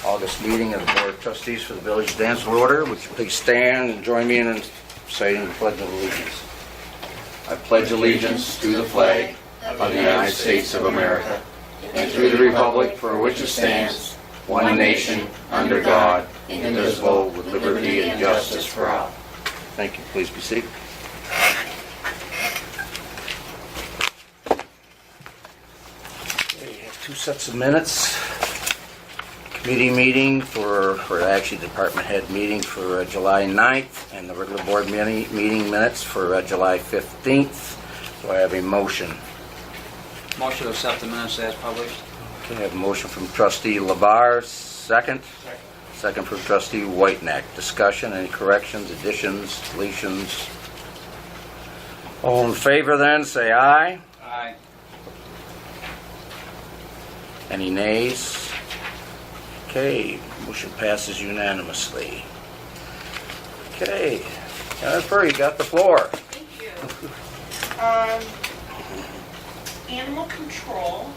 August meeting of the Board of Trustees for the Village Dance will order. Would you please stand and join me in reciting the Pledge of Allegiance? I pledge allegiance to the flag of the United States of America and to the republic for which it stands, one nation, under God, indivisible, with liberty and justice for all. Thank you. Please be seated. Okay, have two sets of minutes. Committee meeting for actually department head meeting for July 9th and the regular board meeting minutes for July 15th. Do I have a motion? Motion to accept the minutes as published. Okay, I have a motion from trustee Labar, second. Second from trustee Whitenack. Discussion, any corrections, additions, deletions? All in favor then, say aye. Aye. Any nays? Okay, motion passes unanimously. Okay, Jennifer, you got the floor. Thank you. Animal control,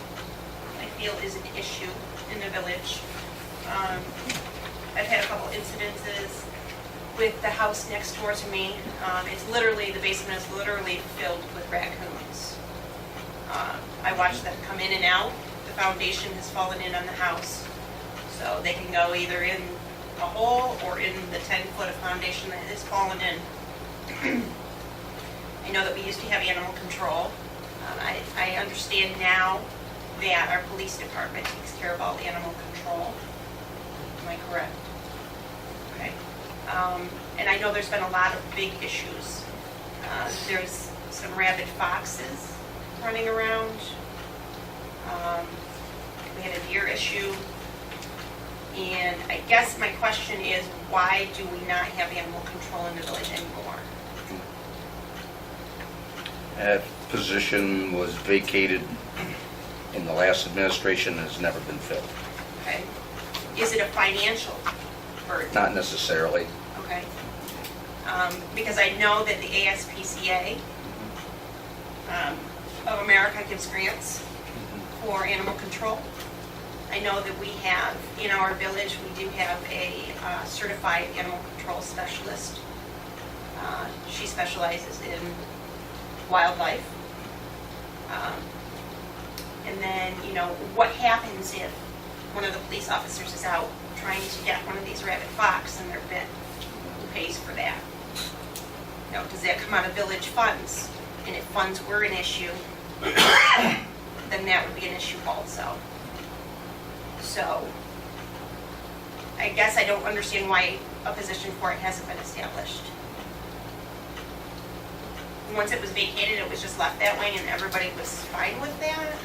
I feel, is an issue in the village. I've had a couple incidences with the house next door to me. It's literally, the basement is literally filled with raccoons. I watch them come in and out. The foundation has fallen in on the house. So they can go either in a hole or in the 10-foot of foundation that has fallen in. I know that we used to have animal control. I understand now that our police department takes care of all animal control. Am I correct? Okay. And I know there's been a lot of big issues. There's some rabid foxes running around. We had a deer issue. And I guess my question is, why do we not have animal control in the village anymore? That position was vacated in the last administration and has never been filled. Okay. Is it a financial burden? Not necessarily. Okay. Because I know that the ASPCA of America gives grants for animal control. I know that we have, in our village, we do have a certified animal control specialist. She specializes in wildlife. And then, what happens if one of the police officers is out trying to get one of these rabid fox and they're bit? Who pays for that? Does that come out of village funds? And if funds were an issue, then that would be an issue also. So, I guess I don't understand why a position for it hasn't been established. Once it was vacated, it was just left that way and everybody was fine with that?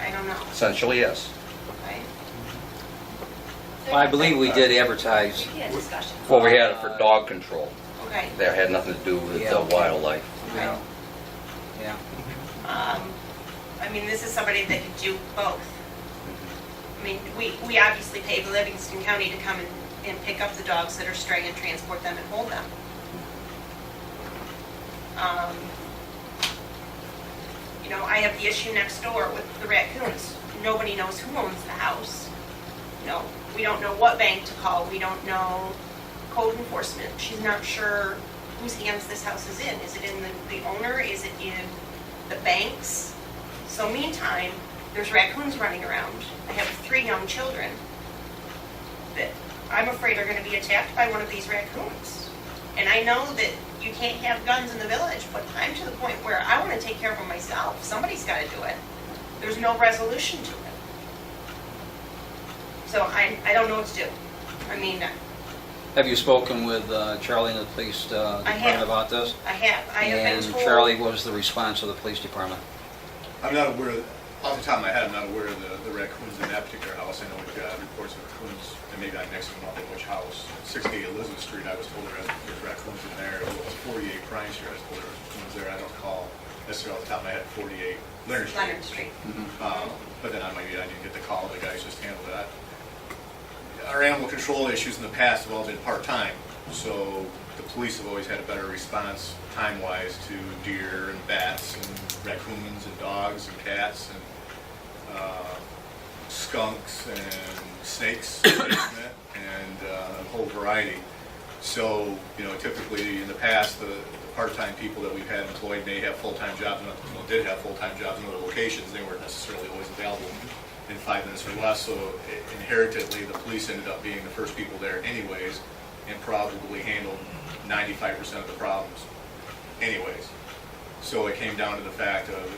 I don't know. Essentially, yes. Okay. Well, I believe we did advertise. We had a discussion. Well, we had it for dog control. Okay. That had nothing to do with Yeah. wildlife. Yeah. Yeah. I mean, this is somebody that could do both. I mean, we obviously pay Livingston County to come and pick up the dogs that are stray and transport them and hold them. I have the issue next door with the raccoons. Nobody knows who owns the house. We don't know what bank to call. We don't know code enforcement. She's not sure whose hands this house is in. Is it in the owner? Is it in the banks? So meantime, there's raccoons running around. I have 3 young children that I'm afraid are going to be attacked by one of these raccoons. And I know that you can't have guns in the village, but I'm to the point where I want to take care of them myself. Somebody's got to do it. There's no resolution to it. So I don't know what to do. I mean, Have you spoken with Charlie in the police department about this? I have been And told. Charlie, what was the response of the police department? I'm not aware, off the top of my head, I'm not aware of the raccoons in that particular house. I know we've got reports of raccoons, and maybe I'm next to them, I don't know which house. 68 Elizabeth Street, I was told there's raccoons in there. As well as 48 Prime Street, I was told there were raccoons there. I don't recall necessarily off the top of my head 48 Leonard Street. Leonard Street. But then I didn't get the call, the guys just handled that. Our animal control issues in the past have all been part-time, so the police have always had a better response time-wise to deer and bats and raccoons and dogs and cats and skunks and snakes and a whole variety. So, typically in the past, the part-time people that we've had employed may have full-time jobs, did have full-time jobs in other locations. They weren't necessarily always available in 5 minutes or less. So inherently, the police ended up being the first people there anyways, and probably handled 95% of the problems anyways. So it came down to the fact of,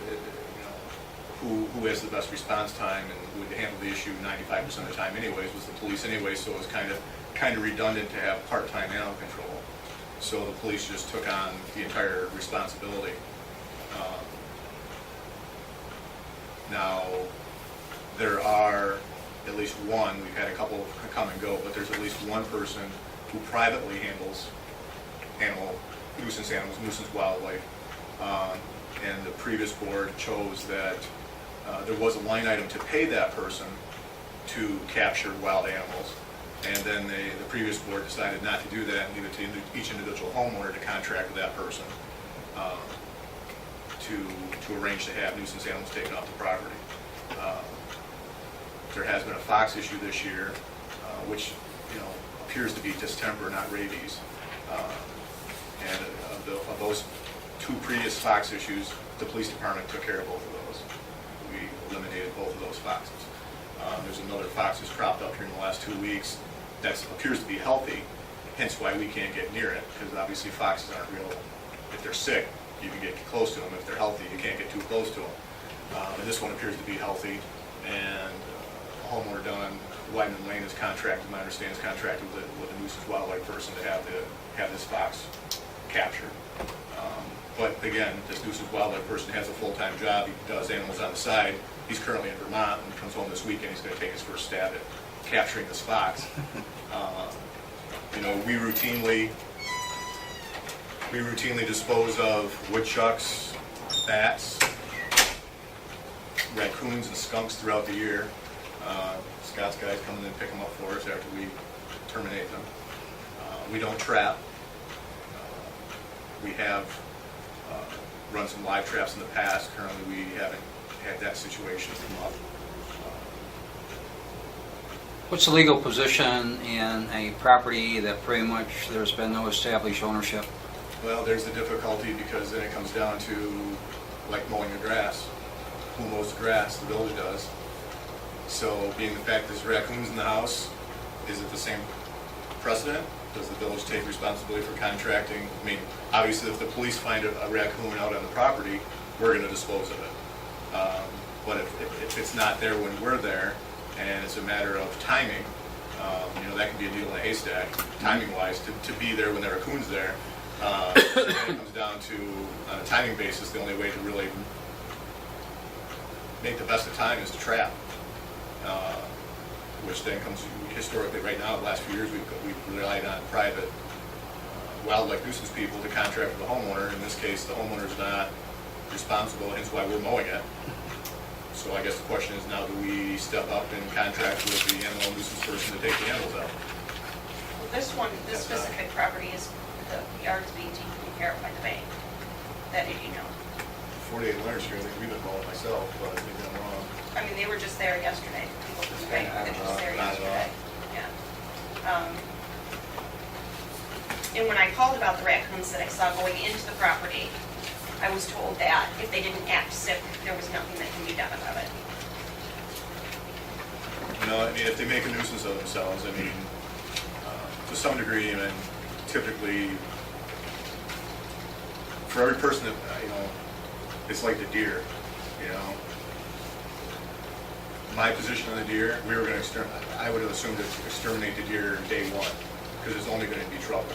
who has the best response time and would handle the issue 95% of the time anyways was the police anyway, so it was kind of redundant to have part-time animal control. So the police just took on the entire responsibility. Now, there are at least one, we've had a couple come and go, but there's at least one person who privately handles nuisance animals, nuisance wildlife. And the previous board chose that there was a line item to pay that person to capture wild animals. And then the previous board decided not to do that and leave it to each individual homeowner to contract with that person to arrange to have nuisance animals taken off the property. There has been a fox issue this year, which appears to be distemper, not rabies. And of those 2 previous fox issues, the police department took care of both of those. We eliminated both of those foxes. There's another fox that's cropped up here in the last 2 weeks that appears to be healthy, hence why we can't get near it, because obviously foxes aren't real. If they're sick, you can get close to them. If they're healthy, you can't get too close to them. And this one appears to be healthy, and a homeowner down Wyman Lane is contracted, my understanding is contracted with a nuisance wildlife person to have this fox captured. But again, this nuisance wildlife person has a full-time job. He does animals on the side. He's currently in Vermont and comes home this weekend. He's going to take his first stab at capturing this fox. We routinely dispose of woodchucks, bats, raccoons, and skunks throughout the year. Scott's guys come in and pick them up for us after we terminate them. We don't trap. We have run some live traps in the past. Currently, we haven't had that situation come up. What's the legal position in a property that pretty much there's been no established ownership? Well, there's the difficulty because then it comes down to like mowing the grass. Who mows the grass? The village does. So being the fact there's raccoons in the house, is it the same precedent? Does the village take responsibility for contracting? I mean, obviously if the police find a raccoon out on the property, we're going to dispose of it. But if it's not there when we're there, and it's a matter of timing, that can be a needle in a haystack, timing-wise, to be there when the raccoon's there. So then it comes down to, on a timing basis, the only way to really make the best of time is to trap. Which then comes historically right now, the last few years, we've relied on private wildlife nuisance people to contract with the homeowner. In this case, the homeowner's not responsible, hence why we're mowing it. So I guess the question is now, do we step up and contract with the animal nuisance person to take the animals out? Well, this specific property is, the yard's being taken care of by the bank. That did you know? 48 Leonard Street, I think we've been mowing myself, but maybe I'm wrong. I mean, they were just there yesterday. People from the bank were just there yesterday. Yeah. And when I called about the raccoons that I saw going into the property, I was told that if they didn't act sick, there was nothing that can be done about it. I mean, if they make a nuisance of themselves, I mean, to some degree, I mean, typically, for every person that, it's like the deer, My position on the deer, we were going to I would have assumed to exterminate the deer day one, because it's only going to be trouble.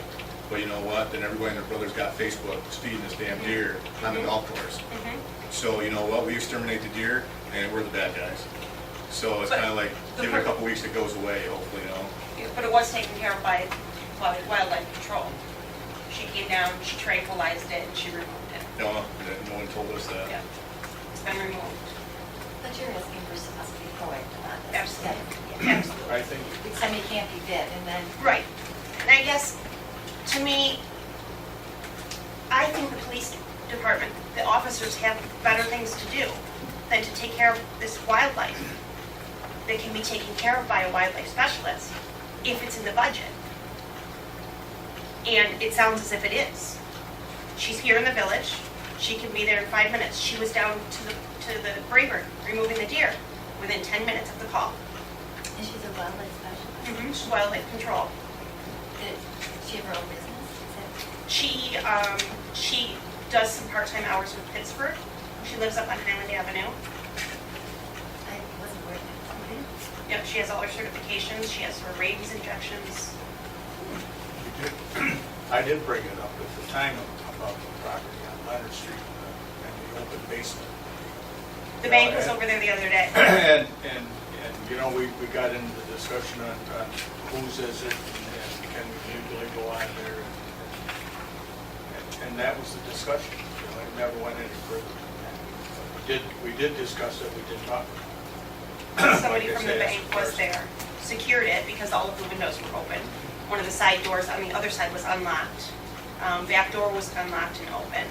But you know what? Then everybody and their brother's got Facebook feeding this damn deer on the golf course. Mm-hmm. So you know what? We exterminate the deer, and we're the bad guys. So it's kind of like, give it a couple weeks, it goes away, hopefully, But it was taken care of by wildlife control. She came down, she tranquilized it, and she removed it. No one told us that. Yeah, it's been removed. But you're asking for us to be proactive on this. Absolutely. Absolutely. I think Somebody can't be bit, and then Right. And I guess, to me, I think the police department, the officers have better things to do than to take care of this wildlife. that can be taken care of by a wildlife specialist if it's in the budget. And it sounds as if it is. She's here in the village. She can be there in 5 minutes. She was down to the Braeburn removing the deer within 10 minutes of the call. And she's a wildlife specialist. She's wildlife control. Does she have her own business? She does some part-time hours with Pittsburgh. She lives up on Highland Avenue. I wasn't aware of that. Yep, she has all her certifications. She has her rabies injections. I did bring it up at the time about the property on Leonard Street and the open basement. The bank was over there the other day. And you know, we got into the discussion on whose is it and can we legally go on there. And that was the discussion. You know, it never went any further. We did discuss it, we did talk. Somebody Like I from the say, bank as was there, secured it because all of the windows were open. One of the side doors on the other side was unlocked. Back door was unlocked and open.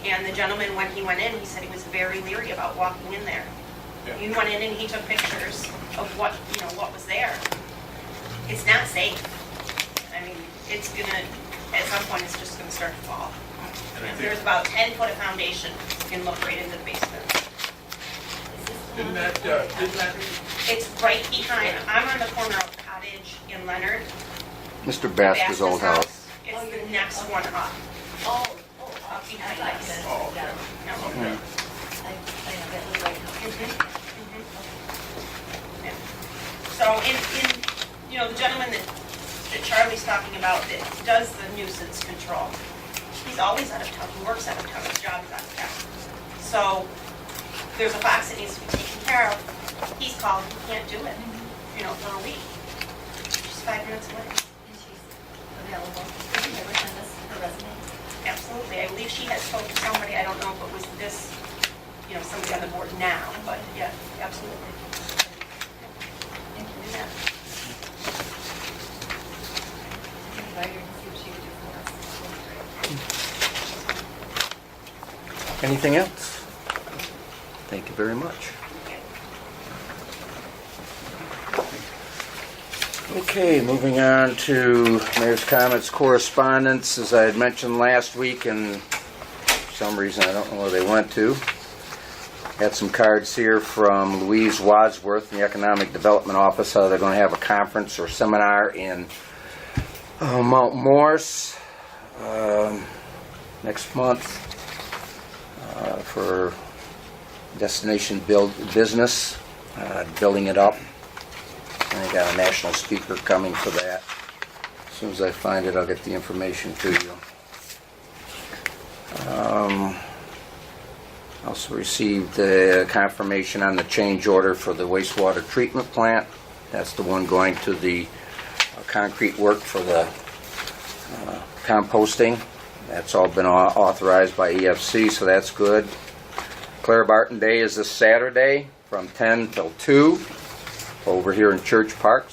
And the gentleman, when he went in, he said he was very leery about walking in there. Yeah. He went in and he took pictures of what was there. It's not safe. I mean, it's gonna, at some point, it's just gonna start to fall. And I think- There's about 10 foot of foundation. You can look right into the basement. Didn't that, It's right behind, I'm on the corner of Cottage and Leonard. Mr. Basker's Basker's old house. It's the next one up. Oh, Up behind I us. thought you Oh, meant, No. okay. I know, that was like, Yeah. So the gentleman that Charlie's talking about that does the nuisance control, he's always out of town. He works out of town. His job is out of town. So there's a box that needs to be taken care of. He's called. He can't do it, for a week. She's 5 minutes away. and she's available. Did you ever send us her resume? Absolutely. I believe she has spoken to somebody. I don't know if it was this, somebody on the board now, but yeah, absolutely. Thank you. Yeah. I can invite her and see what she would do for us. Anything else? Thank you very much. Okay, moving on to Mayor's comments, correspondence. As I had mentioned last week, and for some reason I don't know where they went to, had some cards here from Louise Wadsworth in the Economic Development Office. They're going to have a conference or seminar in Mount Morris next month for Destination Business, building it up. And they got a national speaker coming for that. As soon as I find it, I'll get the information to you. Also received confirmation on the change order for the wastewater treatment plant. That's the one going to the concrete work for the composting. That's all been authorized by EFC, so that's good. Claire Barton Day is this Saturday from 10 till 2 over here in Church Park,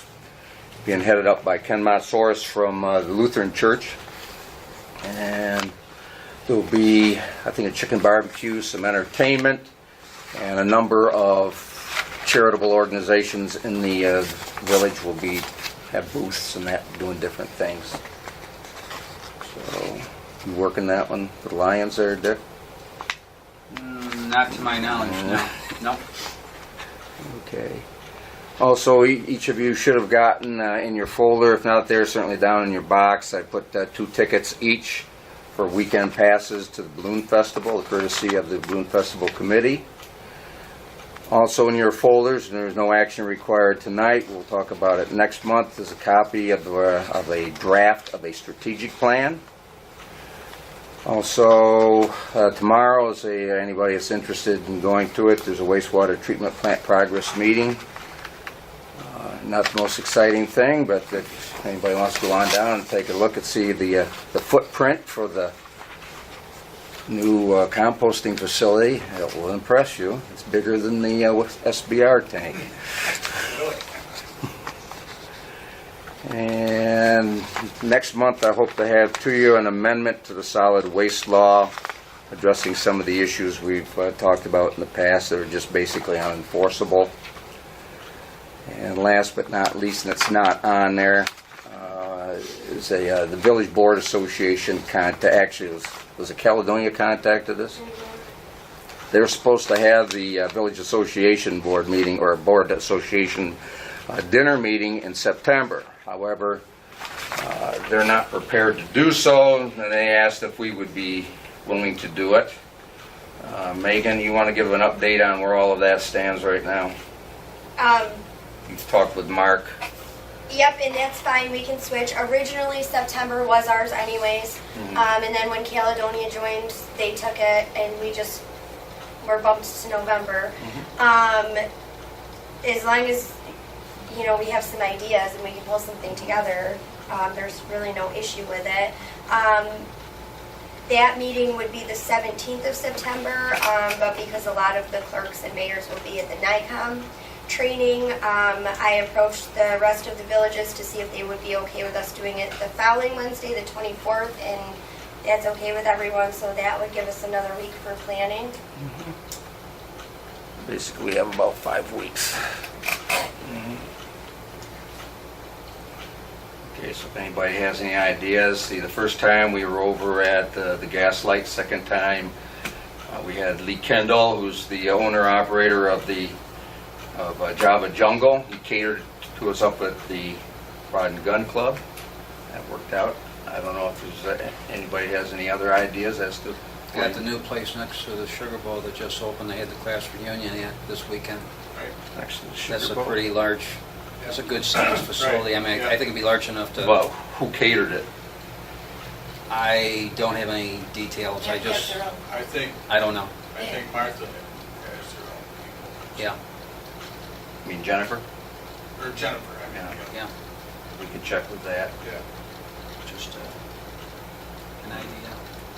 being headed up by Ken Montsoris from the Lutheran Church. And there'll be, I think, a chicken barbecue, some entertainment, and a number of charitable organizations in the village will have booths and that, doing different things. So, you working that one for the Lions there, Dick? Not to my knowledge, no. No. Okay. Also, each of you should have gotten in your folder, if not there, certainly down in your box, I put 2 tickets each for weekend passes to the Balloon Festival, courtesy of the Balloon Festival Committee. Also in your folders, and there's no action required tonight, we'll talk about it next month, is a copy of a draft of a strategic plan. Also, tomorrow, anybody that's interested in going to it, there's a wastewater treatment plant progress meeting. Not the most exciting thing, but if anybody wants to go on down and take a look and see the footprint for the new composting facility, it will impress you. It's bigger than the SBR tank. And next month, I hope to have to you an amendment to the solid waste law, addressing some of the issues we've talked about in the past that are just basically unenforceable. And last but not least, and it's not on there, is the Village Board Association actually, was it Caledonia contacted us? They're supposed to have the Village Association Board meeting, or Board Association dinner meeting in September. However, they're not prepared to do so, and they asked if we would be willing to do it. Megan, you want to give an update on where all of that stands right now? You've talked with Mark. Yep, and that's fine, we can switch. Originally, September was ours anyways, and then when Caledonia joined, they took it, and we just were bumped to November. As long as, you know, we have some ideas and we can pull something together, there's really no issue with it. That meeting would be the 17th of September, but because a lot of the clerks and mayors will be at the NICOM training, I approached the rest of the villages to see if they would be okay with us doing it the following Wednesday, the 24th, and that's okay with everyone, so that would give us another week for planning. Basically, we have about 5 weeks. Okay, so if anybody has any ideas, see, the first time we were over at the Gaslight, second time we had Lee Kendall, who's the owner-operator of Java Jungle. He catered to us up at the Rod and Gun Club. That worked out. I don't know if there's, anybody has any other ideas as to... At the new place next to the Sugar Bowl that just opened, they had the class reunion this weekend. Next to the Sugar That's a Bowl? pretty large, that's a good sized facility. I mean, I think it'd be large enough to... Well, who catered it? I don't have any details, I just, I think don't know. Martha has her own people. Yeah, You mean Jennifer? Or Jennifer, I mean. yeah, We could check with that. Yeah. just an idea.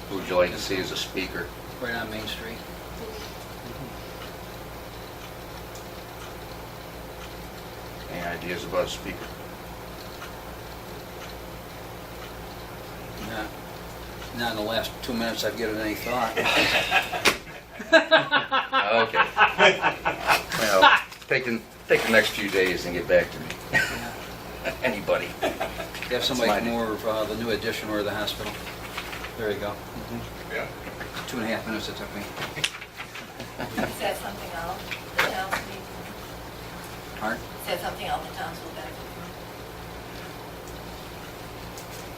Who would you like to see as a speaker? Right on Main Street. Any ideas about a speaker? Not in the last 2 minutes I've given any thought. Okay. Well, take the next few days and get back to me. Anybody. You have somebody That's come my- over the new addition or the hospital. There you go. Yeah. 2.5 minutes it took me. Is that something else the towns need? Art? Is that something else the towns will benefit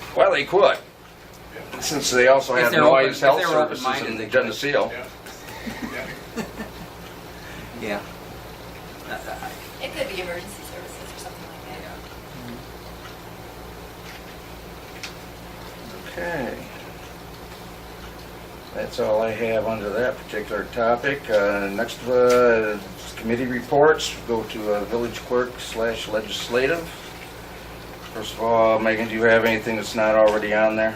from? Well, they could, since they also If have they're noise open- health if they were services open-minded, they in could. Geneseo. Yeah. Yeah. It could be emergency services or something like that. Okay. That's all I have under that particular topic. Next, committee reports. Go to village clerk / legislative. First of all, Megan, do you have anything that's not already on there?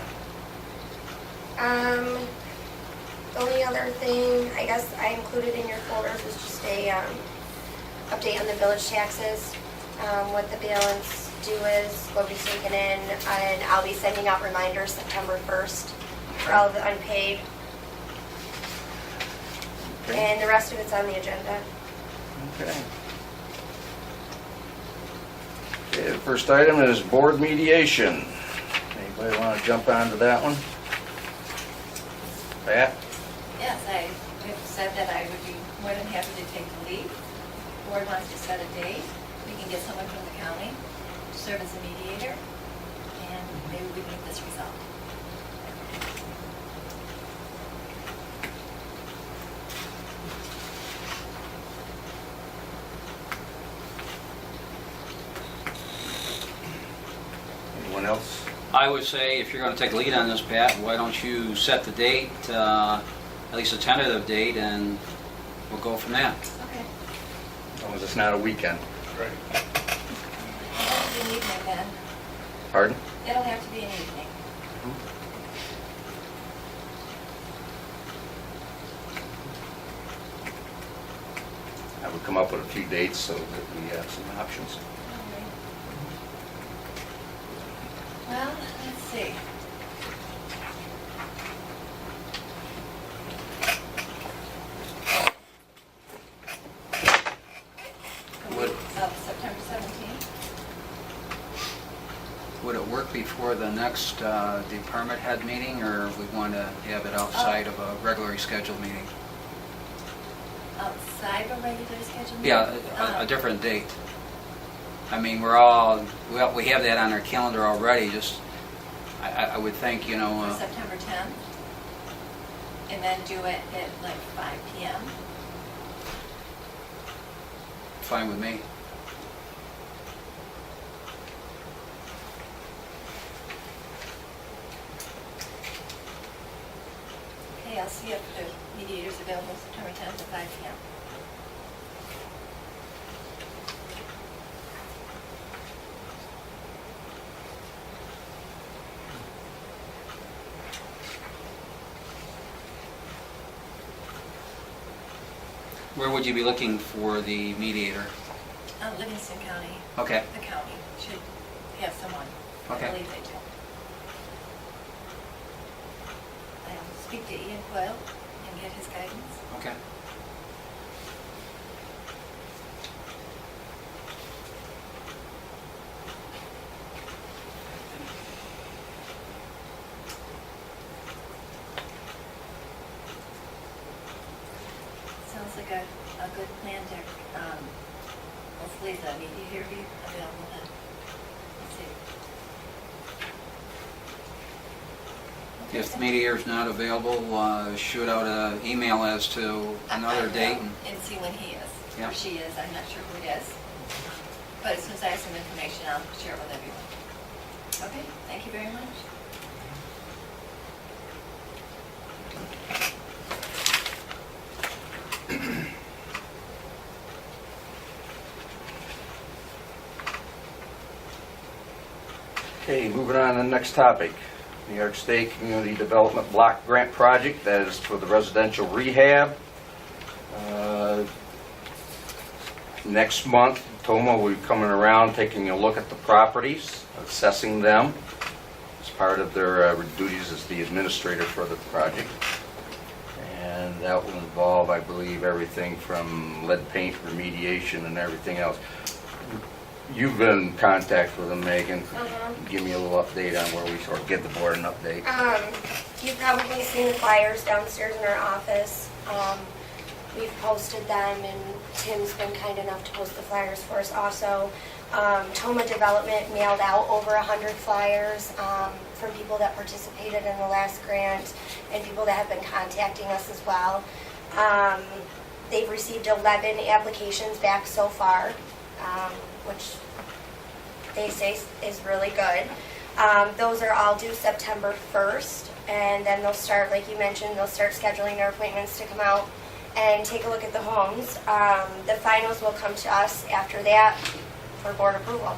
The only other thing, I guess I included in your folders was just a update on the village taxes, what the balance due is, what we've taken in, and I'll be sending out reminders September 1st for all of the unpaid. Okay. And the rest of it's on the agenda. Okay. Okay, the first item is board mediation. Anybody want to jump onto that one? Pat? Yes, I have said that I would be more than happy to take the lead. The board wants to set a date. We can get someone from the county to serve as a mediator, and maybe we can get this resolved. Anyone else? I would say if you're going to take the lead on this, Pat, why don't you set the date, at least a tentative date, and we'll go from there. Okay. As long as it's not a weekend. Right. It'll have to be an evening then. Pardon? It'll have to be an evening. I would come up with a few dates so that we have some options. Well, let's see. Would- September 17th. would it work before the next department head meeting, or we want to have it outside of a regularly scheduled meeting? Outside of a regular schedule? Yeah, a different date. I mean, we have that on our calendar already, just, I would think, you know... For September 10th, and then do it at like 5 PM. Fine with me. Okay, I'll see if the mediator's available September 10th at 5 PM. Where would you be looking for the mediator? Livingston County, Okay, the county should have someone. Okay. I believe they do. I'll speak to Ian Coyle and get his guidance. okay. Sounds like a good plan there. Hopefully the mediator be available then. Let's see. If the mediator's not available, shoot out an email as to another date. And see when he is, Yeah. or she is, I'm not sure who it is. But as soon as I have some information, I'll share it with everyone. Okay, thank you very much. Okay, moving on to the next topic. New York State Community Development Block Grant Project, that is for the residential rehab. Next month, Toma will be coming around, taking a look at the properties, assessing them as part of their duties as the administrator for the project. And that will involve, I believe, everything from lead paint remediation and everything else. You've been in contact with them, Megan. Give me a little update on where we, or give the board an update. You've probably seen the flyers downstairs in our office. We've posted them, and Tim's been kind enough to post the flyers for us also. Toma Development mailed out over 100 flyers for people that participated in the last grant and people that have been contacting us as well. They've received 11 applications back so far, which they say is really good. Those are all due September 1st, and then they'll start, like you mentioned, they'll start scheduling their appointments to come out and take a look at the homes. The finals will come to us after that for board approval.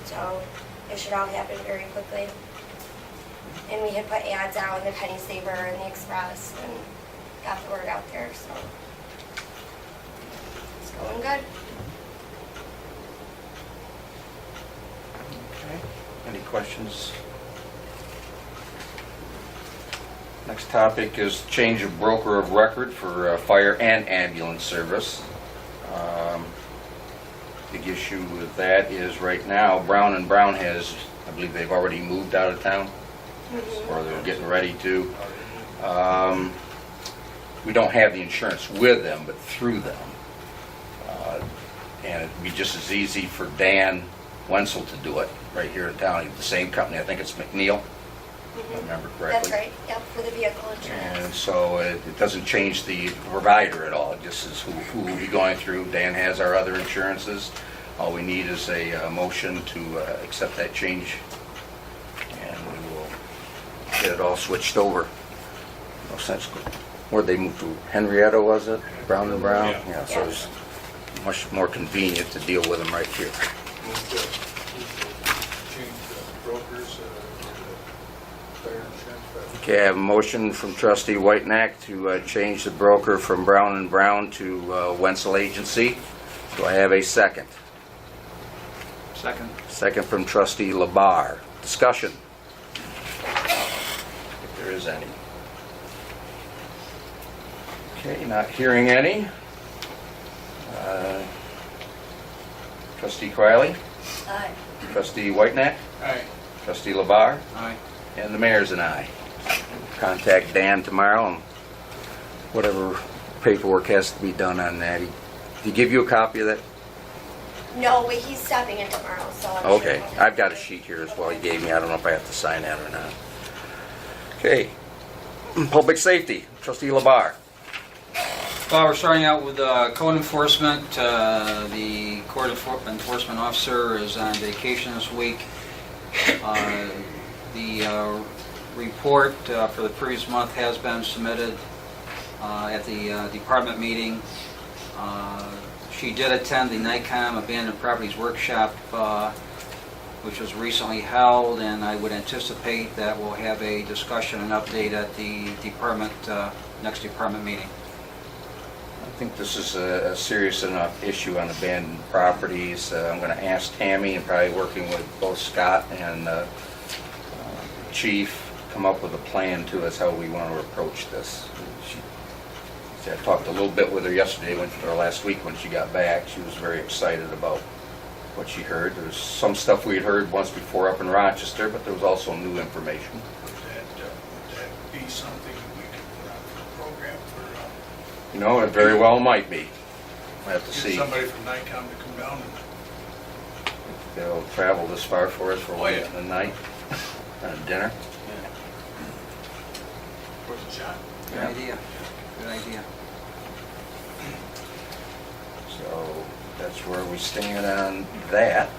So it should all happen very quickly. And we had put ads out in the Penny Saver and the Express and got the word out there, so it's going good. Okay. Any questions? Next topic is change of broker of record for fire and ambulance service. Big issue with that is right now, Brown and Brown has, I believe they've already moved out of town, or they're getting ready to. We don't have the insurance with them, but through them. And it'd be just as easy for Dan Wenzel to do it right here in town. The same company, I think it's McNeil, if I remember correctly. That's right, yep, for the vehicle insurance. And so it doesn't change the provider at all. It just is who will be going through. Dan has our other insurances. All we need is a motion to accept that change, and we will get it all switched over. No sense. Where'd they move to? Henrietta, was it? Brown and Brown? Yeah. Yeah, so it's much more convenient to deal with them right here. Move to change the brokers, fire insurance. Okay, I have a motion from trustee Whitenack to change the broker from Brown and Brown to Wenzel Agency. Do I have a second? Second. Second from trustee Labar. Discussion, if there is any. Okay, not hearing any. Trustee Quiley? Aye. Trustee Whitenack, Aye. trustee Labar, Aye. and the mayor's an aye. Contact Dan tomorrow and whatever paperwork has to be done on that. Did he give you a copy of that? No, but he's stopping in tomorrow, so I'm sure Okay, we'll have I've got a to- sheet here as well he gave me. I don't know if I have to sign that or not. Okay. Public safety, trustee Labar. Well, we're starting out with code enforcement. The court enforcement officer is on vacation this week. The report for the previous month has been submitted at the department meeting. She did attend the NICOM Abandoned Properties Workshop, which was recently held, and I would anticipate that we'll have a discussion and update at the department, next department meeting. I think this is a serious enough issue on abandoned properties. I'm going to ask Tammy, and probably working with both Scott and Chief, come up with a plan to us how we want to approach this. I talked a little bit with her yesterday, or last week when she got back. She was very excited about what she heard. There's some stuff we had heard once before up in Rochester, but there was also new information. Would that be something we could put on for a program for, You know, it very well might be. We'll have to get see. somebody from NICOM to come down and They'll travel this far for us for Oh, yeah. the night, dinner. put a shot? Good Yeah. idea. Good idea. So that's where we stand on that.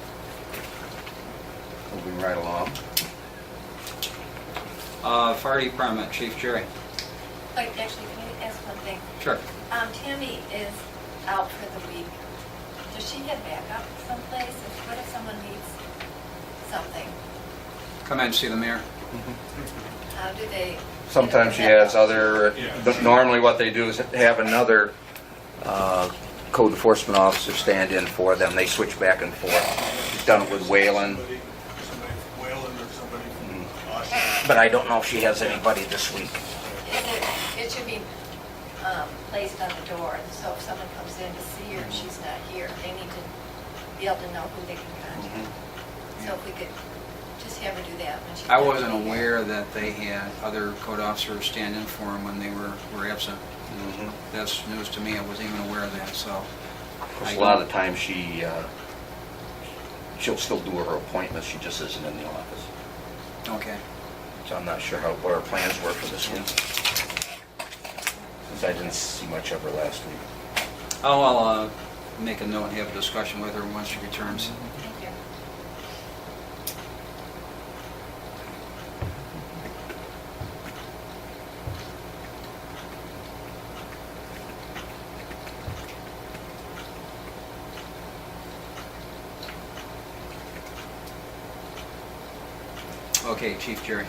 Moving right along. Fire department, Chief Jerry. Like, actually, can I ask one thing? Sure. Tammy is out for the week. Does she have backup someplace? What if someone needs something? Come in and see the mayor. How do they? Sometimes she has other, Yeah. but normally what they do is have another code enforcement officer stand in for them. They switch back and forth. She's done it with Whalen, Somebody from Whalen or somebody from Washington? but I don't know if she has anybody this week. It should be placed on the door, so if someone comes in to see her and she's not here, they need to be able to know who they can contact. So if we could just have her do that when she's I not wasn't here. aware that they had other code officers stand in for them when they were absent. That's news to me. I wasn't even aware of that, so. A lot of the time she'll still do her appointments, she just isn't in the office. Okay. So I'm not sure what our plans were for this week. Since I didn't see much of her last week. I'll make a note and have a discussion with her once she returns. Thank you. Okay, Chief Jerry.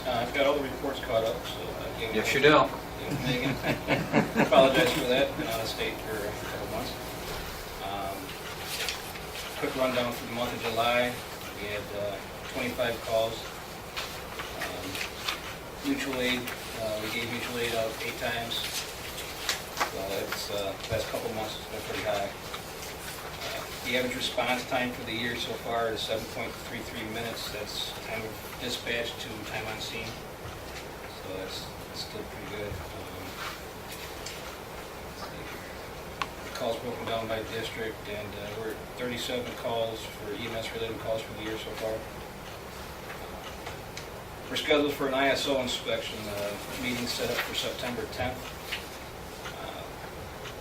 I've got all the reports caught up, so I gave Yes, you do. Megan. Apologize for that, been out of state for a couple months. Quick rundown for the month of July, we had 25 calls. Mutual aid, we gave mutual aid out 8 times. So that's, last couple months has been pretty high. The average response time for the year so far is 7.33 minutes. That's time of dispatch to time on scene. So that's still pretty good. Let's see here. Calls broken down by district, and we're at 37 calls for EMS-related calls for the year so far. We're scheduled for an ISO inspection, meeting set up for September 10th.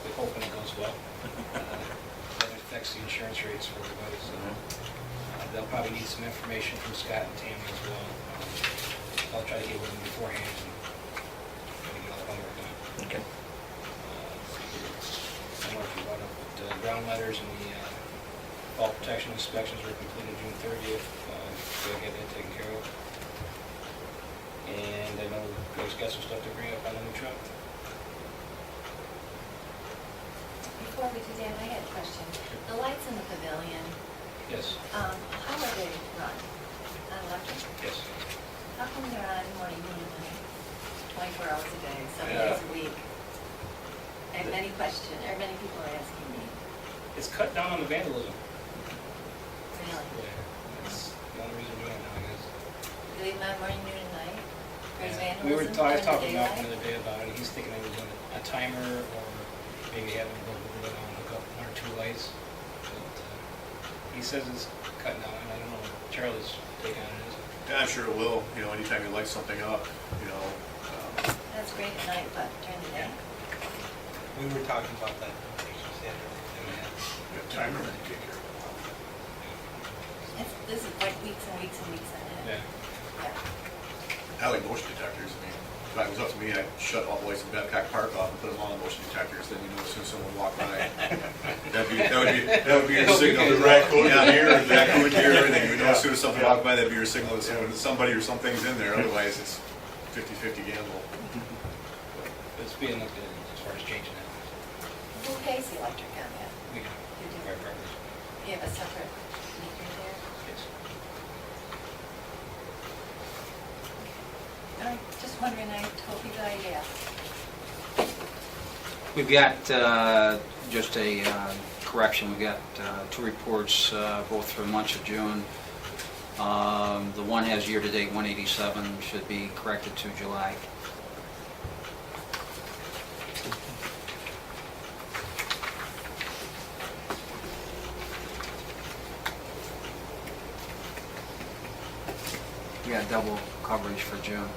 We're hoping it goes well. That affects the insurance rates for everybody, so they'll probably need some information from Scott and Tammy as well. I'll try to get with them beforehand and try to get all the homework done. Okay. I don't know if you brought up, but ground letters and the fall protection inspections were completed June 30th. So I got that taken care of. And I know Greg's got some stuff to bring up on the new truck. Before we do that, I had a question. The lights in the pavilion, Yes, how are they run? On electric? yes. How come they're on more evenly, 24 hours a day, 7 Yeah. days a week? And many people are asking me, It's cut down on the vandalism. really? We were, Listen, I was turn the talking day about light. the other day about it, he's thinking he was doing a timer or maybe having a little bit on hook up 1 or 2 lights. But, he says it's cutting out, and I don't know what Charlie's take on it is. Yeah, I'm sure it will, you know, anytime you light something up, you know. That's great at night, but during the day. We were talking about that. She said everything. Timer, you take care of This is like weeks and weeks and weeks on end. Yeah. Yeah. I like motion detectors. I mean, if it was up to me, I'd shut all the lights in Babcock Park off and put them all on motion detectors, then you know as soon as someone walked by. That would be your signal. The raccoon Yeah, here and raccoon here, everything. You know as soon as something walked by, that'd be your signal that somebody or something's in there, otherwise it's 50-50 gamble. But it's being looked at as far as changing it. Who pays the electric on that? We do. You do. Firefighters. You have a separate meter there? Yes. I'm just wondering, I told you that I'd ask. We've got just a correction. We've got 2 reports, both for the month of June. The one has year-to-date 187, should be corrected to July. We got double coverage for June.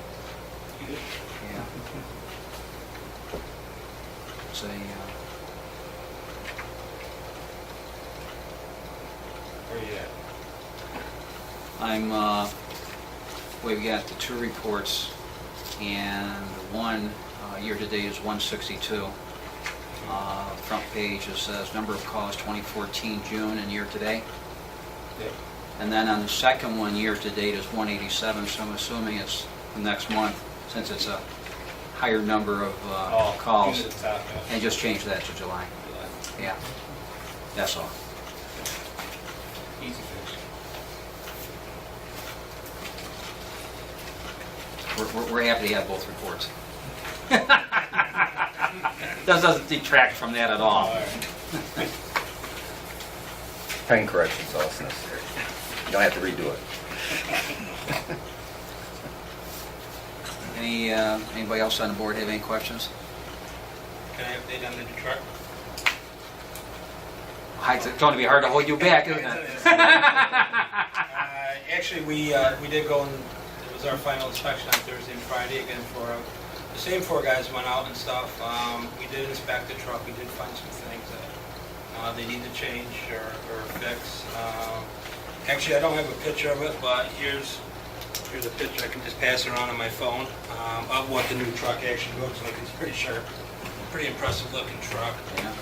You did? Yeah. It's a, Where are you at? we've got the 2 reports, and the one year-to-date is 162. Front page, it says number of calls 2014 June and year-to-date. Yeah. And then on the second one, year-to-date is 187, so I'm assuming it's the next month, since it's a higher number of calls. Use the top, And just change that to July. July. Yeah, that's all. Easy fix. We're happy to have both reports. Doesn't detract from that at all. All right. Pen corrections also necessary. You don't have to redo it. Anybody else on the board have any questions? Can I update on the new truck? It's going to be hard to hold you back, isn't it? Actually, we did go and, it was our final inspection on Thursday and Friday again for, the same 4 guys went out and stuff. We did inspect the truck, we did find some things that they need to change or fix. Actually, I don't have a picture of it, but here's a picture, I can just pass it around on my phone, of what the new truck actually looks like. It's pretty sharp, pretty impressive looking truck. Yeah.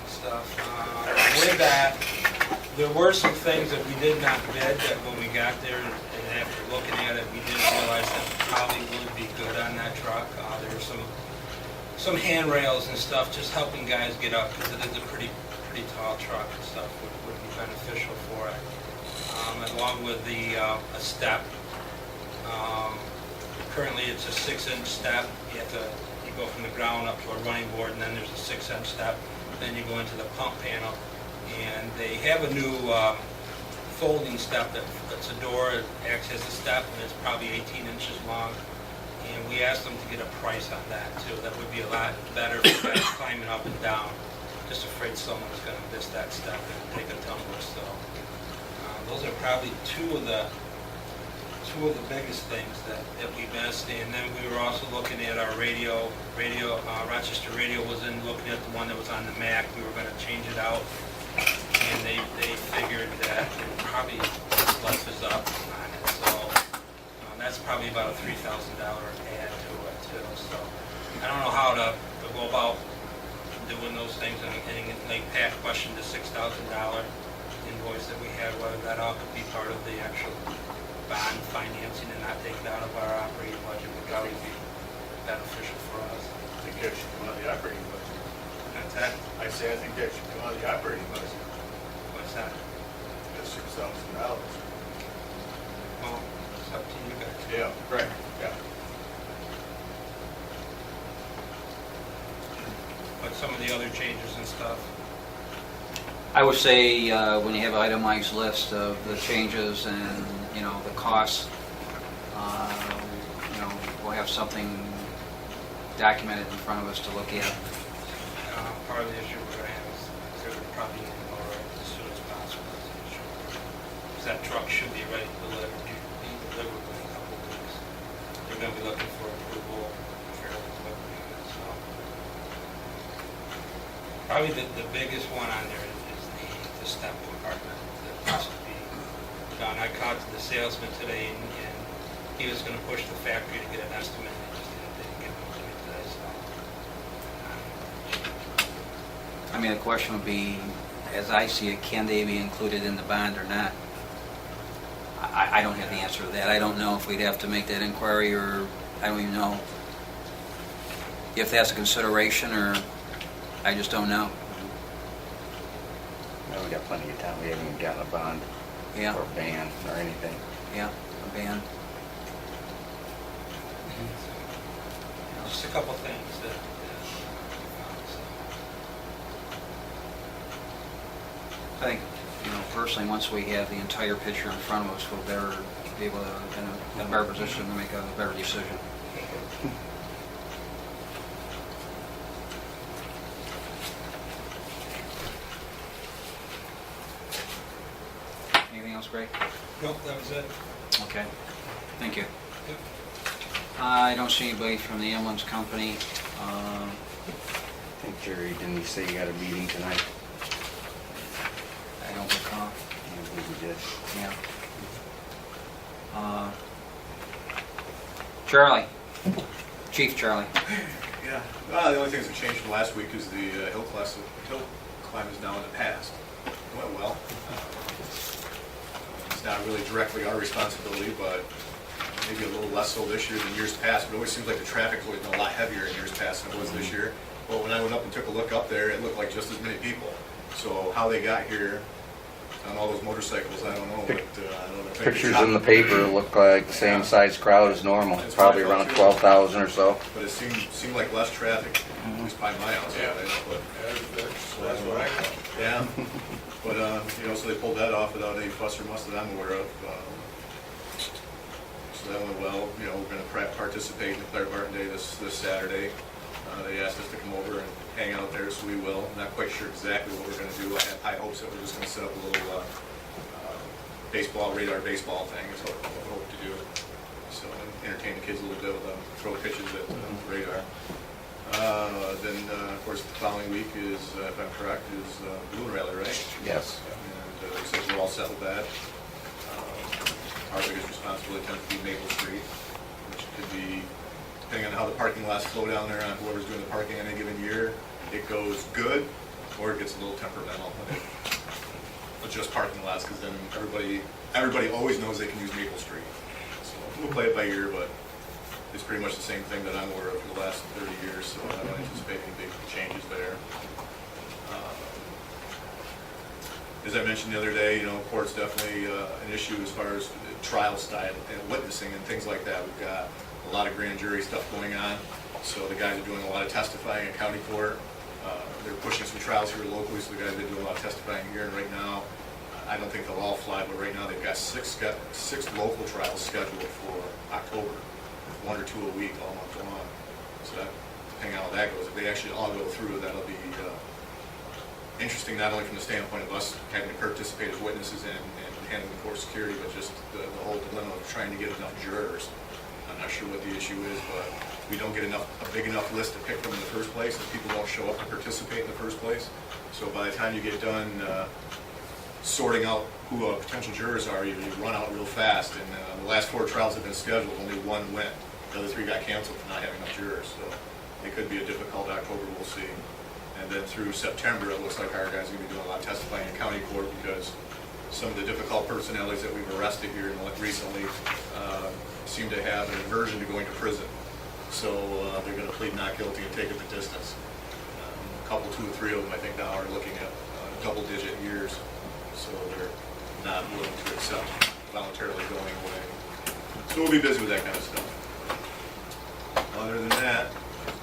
Stuff. With that, there were some things that we did not bid that when we got there and after looking at it, we did realize that probably would be good on that truck. There were some handrails and stuff just helping guys get up because it is a pretty tall truck and stuff would be beneficial for it. Along with a step. Currently it's a 6-inch step. You go from the ground up to a running board and then there's a 6-inch step. Then you go into the pump panel, and they have a new folding step that's a door, it acts as a step, and it's probably 18 inches long. And we asked them to get a price on that too. That would be a lot better for guys climbing up and down. Just afraid someone's going to miss that step and take a tumble. So those are probably two of the biggest things that we missed. And then we were also looking at our radio. Rochester Radio was in looking at the one that was on the Mac. We were going to change it out, and they figured that probably less is up on it. So that's probably about a $3,000 add to it too. So I don't know how to go about doing those things. And like Pat questioned the $6,000 invoice that we had, whether that all could be part of the actual bond financing and not taken out of our operating budget would probably be beneficial for us. I think that should come out of the operating budget. That's that. I say I think that should come out of the operating budget. What's that? That's $6,000. Well, it's up to you guys. Yeah, right, yeah. But some of the other changes and stuff. I would say when you have an itemized list of the changes and, the costs, you know, we'll have something documented in front of us to look at. Part of the issue we're gonna have is they're probably need to mow it as soon as possible. Because that truck should be ready to deliver, be delivered within a couple of weeks. They're gonna be looking for approval fairly quickly, so. Probably the biggest one on there is the step compartment that has to be done. I talked to the salesman today, and he was gonna push the factory to get an estimate, they just didn't get one to me today, so. I mean, the question would be, as I see it, can they be included in the bond or not? I don't have the answer to that. I don't know if we'd have to make that inquiry, or I don't even know if that's a consideration, or I just don't know. Well, we got plenty of time. We haven't even gotten a bond Yeah, or a ban or anything. yeah, a ban. Just a couple things that, I think, you know, personally, once we have the entire picture in front of us, we'll better be able to, in a better position to make a better decision. Anything else, Greg? nope, that was it. Okay, thank you. Yep. I don't see anybody from the ambulance company. I think Jerry, didn't he say you got a meeting tonight? I don't recall. I believe he did. Yeah. Charlie, Chief Charlie. Yeah, the only things that changed from last week is the hill climb is now in the past. It went well. It's not really directly our responsibility, but maybe a little less so this year than years past. But it always seems like the traffic's always been a lot heavier in years past than it was this year. Well, when I went up and took a look up there, it looked like just as many people. So how they got here on all those motorcycles, I don't know. But, I don't know. Pictures in the paper look like the same size crowd as normal, probably around 12,000 or so. But it seemed like less traffic, at least by my house. Yeah. But, That's what I thought. yeah, but, you know, so they pulled that off without any fuss or muss that I'm aware of. So that went well. You know, we're going to participate in the Claire Barton Day this Saturday. They asked us to come over and hang out there, so we will. I'm not quite sure exactly what we're going to do. I have high hopes that we're just going to set up a little radar baseball thing is what we hope to do. So entertain the kids a little bit with throw pitches at the radar. Then, of course, the following week is, if I'm correct, is Balloon Rally, right? Yes. And we said we're all set with that. Our biggest responsibility tends to be Maple Street, which could be, depending on how the parking lots flow down there, on whoever's doing the parking any given year, it goes good, or it gets a little temperamental when it adjusts parking lots, because then everybody always knows they can use Maple Street. So we'll play it by ear, but it's pretty much the same thing that I'm aware of for the last 30 years, so I don't anticipate any big changes there. As I mentioned the other day, you know, court's definitely an issue as far as trial style and witnessing and things like that. We've got a lot of grand jury stuff going on, so the guys are doing a lot of testifying in county court. They're pushing some trials here locally, so the guys are doing a lot of testifying here. And right now, I don't think they'll all fly, but right now they've got six local trials scheduled for October, 1 or 2 a week, all month long. So that, depending on how that goes, if they actually all go through, that'll be interesting, not only from the standpoint of us having to participate as witnesses and handling the court security, but just the whole dilemma of trying to get enough jurors. I'm not sure what the issue is, but we don't get a big enough list to pick from in the first place, and people don't show up to participate in the first place. So by the time you get done sorting out who potential jurors are, you run out real fast. And the last 4 trials have been scheduled, only 1 went. The other 3 got canceled for not having enough jurors. So it could be a difficult October, we'll see. And then through September, it looks like our guys are going to be doing a lot of testifying in county court, because some of the difficult personalities that we've arrested here recently seem to have an aversion to going to prison. So they're going to plead not guilty and take it the distance. A couple, 2 or 3 of them, I think, now are looking at double-digit years. So they're not willing to accept voluntarily going away. So we'll be busy with that kind of stuff. Other than that,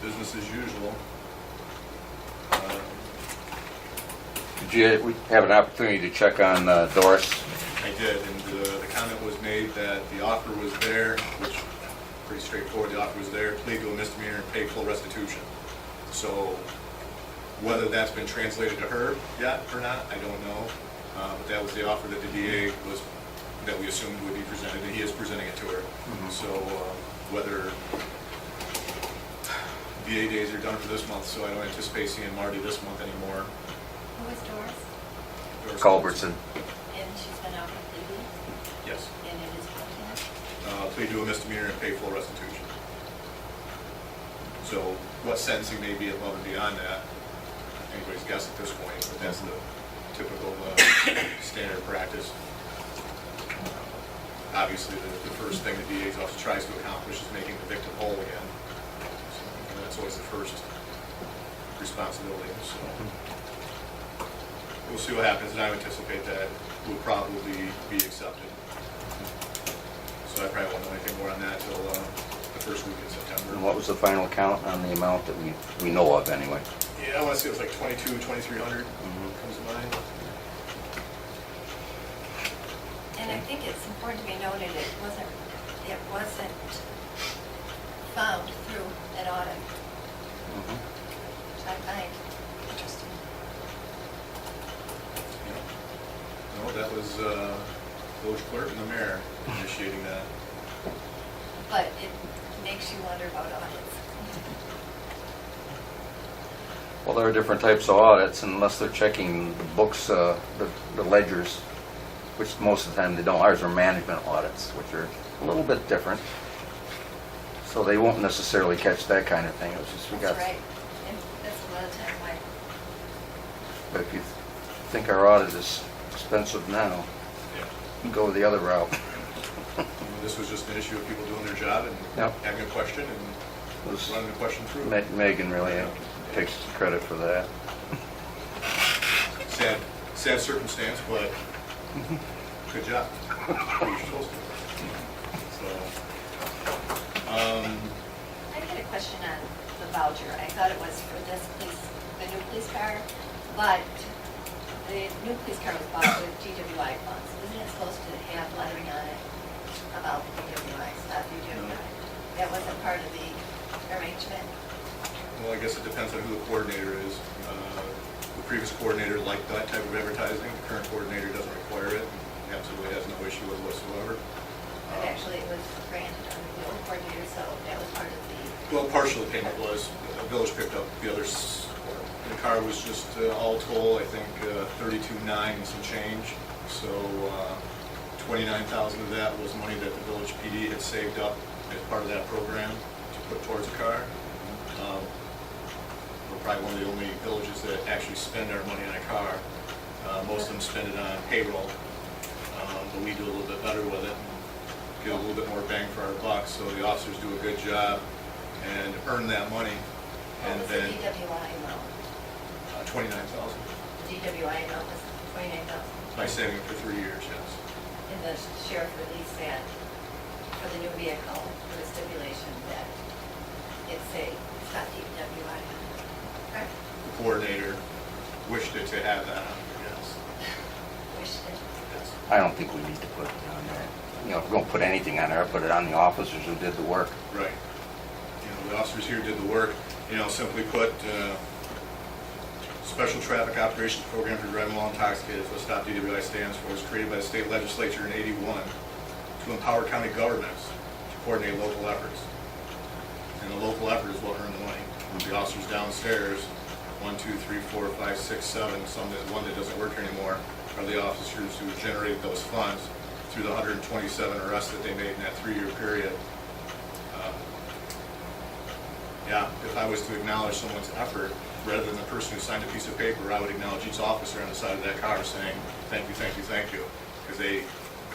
business as usual. Did you have an opportunity to check on Doris I did, and the comment was made that the offer was there, which, pretty straightforward, the offer was there, plead to a misdemeanor and pay full restitution. So whether that's been translated to her yet or not, I don't know. But that was the offer that the DA was, that we assumed would be presented, and he is presenting it to her. So whether VA days are done for this month, so I don't anticipate seeing Marty this month anymore. Who was Doris? Doris Culbertson. And she's been out completely, Yes. and it is continued. Plead to a misdemeanor and pay full restitution. So what sentencing may be above and beyond that, anybody's guess at this point, but that's the typical standard practice. Obviously, the first thing the DA's office tries to accomplish is making the victim whole again. So, and that's always the first responsibility. So we'll see what happens, and I would anticipate that will probably be accepted. So I probably won't know anything more on that until the first week in September. And what was the final count on the amount that we know of anyway? Yeah, I want to say it was like 2,300 comes to mind. And I think it's important to be noted, it wasn't found through an audit, which I find interesting. No, that was village clerk and the mayor initiating that. But it makes you wonder about audits. Well, there are different types of audits, and unless they're checking the books, the ledgers, which most of the time they don't. Ours are management audits, which are a little bit different. So they won't necessarily catch that kind of thing. It's just we got. That's right. And that's a lot of time why. But if you think our audit is expensive now, Yeah. go the other route. This was just an issue of people doing their job and Yep. having a question and It was- running the question through. Megan really takes credit for that. Sad circumstance, but good job. What you're supposed to. So, I had a question on the voucher. I thought it was for this police, the new police car, but the new police car was bought with GWI funds. Isn't it supposed to have lettering on it about the GWI, stuff you do? No. That wasn't part of the arrangement? well, I guess it depends on who the coordinator is. The previous coordinator liked that type of advertising. The current coordinator doesn't require it. And absolutely has no issue with it whatsoever. But actually, it was granted under the old coordinator, so that was part of the, Well, partial payment was, the village picked up the others. The car was just all told, I think, 32.9 and some change. So 29,000 of that was money that the village PD had saved up as part of that program to put towards the car. We're probably one of the only villages that actually spend our money on a car. Most of them spend it on payroll, but we do a little bit better with it. Get a little bit more bang for our buck, so the officers do a good job and earn that money. what And was the then DWI amount? 29,000 The DWI amount was 29,000. by saving for 3 years, yes. And the sheriff released that for the new vehicle with a stipulation that it's got DWI. Correct? The coordinator wished it to have that on there, yes. Wished it. Yes. I don't think we need to put it on there. You know, if we're going to put anything on there, I'll put it on the officers who did the work. Right. The officers here did the work. Simply put, Special Traffic Operations Program for Driving While Intoxicated, is what STOP DWI stands for. It was created by the state legislature in '81 to empower county governments to coordinate local efforts. And the local effort is what earned the money. The officers downstairs, 1, 2, 3, 4, 5, 6, 7, one that doesn't work anymore, are the officers who generated those funds through the 127 arrests that they made in that 3-year period. If I was to acknowledge someone's effort, rather than the person who signed a piece of paper, I would acknowledge each officer on the side of that car saying, thank you, thank you, thank you. Because they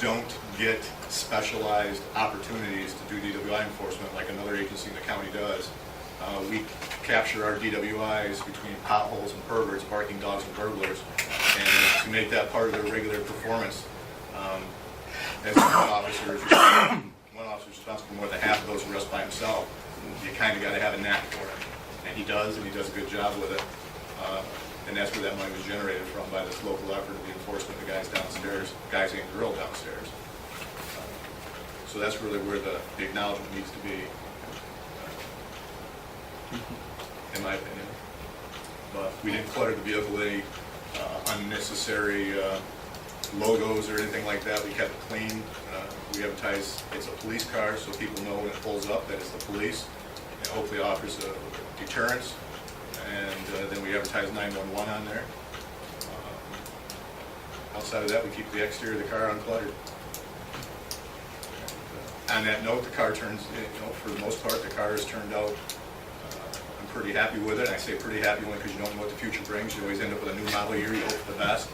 don't get specialized opportunities to do DWI enforcement like another agency in the county does. We capture our DWIs between potholes and perverts, barking dogs and burglars. And to make that part of their regular performance, as one officer is responsible for more than half of those arrests by himself, you kind of got to have a knack for it. And he does a good job with it. And that's where that money was generated from, by this local effort of the enforcement of the guys downstairs, guys and girl downstairs. So that's really where the acknowledgement needs to be, in my opinion. But we didn't clutter the vehicle with any unnecessary logos or anything like that. We kept it clean. We advertise it's a police car, so people know when it pulls up that it's the police. It hopefully offers a deterrence. And then we advertise 911 on there. Outside of that, we keep the exterior of the car uncluttered. On that note, the car turns, for the most part, the car has turned out, I'm pretty happy with it. I say pretty happy only because you don't know what the future brings. You always end up with a new model year, you hope for the best.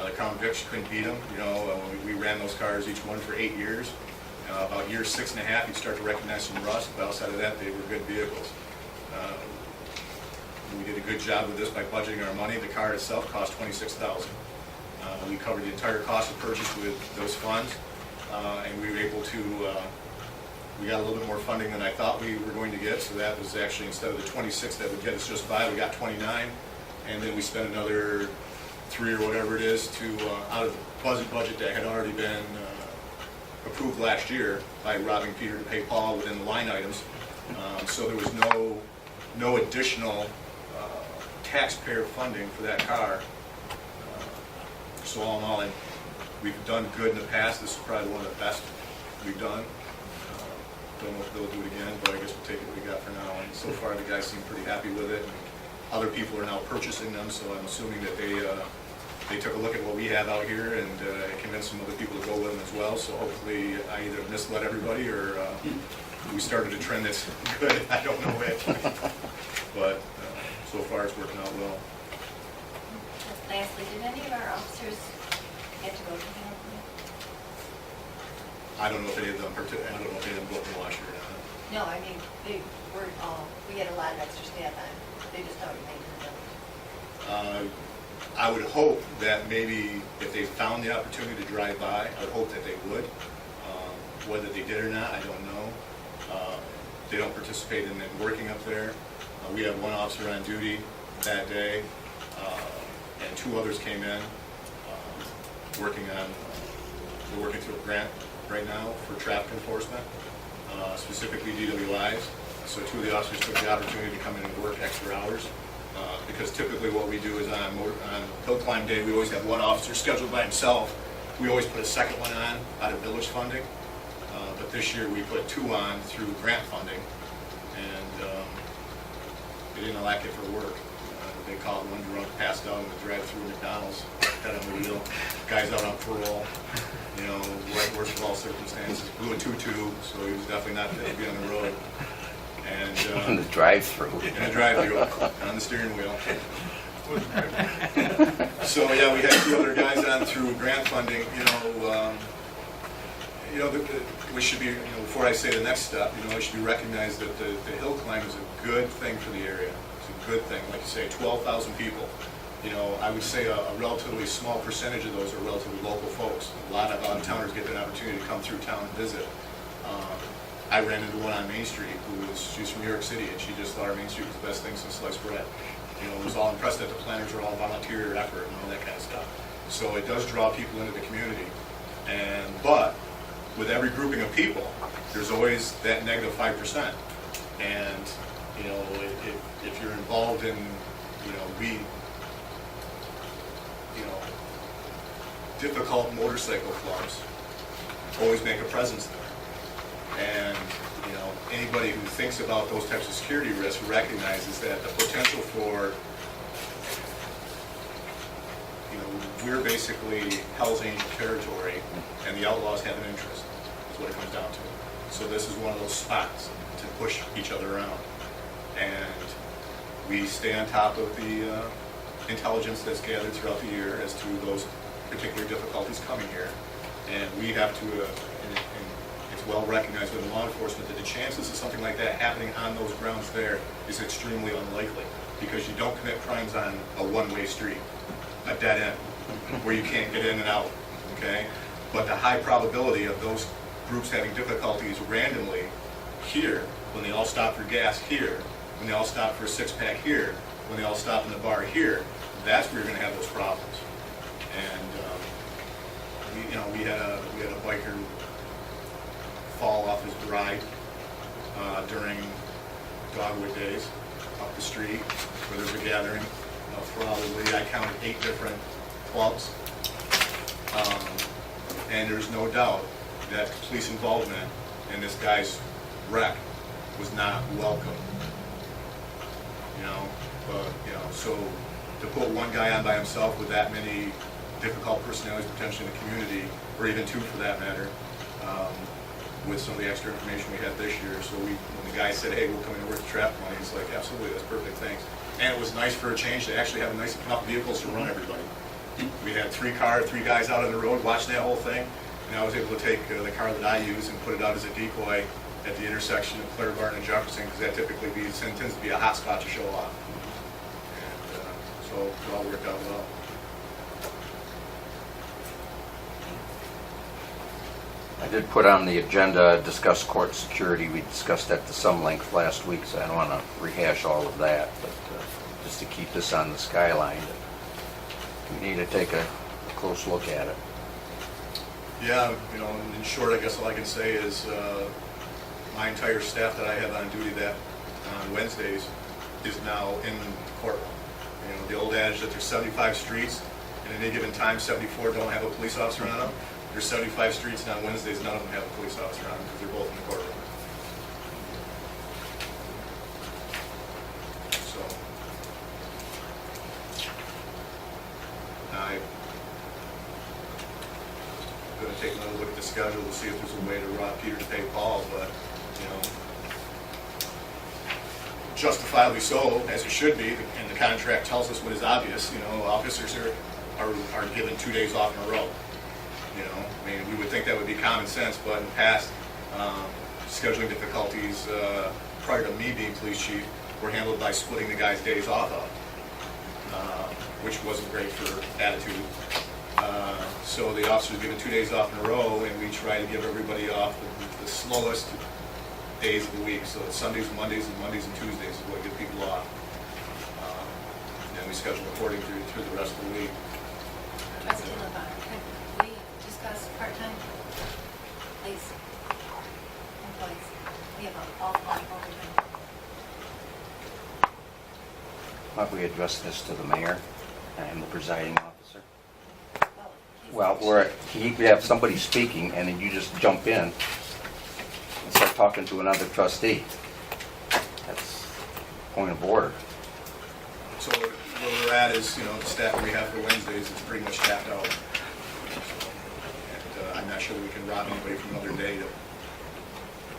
The Crown Vics, you couldn't beat them. When we ran those cars, each one for 8 years. About year 6.5, you'd start to recognize some rust, but outside of that, they were good vehicles. We did a good job with this by budgeting our money. The car itself cost $26,000. We covered the entire cost of purchase with those funds, and we were able to, we got a little bit more funding than I thought we were going to get, so that was actually, instead of the 26 that would get us just by, we got 29, and then we spent another 3 or whatever it is to, out of the budget that had already been approved last year by robbing Peter to pay Paul within the line items. So there was no additional taxpayer funding for that car. So all in all, we've done good in the past. This is probably one of the best we've done. Don't know if they'll do it again, but I guess we'll take what we got for now. And so far, the guys seem pretty happy with it. And other people are now purchasing them, so I'm assuming that they took a look at what we have out here and convinced some other people to go with them as well. So hopefully, I either misled everybody or we started a trend that's good. I don't know which, but so far it's working out well. Lastly, did any of our officers get to go to the help? I don't know if any of them go up and wash it or not. No, I mean, they weren't all, we had a lot of extra staff on, they just don't remain in the village. I would hope that maybe if they found the opportunity to drive by, I would hope that they would. Whether they did or not, I don't know. They don't participate in working up there. We have one officer on duty that day, and 2 others came in, working through a grant right now for traffic enforcement, specifically DWIs. So 2 of the officers took the opportunity to come in and work extra hours, because typically what we do is on hill climb day, we always have one officer scheduled by himself. We always put a second one on out of village funding, but this year we put 2 on through grant funding, and they didn't like it for work. They called one drunk, passed out in the drive-through McDonald's, head on the wheel. Guy's out on parole, worst of all circumstances. Blew a tutu, so he was definitely not fit to be on the road. And In the drive-through. in the drive-through, on the steering wheel. So yeah, we had 2 other guys on through grant funding. We should be, before I say the next step, it should be recognized that the hill climb is a good thing for the area. It's a good thing. Like you say, 12,000 people. I would say a relatively small percentage of those are relatively local folks. A lot of out-of-towners get an opportunity to come through town and visit. I ran into one on Main Street she's from New York City, and she just thought our Main Street was the best thing since sliced bread. Was all impressed that the planners are all volunteer effort and all that kind of stuff. So it does draw people into the community. But with every grouping of people, there's always that negative 5%. And, if you're involved in, difficult motorcycle clubs, always make a presence there. And, anybody who thinks about those types of security risks recognizes that the potential for, we're basically Hell's Angel territory, and the outlaws have an interest, is what it comes down to. So this is one of those spots to push each other around. And we stay on top of the intelligence that's gathered throughout the year as to those particular difficulties coming here. And we have to, and it's well recognized within law enforcement, that the chances of something like that happening on those grounds there is extremely unlikely, because you don't commit crimes on a one-way street, a dead end, where you can't get in and out, okay? But the high probability of those groups having difficulties randomly here, when they all stop for gas here, when they all stop for a 6-pack here, when they all stop in the bar here, that's where you're gonna have those problems. And, we had a biker fall off his ride, during Dogwood Days up the street, where there's a gathering of probably, I counted 8 different clubs. And there's no doubt that police involvement in this guy's wreck was not welcome. So to put one guy on by himself with that many difficult personalities potentially in the community, or even 2 for that matter, with some of the extra information we had this year. So when the guy said, hey, we'll come in and work the traffic money, it's like, absolutely, that's perfect, thanks. And it was nice for a change to actually have enough vehicles to run everybody. We had 3 guys out on the road watching that whole thing, and I was able to take the car that I use and put it out as a decoy at the intersection of Claire Barton and Jefferson, because that typically tends to be a hot spot to show off. And so it all worked out well. I did put on the agenda, discuss court security. We discussed that to some length last week, so I don't want to rehash all of that, but just to keep this on the skyline, we need to take a close look at it. Yeah, in short, I guess all I can say is my entire staff that I have on duty on Wednesdays is now in the courtroom. The old adage that there's 75 streets, and at any given time, 74 don't have a police officer on them. There's 75 streets, and on Wednesdays, none of them have a police officer on them because they're both in the courtroom. So, I'm going to take another look at the schedule to see if there's a way to rob Peter to pay Paul, but, justifiably so, as it should be, and the contract tells us what is obvious. Officers are given 2 days off in a row. We would think that would be common sense, but in the past, scheduling difficulties prior to me being police chief were handled by splitting the guy's days off up, which wasn't great for attitude. So the officers are given 2 days off in a row, and we try to give everybody off the slowest days of the week. So it's Sundays, Mondays, and Tuesdays is what give people off. And we schedule according through the rest of the week. Trustee LeBar, could we discuss part-time, please? Employees, we have an awful lot of overtime. Why don't we address this to the mayor and the presiding officer? Well, Well, you have somebody speaking, and then you just jump in and start talking to another trustee. That's point of order. So where we're at is, the staff we have for Wednesdays is pretty much tapped out. And I'm not sure that we can rob anybody from another day to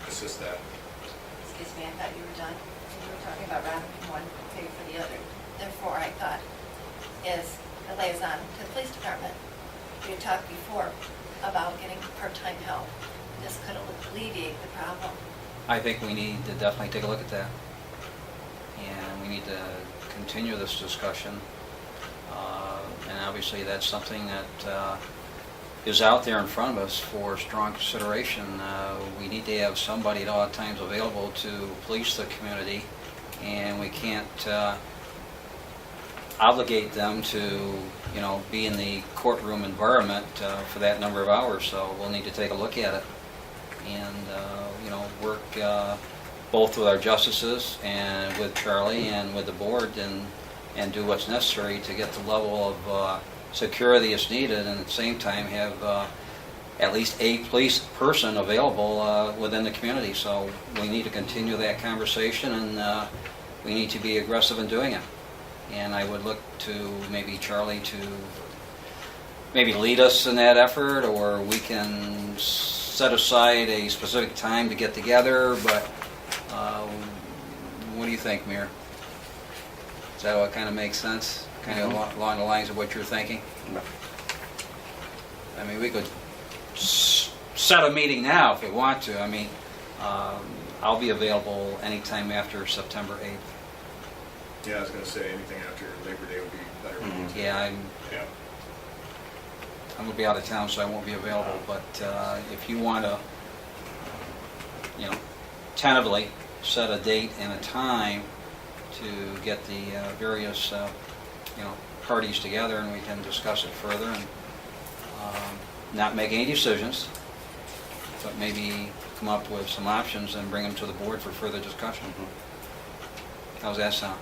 assist that. excuse me, I thought you were done. You were talking about robbing from one pay for the other. Therefore, I thought, as the liaison to the police department, we had talked before about getting part-time help. This could alleviate the problem. I think we need to definitely take a look at that. And we need to continue this discussion. And obviously, that's something that is out there in front of us for strong consideration. We need to have somebody at all times available to police the community, and we can't obligate them to, be in the courtroom environment for that number of hours. So we'll need to take a look at it and, work both with our justices and with Charlie and with the board and do what's necessary to get the level of security that's needed, and at the same time have at least a police person available within the community. So we need to continue that conversation, and we need to be aggressive in doing it. And I would look to maybe Charlie to maybe lead us in that effort, or we can set aside a specific time to get together, but what do you think, Mayor? Is that what kind of makes sense? Kind of along the lines of what you're thinking? I mean, we could set a meeting now if we want to. I mean, I'll be available anytime after September 8th. Yeah, I was going to say anything after Labor Day would be better. Yeah, I'm Yeah. going to be out of town, so I won't be available. But if you want to, tentatively set a date and a time to get the various, parties together and we can discuss it further and not make any decisions, but maybe come up with some options and bring them to the board for further discussion. How's that sound?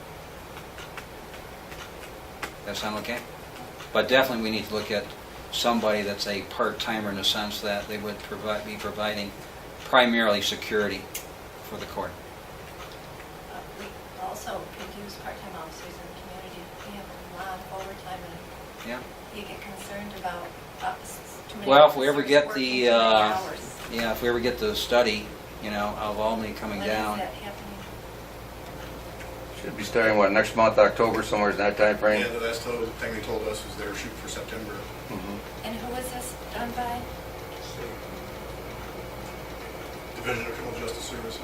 That sound okay? But definitely we need to look at somebody that's a part-timer in the sense that they would be providing primarily security for the court. We also could use part-time officers in the community. We have a lot of overtime, and Yeah. you get concerned about too many Well, if we ever officers get working the, too many hours. yeah, if we ever get the study, you know, of Albany coming When is down. that happening? Should be starting, what, next month, October, somewhere in that time frame? Yeah, the last thing they told us was they were shooting for September. And who is this done by? Division of Criminal Justice Services.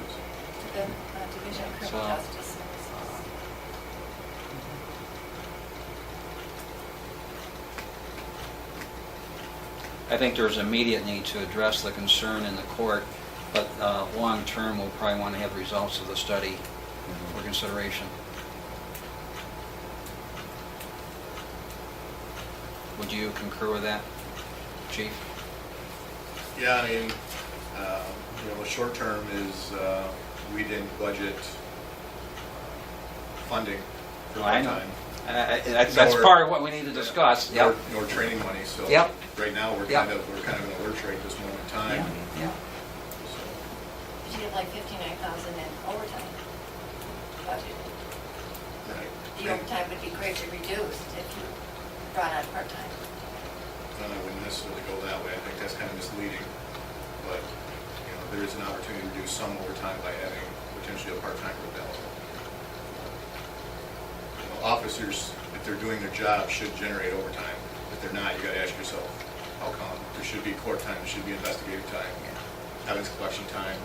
The Division of Criminal So- Justice Services. I think there's immediate need to address the concern in the court, but long-term, we'll probably want to have the results of the study for consideration. Would you concur with that, Chief? Yeah, I mean, the short term is, we didn't budget funding for I know. part-time. That's part of what we need to discuss. Yep. Nor training money, so. Yep. Right now, we're Yep. kind of in a lurch rate at this moment in time. Yeah. So, You have like 59,000 in overtime budget. right. The overtime would be greatly reduced if you brought on part-time. I wouldn't necessarily go that way, I think that's kind of misleading, but, there is an opportunity to reduce some overtime by having potentially a part-time available. Officers, if they're doing their job, should generate overtime. If they're not, you gotta ask yourself, how come? There should be court time, there should be investigative time, evidence collection time,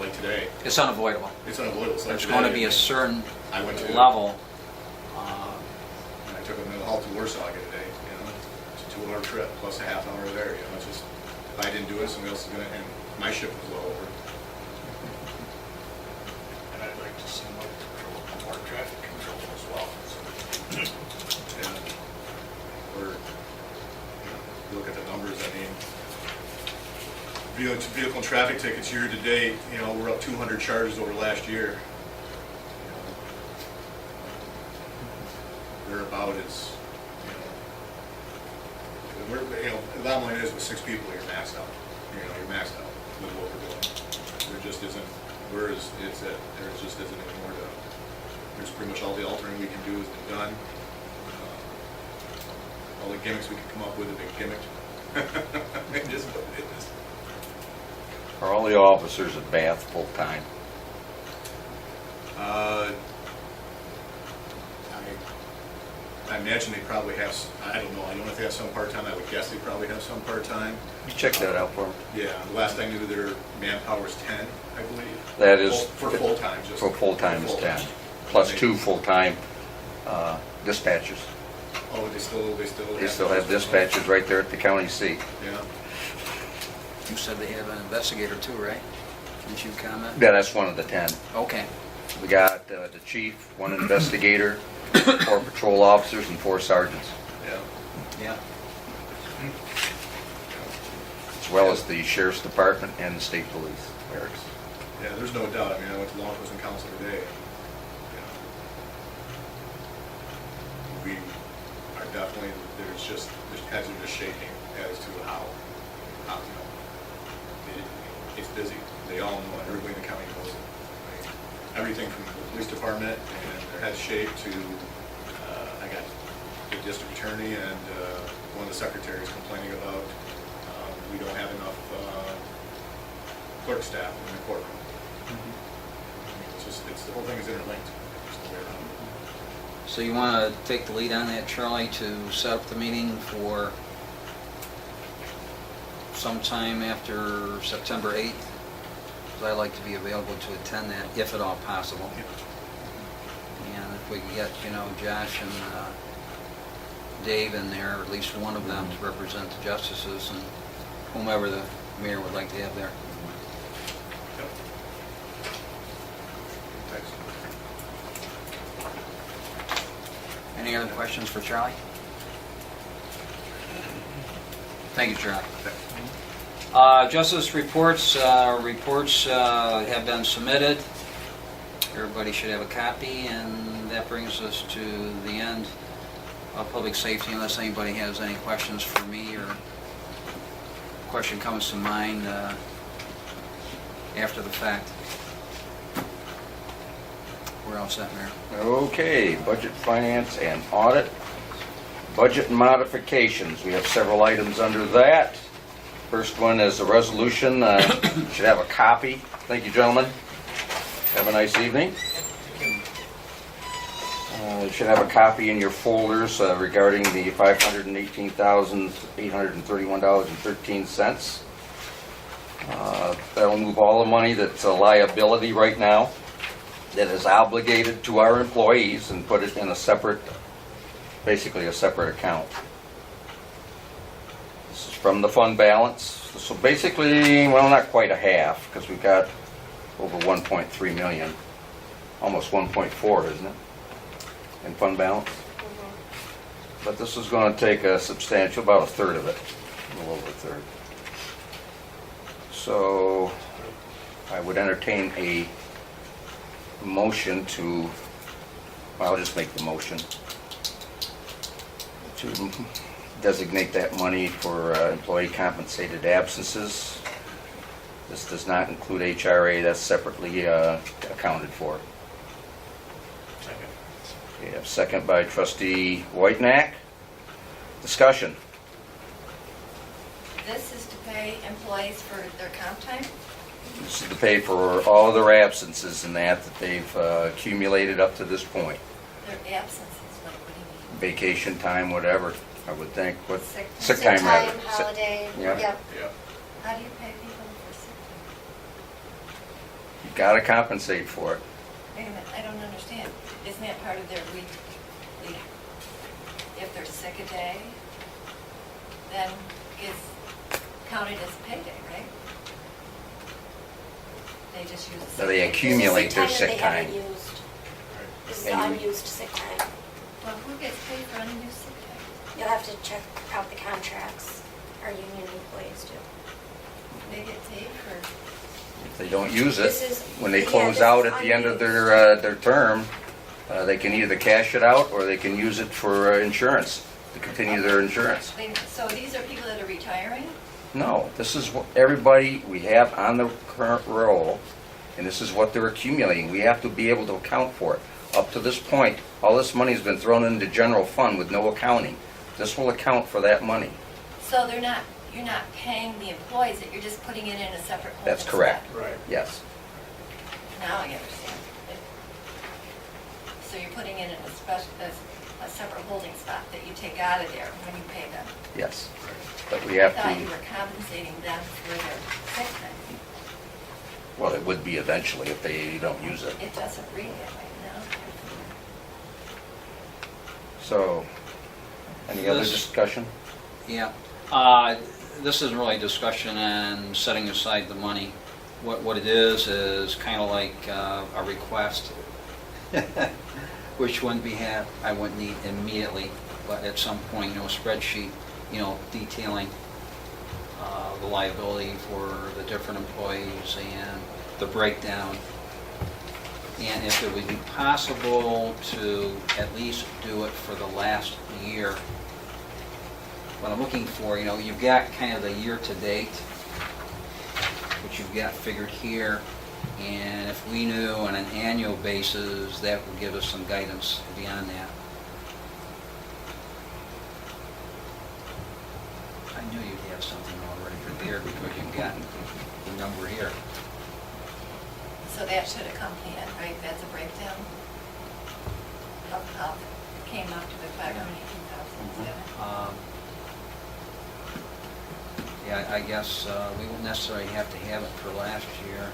like today, It's unavoidable. it's unavoidable. It's like There's going to today, be a certain I went to- level. And I took a mental health to Warsaw again today, it's a 2-hour trip, plus a half hour there, it's just, if I didn't do it, somebody else is gonna, and my shift was well over. And I'd like to see more traffic control as well. And we're, you look at the numbers, I mean, vehicle and traffic tickets year to date, we're up 200 charges over last year. They're about as, we're, the bottom line is with 6 people, you're maxed out. You're maxed out with what we're doing. There just isn't, there just isn't any more to, there's pretty much all the altering we can do has been done. All the gimmicks we can come up with have been gimmicked. It is what it is. Are all the officers at Bath full-time? I imagine they probably have, I don't know if they have some part-time, I would guess they probably have some part-time. You check that out for me. Yeah, the last I knew, their manpower is 10, I believe. That is- For full-time, just. For full-time is full-time. 10, plus 2 full-time dispatchers. Oh, they still. They still have dispatchers right there at the county seat. Yeah. You said they have an investigator too, right? Didn't you comment? Yeah, that's one of the 10. Okay. We got the chief, 1 investigator, 4 patrol officers, and 4 sergeants, Yeah. Yeah. as well as the sheriff's department and the state police barracks. Yeah, there's no doubt. I mean, I went to law enforcement council today. We are definitely, their heads are just shaking as to how it's busy. They all know, and everybody in the county knows it. I mean, everything from the police department and their heads shake to, I got the district attorney and one of the secretaries complaining about we don't have enough clerk staff in the courtroom. I mean, the whole thing is interlinked. Just the way around. So you want to take the lead on that, Charlie, to set up the meeting for sometime after September 8th? Because I'd like to be available to attend that, if at all possible. And if we can get, Josh and Dave in there, or at least one of them to represent the justices and whomever the mayor would like to have there. Yep. Thanks. Any other questions for Charlie? Thank you, Charlie. Justice reports have been submitted. Everybody should have a copy, and that brings us to the end of public safety, unless anybody has any questions for me or question comes to mind after the fact. We're all set, Mayor. Okay, budget, finance, and audit. Budget modifications, we have several items under that. First one is a resolution, should have a copy. Thank you, gentlemen. Have a nice evening. You should have a copy in your folders regarding the $518,831.13. That'll move all the money that's a liability right now that is obligated to our employees and put it in a separate, basically a separate account. This is from the fund balance. So basically, well, not quite a half, because we've got over 1.3 million, almost 1.4, isn't it, in fund balance? But this is going to take a substantial, about a third of it, a little over a third. So I would entertain a motion to, well, I'll just make the motion to designate that money for employee compensated absences. This does not include HRA, that's separately accounted for. Second. We have second by trustee Whitenack. Discussion. This is to pay employees for their comp time? This is to pay for all of their absences and that they've accumulated up to this point. Their absences, like, what do you mean? Vacation time, whatever, I would think, with Sick time. sick time rather. Sick- holiday, Yeah. yep. Yeah. How do you pay people for sick You gotta compensate for it. time? Wait a minute, I don't understand. Isn't that part of their weekly, if they're sick a day, then it's counted as payday, right? They just use the So sick they day. accumulate their This is sick that they time. haven't used. This is And you- unused sick time. Well, who gets paid for unused sick time? You'll have to check out the contracts. Our union employees do. They get paid for, If they don't use it, This is- when they yeah, close this out is at the end of unused. their term, they can either cash it out or they can use it for insurance, to continue their insurance. wait a minute, so these are people that are retiring? No, this is what everybody we have on the current roll, and this is what they're accumulating. We have to be able to account for it. Up to this point, all this money's been thrown into general fund with no accounting. This will account for that money. So you're not paying the employees, that you're just putting it in a separate holding That's correct. spot. Right. Yes. Now I understand. So you're putting it in a separate holding spot that you take out of there when you pay them. Yes. But we I have thought you to, were compensating them for their sick time. well, it would be eventually if they don't use it. It doesn't read that way now. So, any other This- discussion? Yeah. This isn't really discussion and setting aside the money. What it is kind of like a request, which wouldn't be I wouldn't need immediately, but at some point, a spreadsheet, detailing the liability for the different employees and the breakdown. And if it would be possible to at least do it for the last year. What I'm looking for, you've got kind of the year-to-date, which you've got figured here, and if we knew on an annual basis, that would give us some guidance beyond that. I knew you'd have something already prepared because you've got the number here. So that should accompany it, right? That's a breakdown of how it came up to the 518,007. Yeah, I guess we won't necessarily have to have it for last year,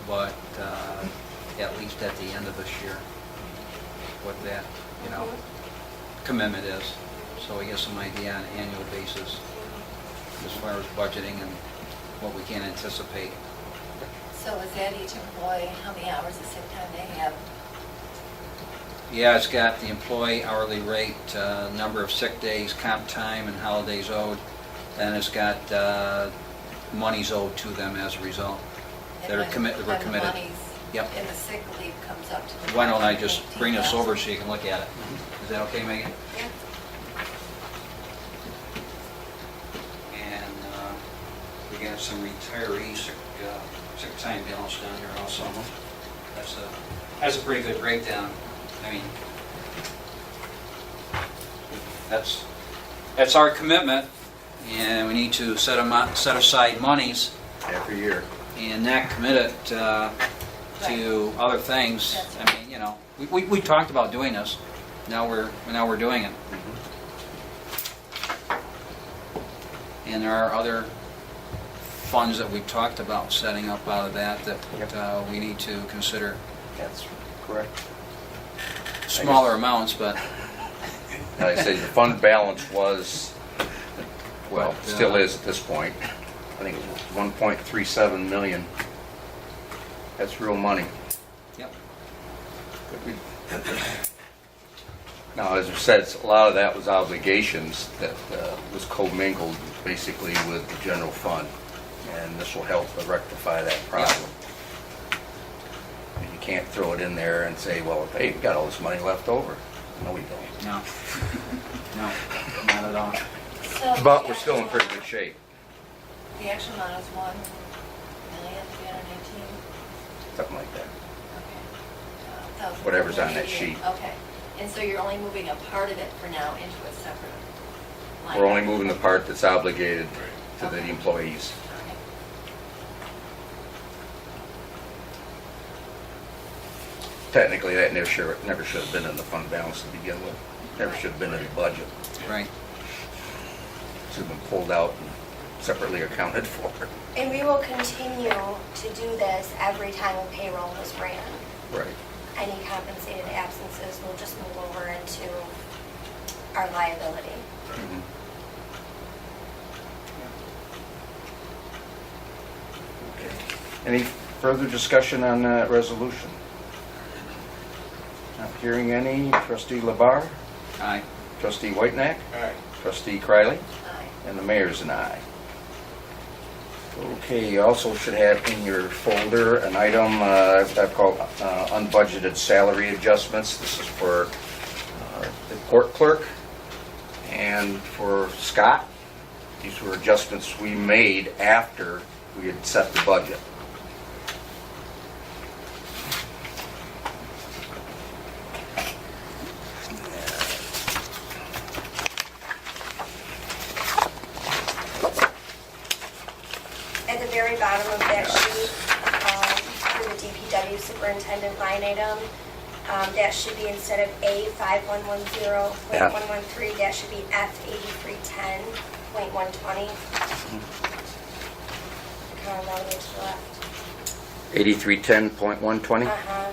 but at least at the end of this year, what that, commitment is. So we get some idea on an annual basis as far as budgeting and what we can anticipate. So is that each employee, how many hours of sick time they have? Yeah, it's got the employee hourly rate, number of sick days, comp time, and holidays owed. Then it's got monies owed to them as a result. And They're when- committed, we're when the committed. monies Yep. in the sick leave comes up to the... Why don't I just bring this 18,000. over so you can look at it? Is that okay, Megan? Yeah. And we got some retiree sick time balance down here also. That's a pretty good breakdown. I mean, that's our commitment, and we need to set aside monies Every year. and not commit it to other things. I mean, you know, we talked about doing this. Now we're doing it. And there are other funds that we've talked about setting up out of that we need to consider. That's correct. Smaller amounts, but Like I say, the fund balance was, well, But, still is at this point. I think it was 1.37 million. That's real money. yep. Now, as I said, a lot of that was obligations that was commingled basically with the general fund. And this will help rectify that problem. You can't throw it in there and say, well, hey, we got all this money left over. No, we don't. No. No, not at all. So But the we're still in actual- pretty good shape. The actual amount is 1,318,000. Something like that. Okay. Whatever's on that sheet. Okay. And so you're only moving a part of it for now into a separate line? We're only moving the part that's obligated to the Okay. employees. Okay. Technically, that never should have been in the fund balance to begin with. Never should have been in the budget. Right. Should have been pulled out and separately accounted for. And we will continue to do this every time a payroll is ran. Right. Any compensated absences will just move over into our liability. Okay. Any further discussion on that resolution? Not hearing any. Trustee Labar, Aye. trustee Whitenack, All right. trustee Criley, Aye. and the mayor's an aye. Okay, you also should have in your folder an item I've called unbudgeted salary adjustments. This is for the court clerk and for Scott. These were adjustments we made after we had set the budget. At the very bottom of that sheet, for the DPW superintendent line item, that should be instead of A 5110.113, that should be F 8310.120. Kind of all the way to the left. 8310.120? Uh-huh.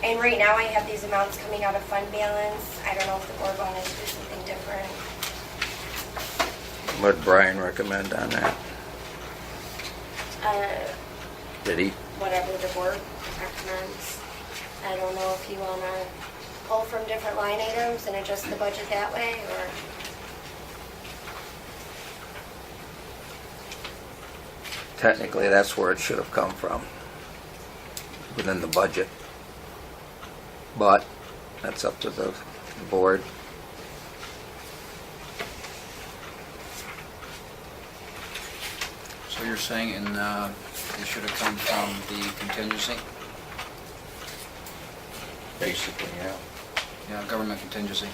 And right now I have these amounts coming out of fund balance. I don't know if the board wanted to do something different. What did Brian recommend on that? Did he? Whatever the board recommends. I don't know if you want to pull from different line items and adjust the budget that way, or... Technically, that's where it should have come from, within the budget. But that's up to the board. So you're saying it should have come from the contingency? Basically, yeah. Yeah, government contingency.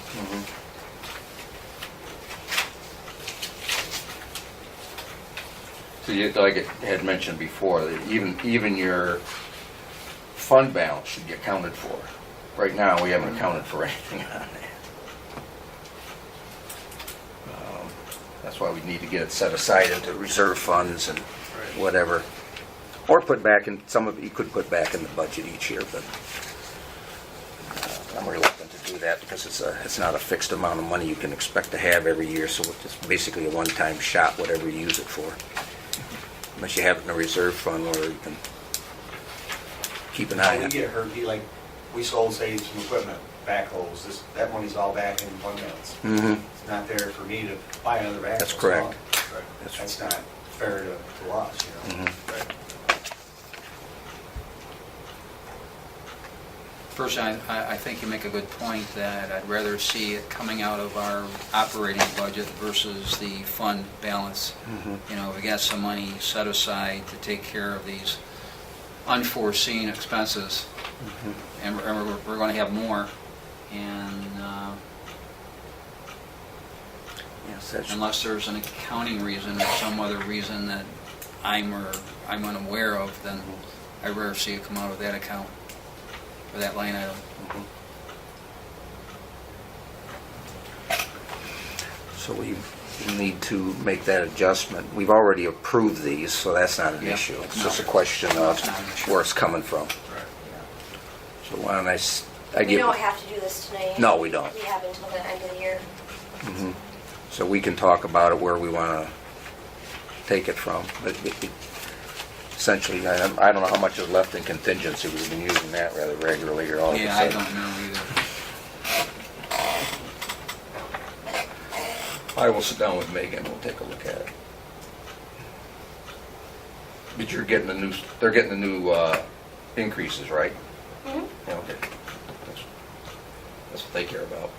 So like it had mentioned before, that even your fund balance should get accounted for. Right now, we haven't accounted for anything on that. That's why we need to get it set aside into reserve funds and whatever. Or put back in, some of it you could put back in the budget each year, but I'm reluctant to do that because it's not a fixed amount of money you can expect to have every year, so it's basically a one-time shot, whatever you use it for. Unless you have it in a reserve fund where you can keep an eye We on it. get hurt, like, we sold, say, some equipment backhoes. That money's all back in fund balance. Mm-hmm. It's not there for me to buy another backhoe. That's correct. So that's not fair to us, you know? Mhm. First, I think you make a good point that I'd rather see it coming out of our operating budget versus the fund balance. Mhm. You know, we got some money set aside to take care of these unforeseen expenses, and we're going to have more. And Yes, that's, unless there's an accounting reason or some other reason that I'm unaware of, then I'd rather see it come out of that account, or that line item. so we need to make that adjustment. We've already approved these, so that's not an Yeah. issue. It's No. just a question No, of it's not an issue. where it's coming from. So why don't I We give... don't have to do this tonight. No, we don't. We have until the end of the year. Mhm. So we can talk about it where we want to take it from. But essentially, I don't know how much is left in contingency. We've been using that rather regularly here all of a Yeah, I sudden. don't know either. I will sit down with Megan, we'll take a look at it. But you're getting they're getting the new increases, right? Mhm. Yeah, okay. That's what they care about.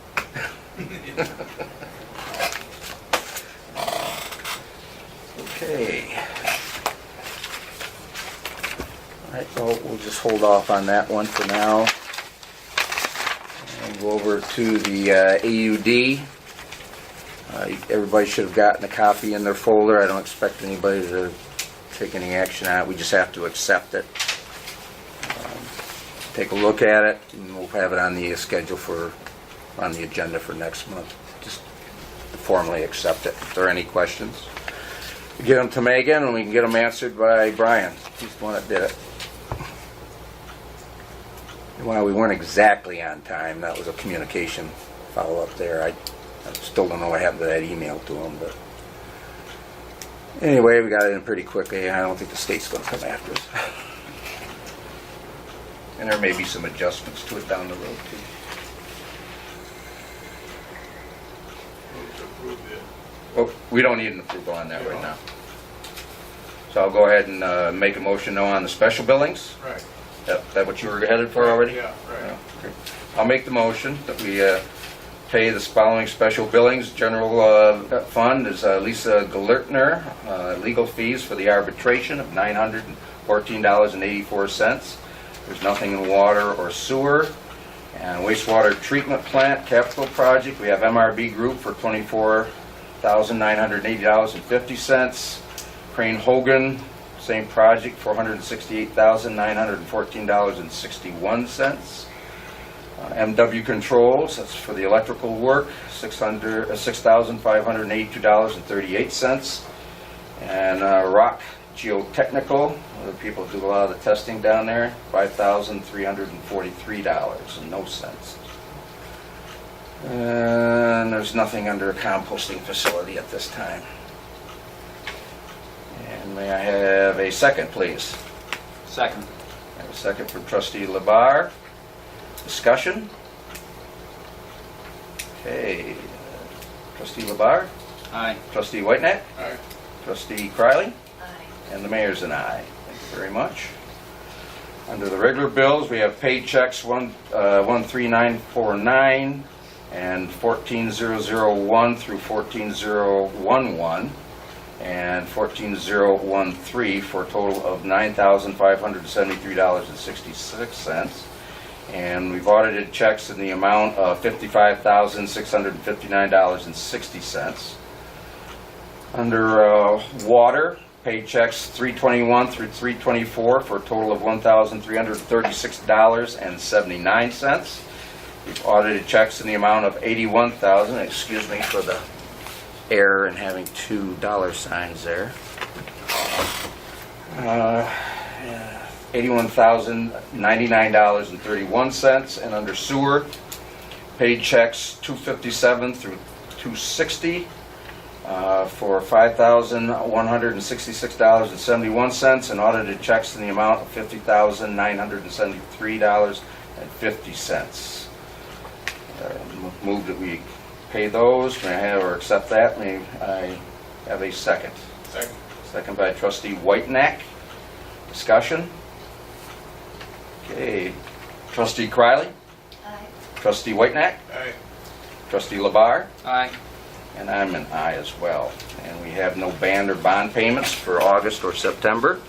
Okay. All right, well, we'll just hold off on that one for now. And go over to the AUD. Everybody should have gotten a copy in their folder. I don't expect anybody to take any action on it. We just have to accept it. Take a look at it, and we'll have it on the schedule on the agenda for next month. Just formally accept it. If there are any questions, we get them to Megan, and we can get them answered by Brian. He's the one that did it. Well, we weren't exactly on time. That was a communication follow-up there. I still don't know what happened to that email to him, but anyway, we got it in pretty quickly. I don't think the state's going to come after us. And there may be some adjustments to it down the road, too. Move to approve it. Well, we don't need an approval on that right now. So I'll go ahead and make a motion now on the special billings. Right. That what you were headed for already? Yeah, right. Yeah, okay. I'll make the motion that we pay the following special billings. General fund is Lisa Galertner, legal fees for the arbitration of $914.84. There's nothing in water or sewer. And wastewater treatment plant capital project, we have MRB Group for $24,980.50. Crane Hogan, same project, $468,914.61. MW Controls, that's for the electrical work, $6,582.38. And Rock Geotechnical, the people who do a lot of the testing down there, $5,343.00. And there's nothing under a composting facility at this time. And may I have a second, please? Second. I have a second from Trustee Labar. Discussion? Okay. Trustee Labar? Aye. Trustee Whiteneck? Aye. Trustee Criley? Aye. And the mayor's an aye. Thank you very much. Under the regular bills, we have paid checks 13949 and 14001 through 14011 and 14013 for a total of $9,573.66. And we've audited checks in the amount of $55,659.60. Under water, paid checks 321 through 324 for a total of $1,336.79. We've audited checks in the amount of $81,000, excuse me for the error in having two dollar signs there. $81,099.31. And under sewer, paid checks 257 through 260 for $5,166.71, and audited checks in the amount of $50,973.50. Move that we pay those. May I have or accept that? May I have a second? Second. Second by trustee Whitenack. Discussion? Okay. Trustee Criley? Aye. Trustee Whitenack? Aye. Trustee Labar? Aye. And I'm an aye as well. And we have no band or bond payments for August or September.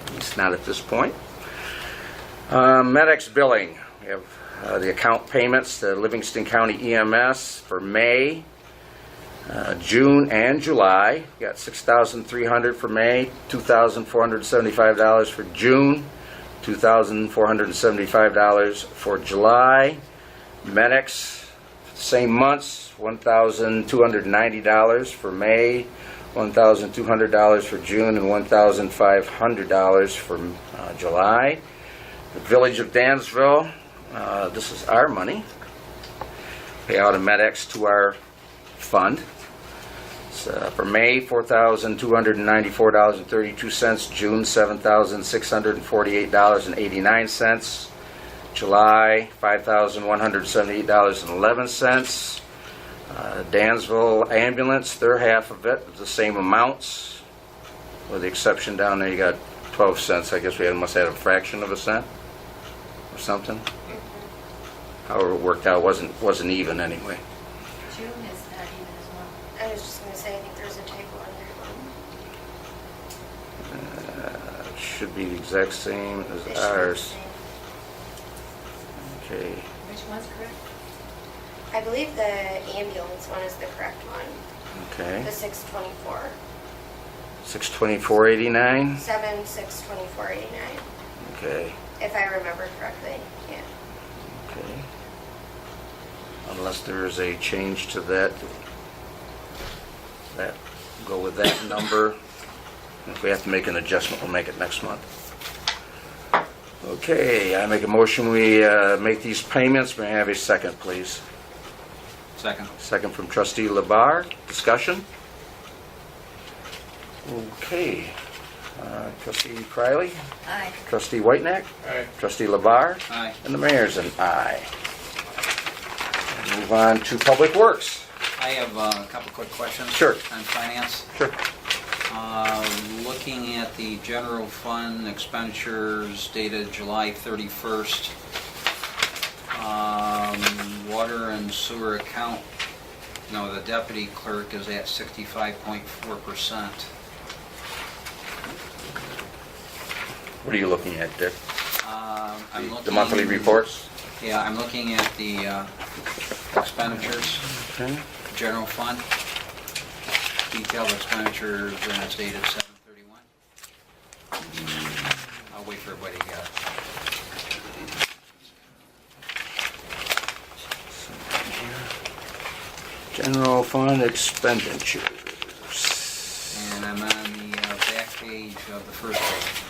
At least not at this point. MedEx billing. We have the account payments to Livingston County EMS for May, June, and July. We got $6,300 for May, $2,475 for June, $2,475 for July. MedEx, same months, $1,290 for May, $1,200 for June, and $1,500 for July. The Village of Dansville, this is our money. Pay out of MedEx to our fund. It's, for May, $4,294.32. June, $7,648.89. July, $5,178.11. Dansville Ambulance, their half of it, the same amounts, with the exception down there, you got 12 cents. I guess we must have had a fraction of a cent or something. However it worked out, wasn't even anyway. June is not even as well. I was just going to say, I think there's a typo on there. It should be the exact same It should as be ours. the same. Okay. Which one's correct? I believe the ambulance one is the correct one. Okay. The 624. 624.89. 624.89. Okay. If I remember correctly. Yeah. Okay. Unless there is a change to that, go with that number. If we have to make an adjustment, we'll make it next month. Okay, I make a motion we make these payments. May I have a second, please? Second. Second from trustee Labar. Discussion? Okay. Trustee Criley? Aye. Trustee Whitenack? Aye. Trustee Labar? Aye. And the mayor's an aye. Move on to Public Works. I have a couple quick questions. Sure. On finance. Sure. Looking at the general fund expenditures dated July 31st, water and sewer account, the deputy clerk is at 65.4%. What are you looking at, Dick? I'm looking... The monthly reports? Yeah, I'm looking at the expenditures, Okay. general fund, detailed expenditures, and it's dated 7/31. I'll wait for everybody to get it. General fund expenditures. And I'm on the back page of the first page.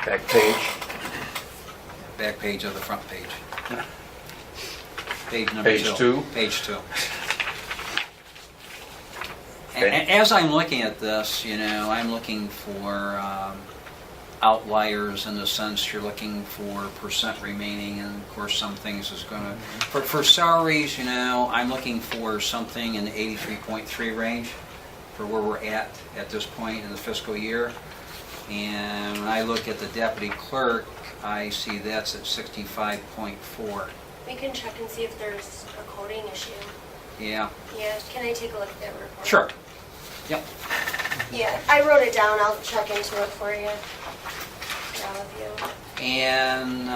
Back page. Back page of the front page. Page number Page 2? Page 2. Okay. And as I'm looking at this, I'm looking for outliers in the sense you're looking for percent remaining, and of course some things is going to... For salaries, I'm looking for something in the 83.3 range for where we're at this point in the fiscal year. And when I look at the deputy clerk, I see that's at 65.4. We can check and see if there's a coding issue. Yeah, Yeah, can I take a look at that report? sure. Yep. Yeah, I wrote it down. I'll check into it for you. For all of you. And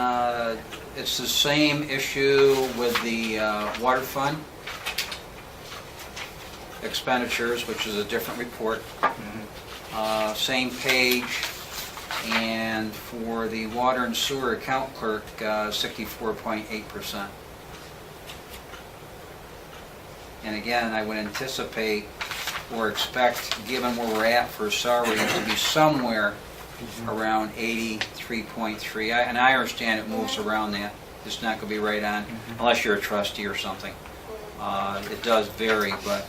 it's the same issue with the water fund expenditures, which is a different report. Same page, and for the water and sewer account clerk, 64.8%. And again, I would anticipate or expect, given where we're at for salaries, to be somewhere around 83.3. And I understand it moves around that. It's not going to be right on, unless you're a trustee or something. It does vary, but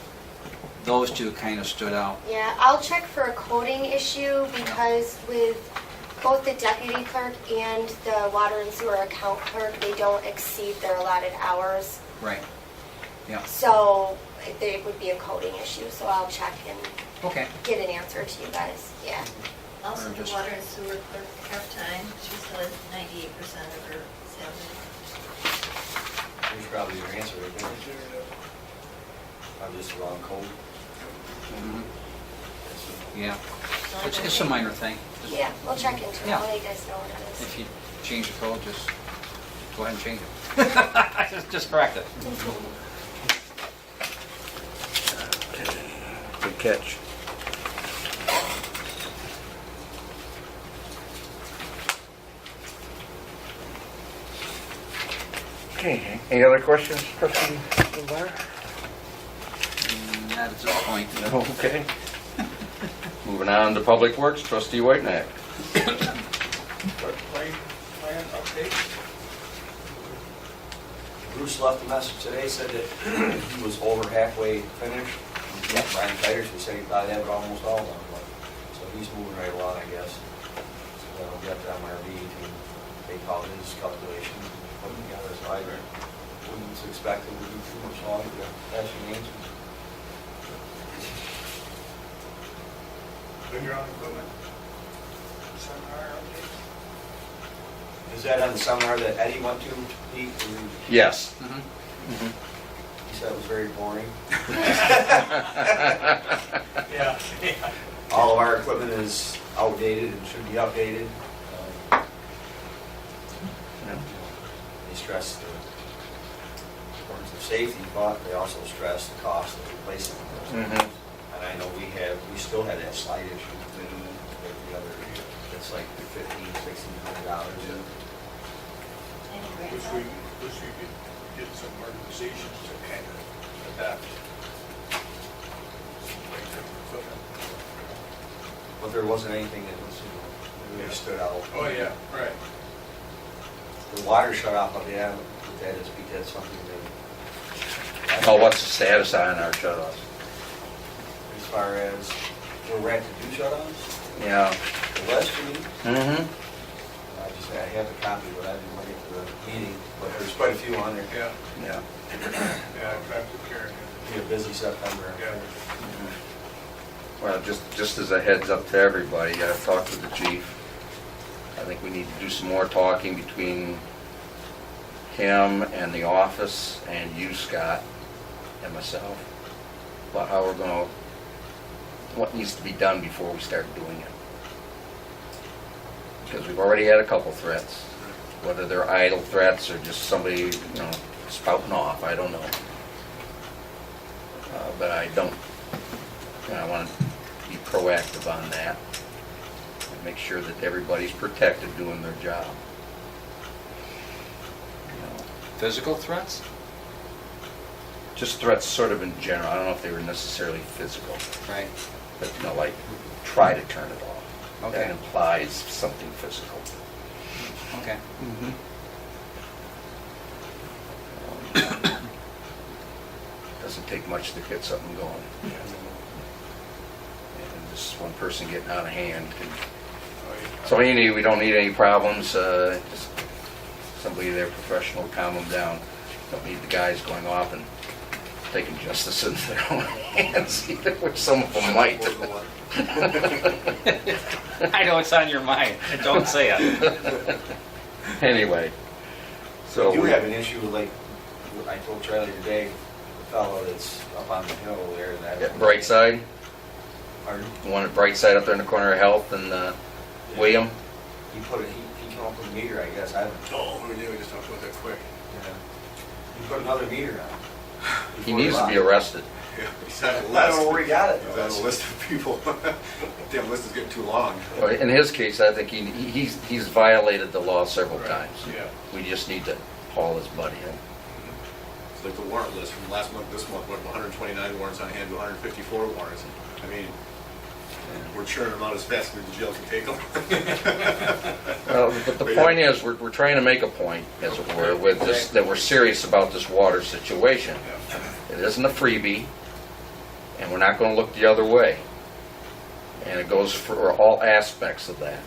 those two kind of stood out. Yeah, I'll check for a coding issue because with both the deputy clerk and the water and sewer account clerk, they don't exceed their allotted hours. Right. Yeah. So it would be a coding issue, so I'll check and Okay. get an answer to you guys, yeah. Also, Or the just- water and sewer clerk half-time, she's still at 98% of her salary. Here's probably your answer, right there. I'm just the wrong code. Mhm. Yeah. So It's a minor thing. Just- Yeah, we'll check into it, Yeah. I'll let you guys know what it is. If you change the code, just go ahead and change it. Just correct it. Good catch. Okay, any other questions, trustee Lamar? Not at this point. No, okay. Moving on to Public Works, trustee Whitenack. Plan update? Bruce left a message today, said that he was over halfway finished. Brian Patterson said he thought he'd have it almost all done, but, so he's moving right along, I guess. So we'll get the MRV to make all his calculations, put them together, so I wouldn't expect it to be too much longer to ask you answers. Bigger on equipment? Seminar update? Is that on the seminar that Eddie went to, Pete? Yes. Mhm. He said it was very boring. Yeah. All of our equipment is outdated and should be updated. They stress the importance of safety, but they also stress the cost of replacing them. Mhm. And I know we still have that slight issue with the other, it's like $1,500-$1,600. Any Which grants we, out there? which we could get some organizations to kind of adapt. Like different equipment. But there wasn't anything that was, really stood out. Oh, yeah, right. The water shut off of the island, that is because something that. Oh, what's the status on our shut-offs? As far as where we're at to do shut-offs, Yeah. the west, you mean? Mm-hmm. I have the copy, but I didn't bring it to the meeting, but there's quite a few on there. Yeah, Yeah. yeah, I tried to carry it. Be a busy September. Yeah. Well, just as a heads up to everybody, I've talked with the chief. I think we need to do some more talking between him and the office and you, Scott, and myself, about how we're gonna, what needs to be done before we start doing it. Because we've already had a couple threats, whether they're idle threats or just somebody, spouting off, I don't know. But I don't, I want to be proactive on that and make sure that everybody's protected doing their job. Physical threats? Just threats sort of in general. I don't know if they were necessarily physical, Right. but like try to turn it off. Okay. That implies something physical. Okay. Doesn't take much to get something going. And just one person getting out of hand can. So we don't need any problems. Just somebody there professional to calm them down. Don't need the guys going off and taking justice into their own hands either, which some of them might. I know it's on your mind. Don't say it. Anyway, so We do have an issue with, like, I told Charlie today, the fellow that's up on the hill there, that. Bright Side, Pardon? the one at Bright Side up there in the corner of Health and William. He came up with a meter, I guess, I haven't. Oh, we just talked about that quick. Yeah. He put another meter on. He needs to be arrested. Yeah, he's on a list. I don't know where he got it. He's on a list of people. Damn list is getting too long. Well, in his case, I think he's violated the law several Right. times. Yeah. We just need to haul his buddy in. It's like the warrant list from last month, this month, went from 129 warrants on hand to 154 warrants. I mean, we're churning them out as fast as the jail can take them. Well, but the point is, we're trying to make a point, as it were, with this, that we're serious about this water situation. Yeah. It isn't a freebie, and we're not going to look the other way. And it goes for all aspects of that.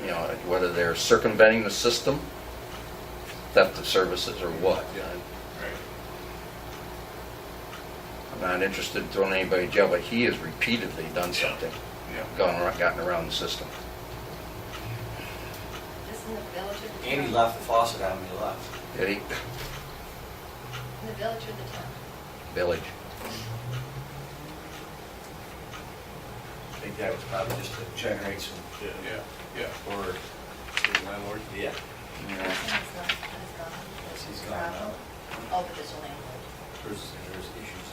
You know, whether they're circumventing the system, theft of services, or what. I'm not interested in throwing anybody in jail, but he has repeatedly done something, gotten around the system. This in the village of the Andy town? left the faucet on when he left. Did he? In the village or the town? Village. I think that was probably just to generate some, Yeah. or, The landlord? yeah. Yeah. And it's not, it's gone. Yes, he's gone now. Oh, but there's a landlord. There's issues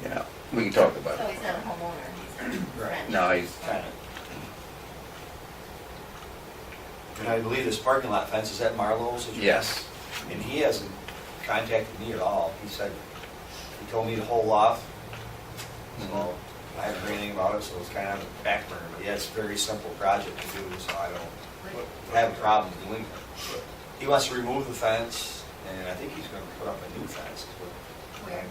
there, Yeah, we can talk about So it. he's not a homeowner, he's a friend. No, he's, but kind of. And I believe this parking lot fence is at Marlowe's? is it? yes. And he hasn't contacted me at all. He said, he told me to hold off. So I haven't heard anything about it, so it's kind of on the back burner. But yeah, it's a very simple project to do, so I don't have a problem doing it. He wants to remove the fence, and I think he's going to put up a new fence. Where?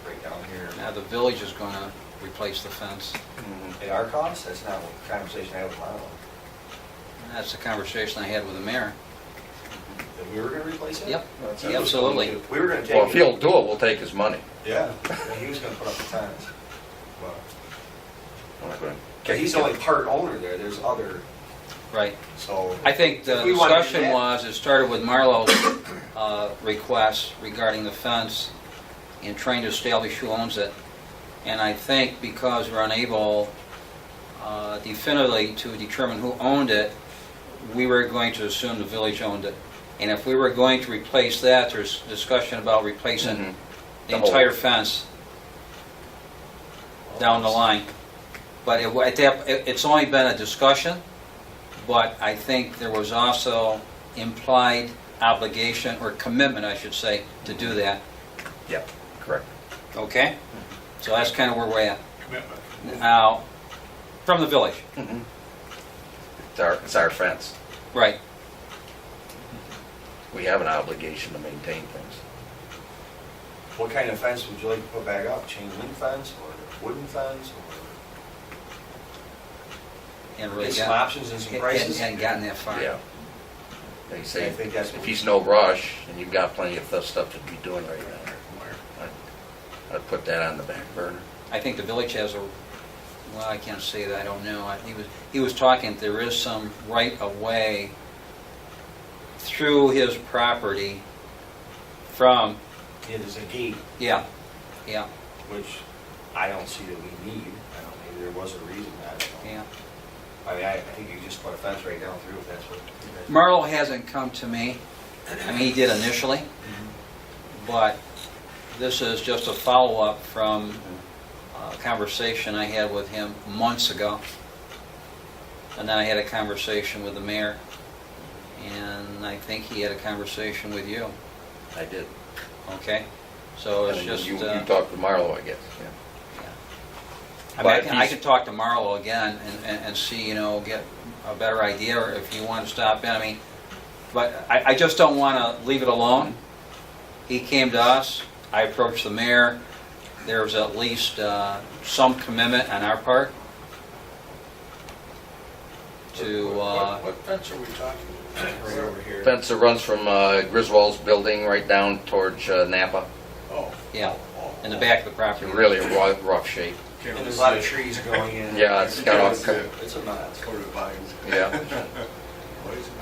Right down here. Now, the village is going to replace the fence. Mhm. At our cost? That's not what conversation I had with Marlo. That's the conversation I had with the mayor. That we were going to replace it? Yep, That's absolutely. We were going to take it. Well, if he'll do it, we'll take his money. Yeah, he was going to put up the fence. But We're not gonna but he's only part owner there. There's other, Right. so. I think the If we wanna do discussion that- was, it started with Marlowe's request regarding the fence and trying to establish who owns it. And I think because we're unable definitively to determine who owned it, we were going to assume the village owned it. And if we were going to replace that, there's discussion about replacing Mhm. the The whole- entire fence down the line. But it's only been a discussion, but I think there was also implied obligation, or commitment, I should say, to do that. Yep, correct. Okay? So that's kind of where we're at. Commitment. Now, from the village, Mhm. It's our fence. right. We have an obligation to maintain things. What kind of fence would you like to put back up? Chain link fence or wooden fence or? And really Get some got- options and some prices? Hadn't gotten that far. Yeah. They say, I think that's if what- he's no rush, and you've got plenty of stuff to be doing right now, I'd put that on the back burner. I think the village has a, well, I can't say that, I don't know. He was talking, there is some right of way through his property from, Yeah, there's a gate, yeah, which I don't see that we need. I don't, maybe there was a reason, I don't know. yeah. I mean, I think you just put a fence right down through if that's what. Marlo hasn't come to me. I mean, he did initially, but this is just a follow-up from a conversation I had with him months ago. And then I had a conversation with the mayor, and I think he had a conversation with you, I did. okay? So it's And just, You talked to Marlo, I guess, yeah. I But mean, if I he's- could talk to Marlo again and see, get a better idea, or if you want to stop in, I mean, but I just don't want to leave it alone. He came to us, I approached the mayor, there was at least some commitment on our part to, What fence are we talking about? Right over here. Fence that runs from Griswold's building right down towards Napa. Oh. yeah, in the back of the property. Really rough shape. And there's a lot of trees growing in. Yeah, it's got all, It's a mess. Or the vines. yeah. What is it?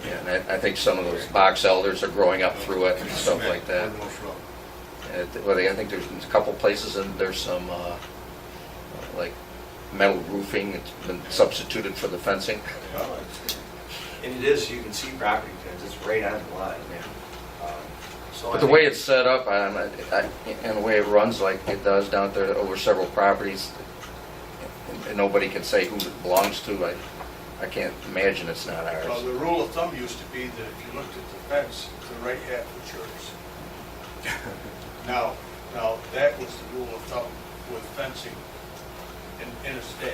Yeah, and I think some of those box elders are growing up through it and stuff like that. I think there's a couple places, and there's some, like, metal roofing, it's been substituted for the fencing. And it is, you can see property fence, it's right on the line. So But I the think- way it's set up, and the way it runs like it does down there over several properties, and nobody can say who it belongs to, I can't imagine it's not Well, ours. the rule of thumb used to be that if you looked at the fence, the right half was yours. Now, that was the rule of thumb with fencing in a state.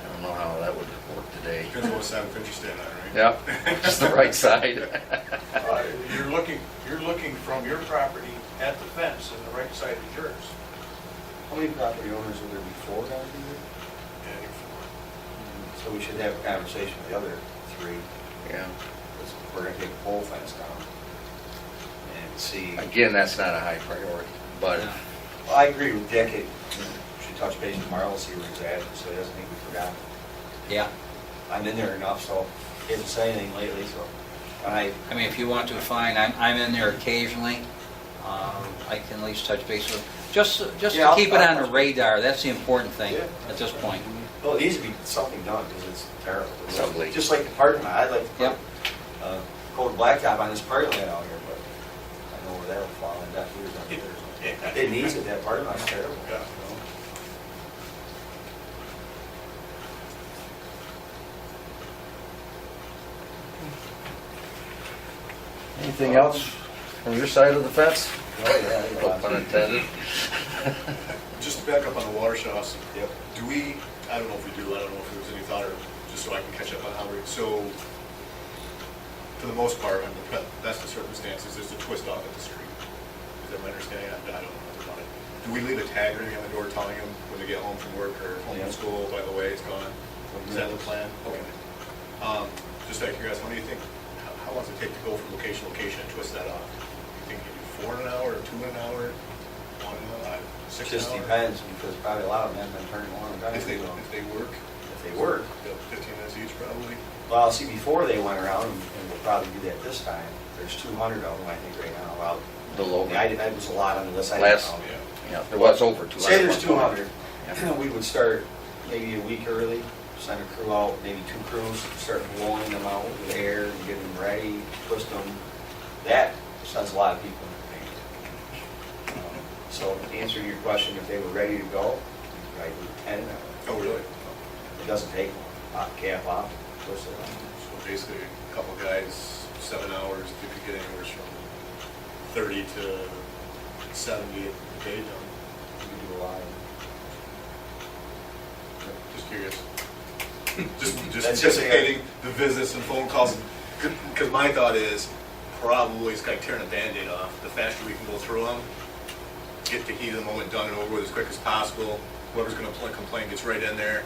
I don't know how that would work day. Depends on what side of the fence you're standing on, right? Yep, just the right side. You're looking from your property at the fence, and the right side is yours. How many property owners were there before down here? And So we should have a conversation with the other three, Yeah. because we're gonna take the pole fence down and see. Again, that's not a high priority, but Yeah. Well, I agree with Dick, should touch base with Marla, see where he's at, so he doesn't think we forgot. Yeah. I'm in there enough, so he hasn't said anything lately, so. I I mean, if you want to, fine, I'm in there occasionally. I can at least touch base with, just Yeah, to I'll- keep it on the I'll- radar, that's the important thing Yeah. at this point. Well, it needs to be something done, because it's terrible. It's ugly. Just like the parking lot, I'd like to Yep. put coated blacktop on this parking lot out here, but I know where that'll fall, and that here's up there. It needs it, that parking lot's terrible. Yeah. anything else from your side of the fence? Oh, yeah, No pun intended. Just to back up on the water shows, Yep. do we, I don't know if we do, I don't know if there was any thought, or just so I can catch up on how we, so, for the most part, under the best of circumstances, there's a twist off at the street. Is that my understanding? I don't know about it. Do we leave a tag or anything on the door telling them when they get home from work or home Yeah. from school, by the way, it's gone? Is that the plan? Okay. Just out of curiosity, how do you think, how long does it take to go from location to location and twist that off? You think you do 4 in an hour, or 2 in an hour, 1 in an hour, 6 It in an just hour? depends, because probably a lot of them haven't been turning a long time. If they work, If they work. 15 minutes each probably. Well, see, before they went around, and we'll probably do that this time, there's 200 of them, I think, right now. Well, The low. I was a lot on the list, I didn't Last- know. Yeah, there was over 200. Say there's 200, Yeah. we would start maybe a week early, send a crew out, maybe 2 crews, start blowing them out with air and get them ready, twist them. That sends a lot of people into pain. So to answer your question, if they were ready to go, I do 10 an hour. Oh, really? It doesn't take long. Pop the cap off, twist it on. So basically, a couple guys, 7 hours, you could get anywhere from 30 to 70 a day done. You can do a lot. Just curious. Just That's just- anticipating the visits and phone calls. Because my thought is, probably it's like tearing a Band-Aid off. The faster we can go through them, get the heat of the moment done and over with as quick as possible. Whoever's going to complain gets right in there.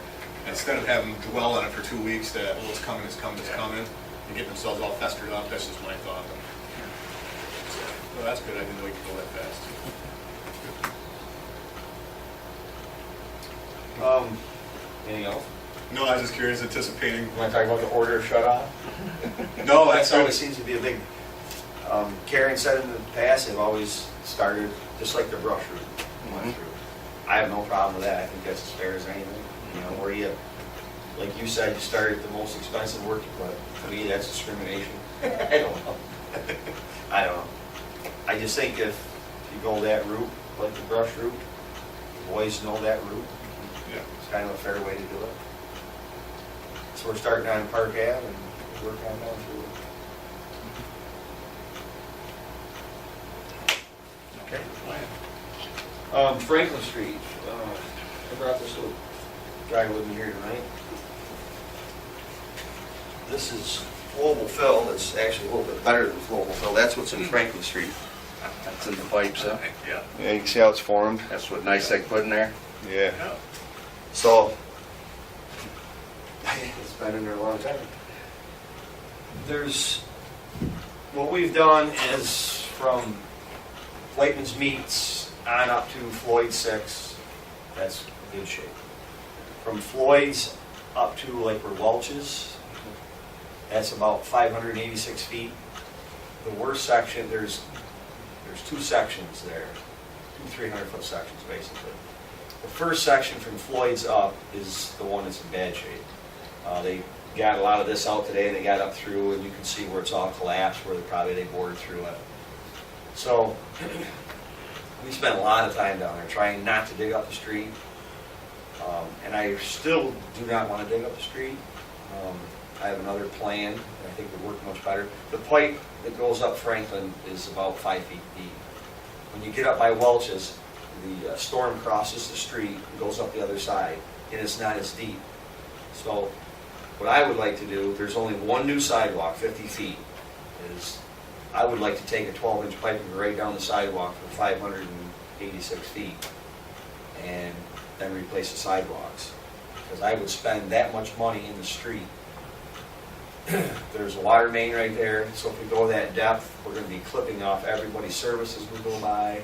Instead of having them dwell on it for 2 weeks, that, oh, it's coming, it's coming, it's coming, and get themselves all festered up. That's just my thought. Well, that's good. I didn't know you could go that fast. Anything else? No, I was just curious, anticipating. You want to talk about the order shut off? No, that's always seems to be a big, Karen said in the past, they've always started, just like the brush route. went through. I have no problem with that, I think that's as fair as anything. You know, where you, like you said, you start at the most expensive work you put. To me, that's discrimination. I don't know. I don't know. I just think if you go that route, like the brush route, the boys know that route. Yeah. It's kind of a fair way to do it. So we're starting on Park Ave and working on down through. Okay. Franklin Street, I brought this little guy with me here tonight. This is global fill, it's actually a little bit better than global fill, that's what's in Franklin Street. That's in the pipes, huh? Yeah. Yeah, you can see how it's formed. That's what NICEAG put in there? Yeah. So, it's been in there a long time. There's, what we've done is from Flakeman's Meats on up to Floyd 6, that's good shape. From Floyd's up to like where Welch's, that's about 586 feet. The worst section, there's 2 sections there, 2 300-foot sections basically. The first section from Floyd's up is the one that's in bad shape. They got a lot of this out today, they got up through, and you can see where it's all collapsed, where they bored through it. So, we spent a lot of time down there trying not to dig up the street. And I still do not want to dig up the street. I have another plan that I think would work much better. The pipe that goes up Franklin is about 5 feet deep. When you get up by Welch's, the storm crosses the street and goes up the other side, and it's not as deep. So what I would like to do, there's only one new sidewalk, 50 feet, is I would like to take a 12-inch pipe and go right down the sidewalk for 586 feet and then replace the sidewalks. Because I would spend that much money in the street. There's a water main right there, so if we go that depth, we're gonna be clipping off everybody's services we go by.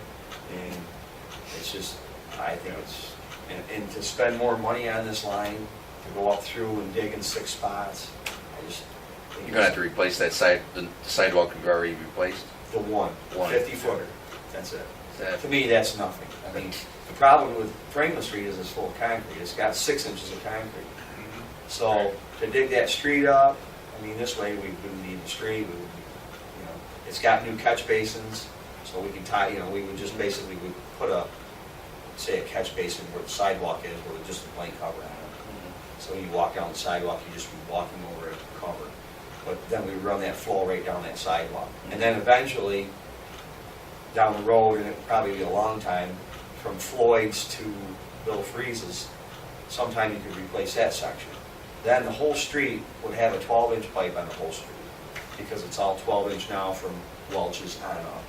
And it's just, I think it's, and to spend more money on this line, to go up through and dig in 6 spots, I just think You're gonna have to replace that the sidewalk you've already replaced. the one, One. 50-footer, that's it. That- To me, that's nothing. I mean, the problem with Franklin Street is it's full of concrete. It's got 6 inches of concrete. So to dig that street up, I mean, this way we wouldn't need the street. We would, it's got new catch basins, so we can tie. We would just basically put a, say, a catch basin where the sidewalk is, with just a blank cover on it. So when you walk down the sidewalk, you just be walking over it covered. But then we run that flow right down that sidewalk, and then eventually down the road, and it'll probably be a long time, from Floyd's to Bill Freeze's, sometime you could replace that section. Then the whole street would have a 12-inch pipe on the whole street, because it's all 12-inch now from Welch's on up.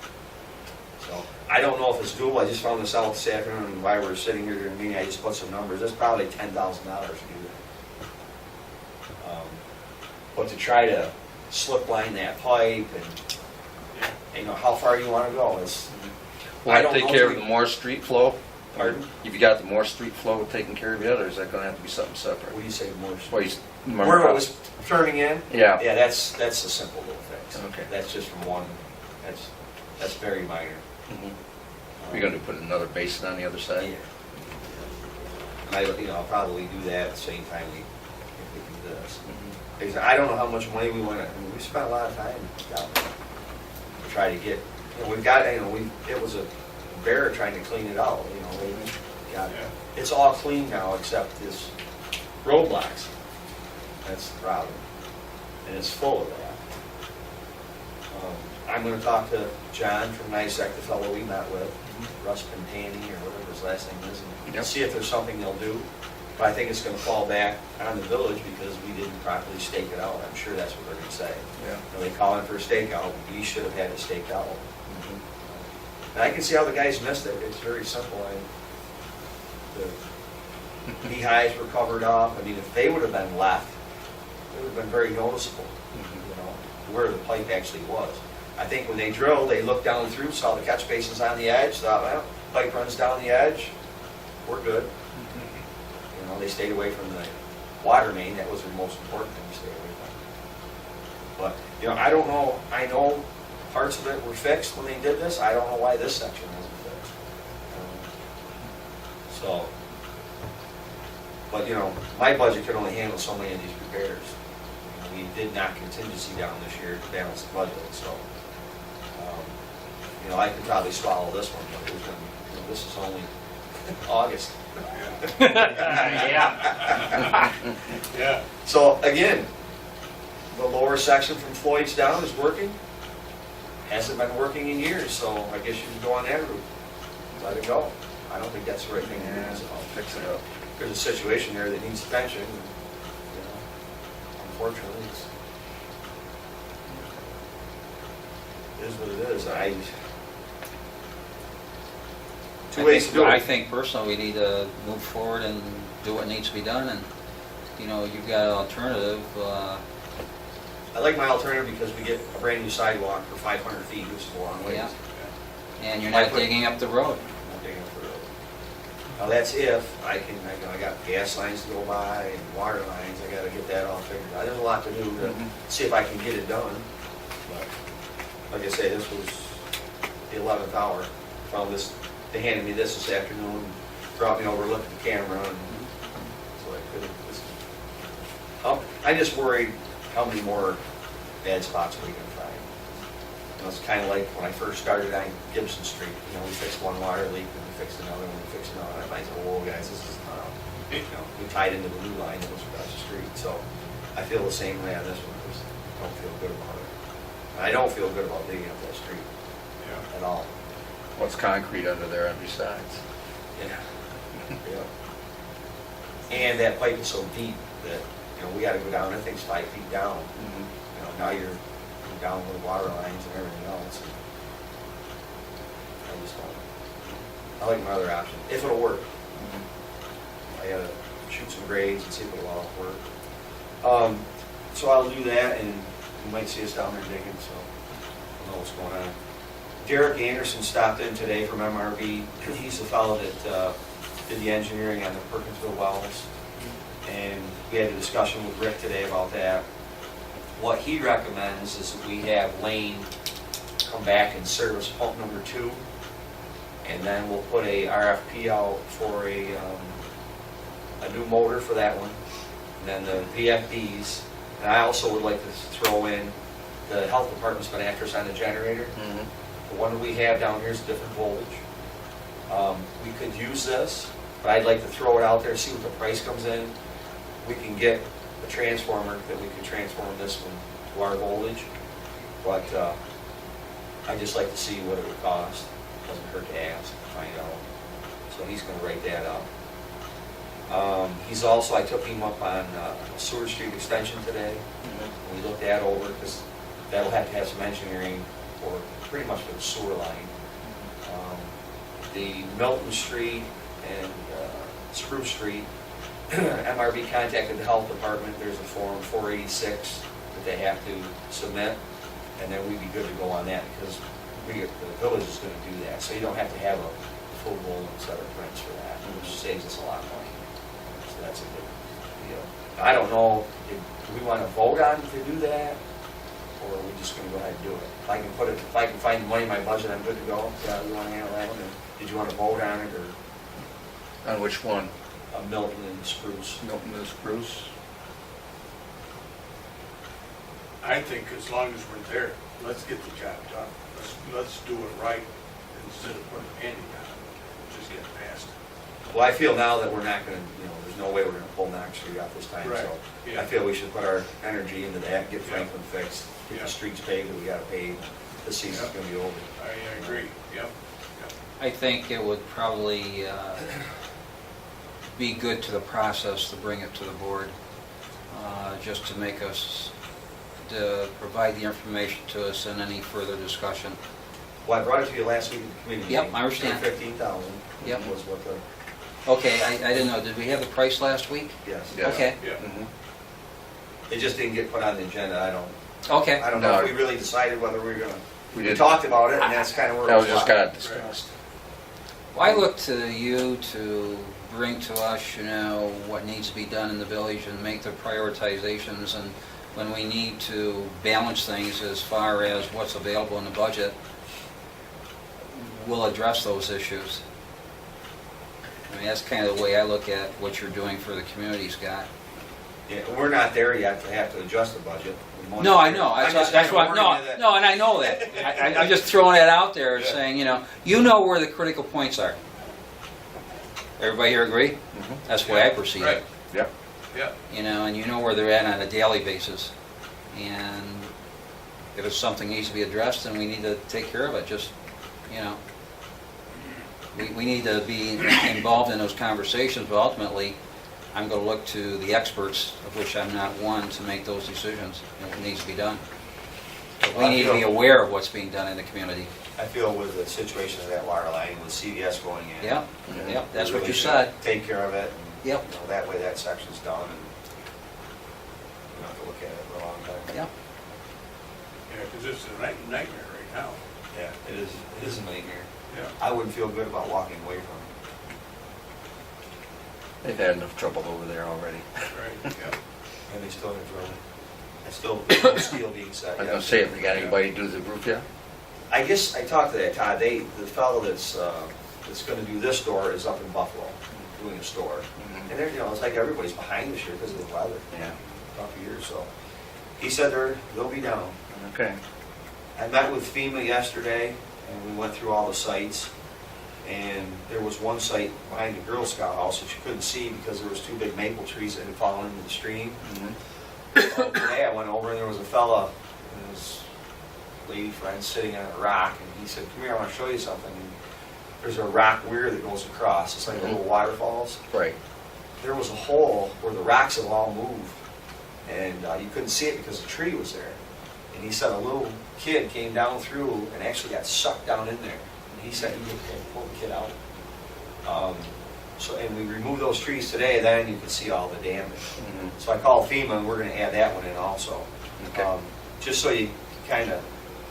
So I don't know if it's doable. I just found this out this afternoon, and while we were sitting here during the meeting, I just put some numbers. It's probably $10,000 to do that. But to try to slip line that pipe and how far you want to go, it's. Will I that don't take know care if of the more street flow? Pardon? If you got the more street flow taking care of the other, is that gonna have to be something separate? What do you say, more? Well, you Where it was turning in? Yeah. Yeah, that's a simple little fix. Okay. That's just from one, that's very minor. Mhm. You're gonna put another basin on the other side? Yeah. And I'll probably do that at the same time if we do this. Mhm. Because I don't know how much money we want to, we spent a lot of time down there to try to get, we've got, it was a bear trying to clean it out, we got, it's all clean now except this roadblocks. That's the problem. And it's full of that. I'm going to talk to John from NICEC, the fellow we met with, Russ Pantani or whatever his last name is, and Yep. see if there's something they'll do. But I think it's going to fall back on the village because we didn't properly stake it out. I'm sure that's what they're going to say. Yeah. They call in for a stakeout, we should have had it staked out. Mhm. And I can see how the guys missed it. It's very simple. The beehives were covered up. I mean, if they would have been left, it would have been very noticeable, where the pipe actually was. I think when they drilled, they looked down through, saw the catch basins on the edge, thought, well, pipe runs down the edge, we're good. They stayed away from the water main. That was the most important thing to stay away from. But, I don't know. I know parts of it were fixed when they did this. I don't know why this section wasn't fixed. But, my budget could only handle so many of these repairs. We did not contingency down this year to balance the budget, so, I could probably swallow this one, but it was going to, this is only August. Yeah. Yeah. So again, the lower section from Floyd's down is working. Hasn't been working in years, so I guess you can go on that route. Let it go. I don't think that's the right thing to Yeah, do. So I'll fix it up. there's a situation there that needs attention. Unfortunately, it is what it is. Two ways to do it. I think personally, we need to move forward and do what needs to be done, and, you've got an alternative. I like my alternative because we get a brand new sidewalk for 500 feet, which is a long ways. Yeah. And you're not digging up the road. Not digging up the road. Now that's if I can, I got gas lines to go by and water lines, I gotta get that all figured out. There's a lot to do to see if I can get it done. But like I say, this was the 11th hour. Found this, they handed me this afternoon, brought me over, looked at the camera, and so I couldn't. I'm just worried how many more bad spots we can find. It's kind of like when I first started on Gibson Street. We fixed one water leak, and we fixed another one, we fixed another. And I said, "Whoa, guys, this is we tied into the new line that was across the street." So I feel the same way on this one. I just don't feel good about it. And I don't feel good about digging up that street at all. What's concrete under there and besides? Yeah. Yeah. And that pipe is so deep that You know, we gotta go down, that thing's 5 feet down. You know, now you're down with water lines and everything else. I just don't, I like my other option, if it'll work. I gotta shoot some grades and see if it'll all work. So I'll do that, and you might see us down there digging, so I'll know what's going on. Derek Anderson stopped in today from MRV. He's the fellow that did the engineering on the Perkinsville wells. And we had a discussion with Rick today about that. What he recommends is that we have Lane come back and service pump number 2. And then we'll put a RFP out for a new motor for that one. And then the VFDs. And I also would like to throw in, the health department's been after us on the generator. The one that we have down here is a different voltage. We could use this, but I'd like to throw it out there, see what the price comes in. We can get a transformer that we could transform this one to our voltage, but I'd just like to see what it would cost. Doesn't hurt to ask, find out. So he's going to write that up. He's also, I took him up on Sewer Street Extension today. We looked that over, because that'll have to have some engineering for pretty much for the sewer line. The Milton Street and Spruce Street, MRV contacted the health department. There's a form 486 that they have to submit, and then we'd be good to go on that, because the village is going to do that. So you don't have to have a full roll and set of prints for that, which saves us a lot of money. So that's a good deal. I don't know, do we want to vote on to do that, or are we just going to go ahead and do it? If I can find the money in my budget, I'm good to go. Yeah, you want to handle that one? Or did you want to vote on it, or On which one? Milton and Spruce? Milton and Spruce? I think as long as we're there, let's get the job done. Let's do it right instead of putting a penny down, just get it passed. Well, I feel now that we're not going to, there's no way we're going to pull Knox Street out this time, Right, so yeah. I feel we should put our energy into that, get Franklin fixed, get Yeah. the streets paved that we got to pave. This season's Yeah. going to be over. I agree, yep. I think it would probably be good to the process to bring it to the board, just to make us, to provide the information to us in any further discussion. Well, I brought it to you last week at the committee Yep, meeting. I understand. 15,000 Yep. was what the, Okay, I didn't know, did we have the price last week? yes. Yeah. Okay, Yeah. It just didn't get put on the agenda. I okay. don't know No. if we really decided whether we were going to, We we did. talked about it, and that's kind of where it That was was just at. got discussed. Well, I look to you to bring to us, what needs to be done in the village and make the prioritizations, and when we need to balance things as far as what's available in the budget, we'll address those issues. I mean, that's kind of the way I look at what you're doing for the community, Scott. Yeah, we're not there yet to have to adjust the budget. We want No, to- I know, I'm just that's kinda what, warning you that- no, and I know that. I'm just throwing that out there, Yeah. saying, you know where the critical points are. Everybody here agree? That's the way I perceive Right. it. Yep. Yeah, And you know where they're at on a daily basis. And if it's something needs to be addressed, then we need to take care of it, just, we need to be involved in those conversations, but ultimately, I'm going to look to the experts, of which I'm not one, to make those decisions, and what needs to be done. But we need to be aware of what's being done in the community. I feel with the situation of that water line, with CVS going in. Yep, Mhm. yep, that's we what really you should said. Take care of it. And, Yep. That way that section's done, and we don't have to look at it for a long time. Yep. yeah, because it's a nightmare right now. Yeah, it is a nightmare. Yeah. I wouldn't feel good about walking away from it. They've had enough trouble over there already. Right, yeah. And they still have trouble. I still, no steel being set. I was yet. gonna say, have you got anybody do the roof yet? I guess I talked to that Todd. The fellow that's going to do this door is up in Buffalo, doing a store. And they're, it's like everybody's behind this year because of the weather. Yeah. Tough year, so. He said they'll be down. Okay. I met with FEMA yesterday, and we went through all the sites. And there was one site behind the Girl Scout house that you couldn't see because there was 2 big maple trees that had fallen into the stream. So today I went over and there was a fella and his lady friend sitting on a rock, and he said, "Come here, I want to show you something." And there's a rock weir that goes across. It's like little waterfalls. Right. There was a hole where the rocks have all moved, and you couldn't see it because the tree was there. And he said a little kid came down through and actually got sucked down in there. And he said he could pull the kid out. And we removed those trees today, then you can see all the damage. Mhm. So I called FEMA, and we're gonna add that one in also. Okay. Just so you kind of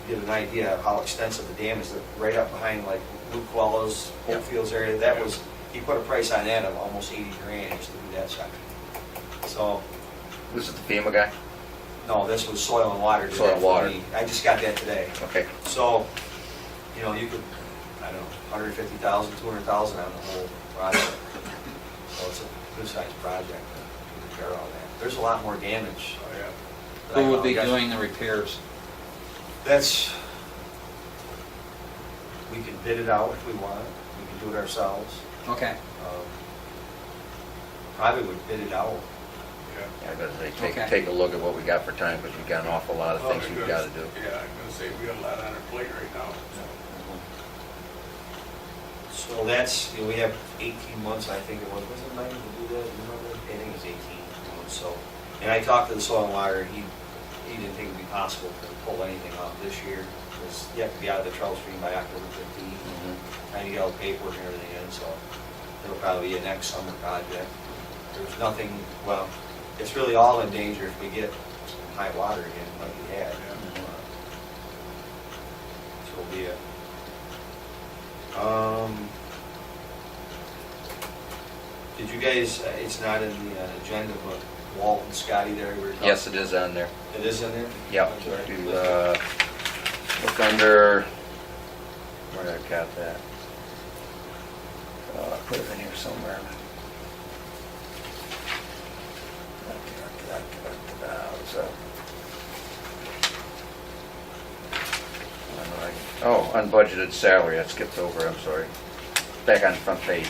get an idea of how extensive the damage, that right up behind like Luke Quella's, Yep. Hopefields area, that was, he put a price on that of almost 80 grand just to do that section. So, Was it the FEMA guy? no, this was Soil and Water. did Soil that and for Water. me. I just got that today. Okay. So, you know, you could, I don't know, 150,000, 200,000 on the whole project. So it's a good sized project to repair all that. There's a lot more damage. Oh, yeah. than I Who would know. be Yes. doing the repairs? That's, we can bid it out if we want. We can do it ourselves. Okay. Probably would bid it out. Yeah. Yeah, I gotta say, Okay. take a look at what we got for time, because we've got an awful lot of Oh, things we've because- gotta do. Yeah, I'm gonna say, we got a lot on our plate right now. So that's, you know, we have 18 months, I think it was it 9 to do that? You remember? I think it was 18 months, so. And I talked to the Soil and Water, and he didn't think it'd be possible to pull anything off this year, because you have to be out of the trouble stream by October 15th, Mhm. trying to get all the paperwork and everything in, so it'll probably be a next summer project. There's nothing, well, it's really all in danger if we get some high water again, like we had. So it'll be it. Did you guys, it's not in the agenda, but Walt and Scotty there, we were talking. Yes, it is on there. It is in there? Yep. I'm sorry. Do, look under, where did I got that? Put it in here somewhere. So. Oh, unbudgeted salary, I skipped over, I'm sorry. Back on the front page.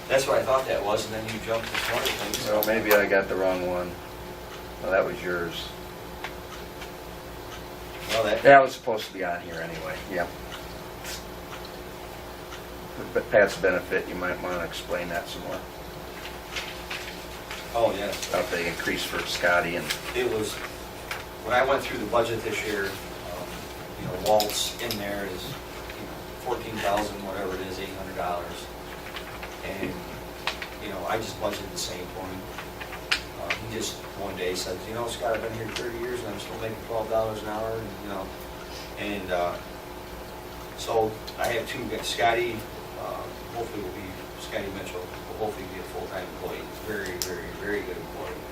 That's what I thought that was, and then you jumped to some other things. So maybe I got the wrong one. Well, that was yours. Well, that, That was supposed to be on here anyway, yep. But Pat's benefit, you might want to explain that some more. oh, yes. About the increase for Scotty and, It was, when I went through the budget this year, you know, Walt's in there is, you know, 14,000, whatever it is, $800. And, you know, I just budgeted the same for him. He just one day said, you know, Scott, I've been here 30 years and I'm still making $12 an hour, and, you know. And so I have two guys. Scotty, hopefully will be, Scotty Mitchell, will hopefully be a full-time employee. Very, very, very good employee.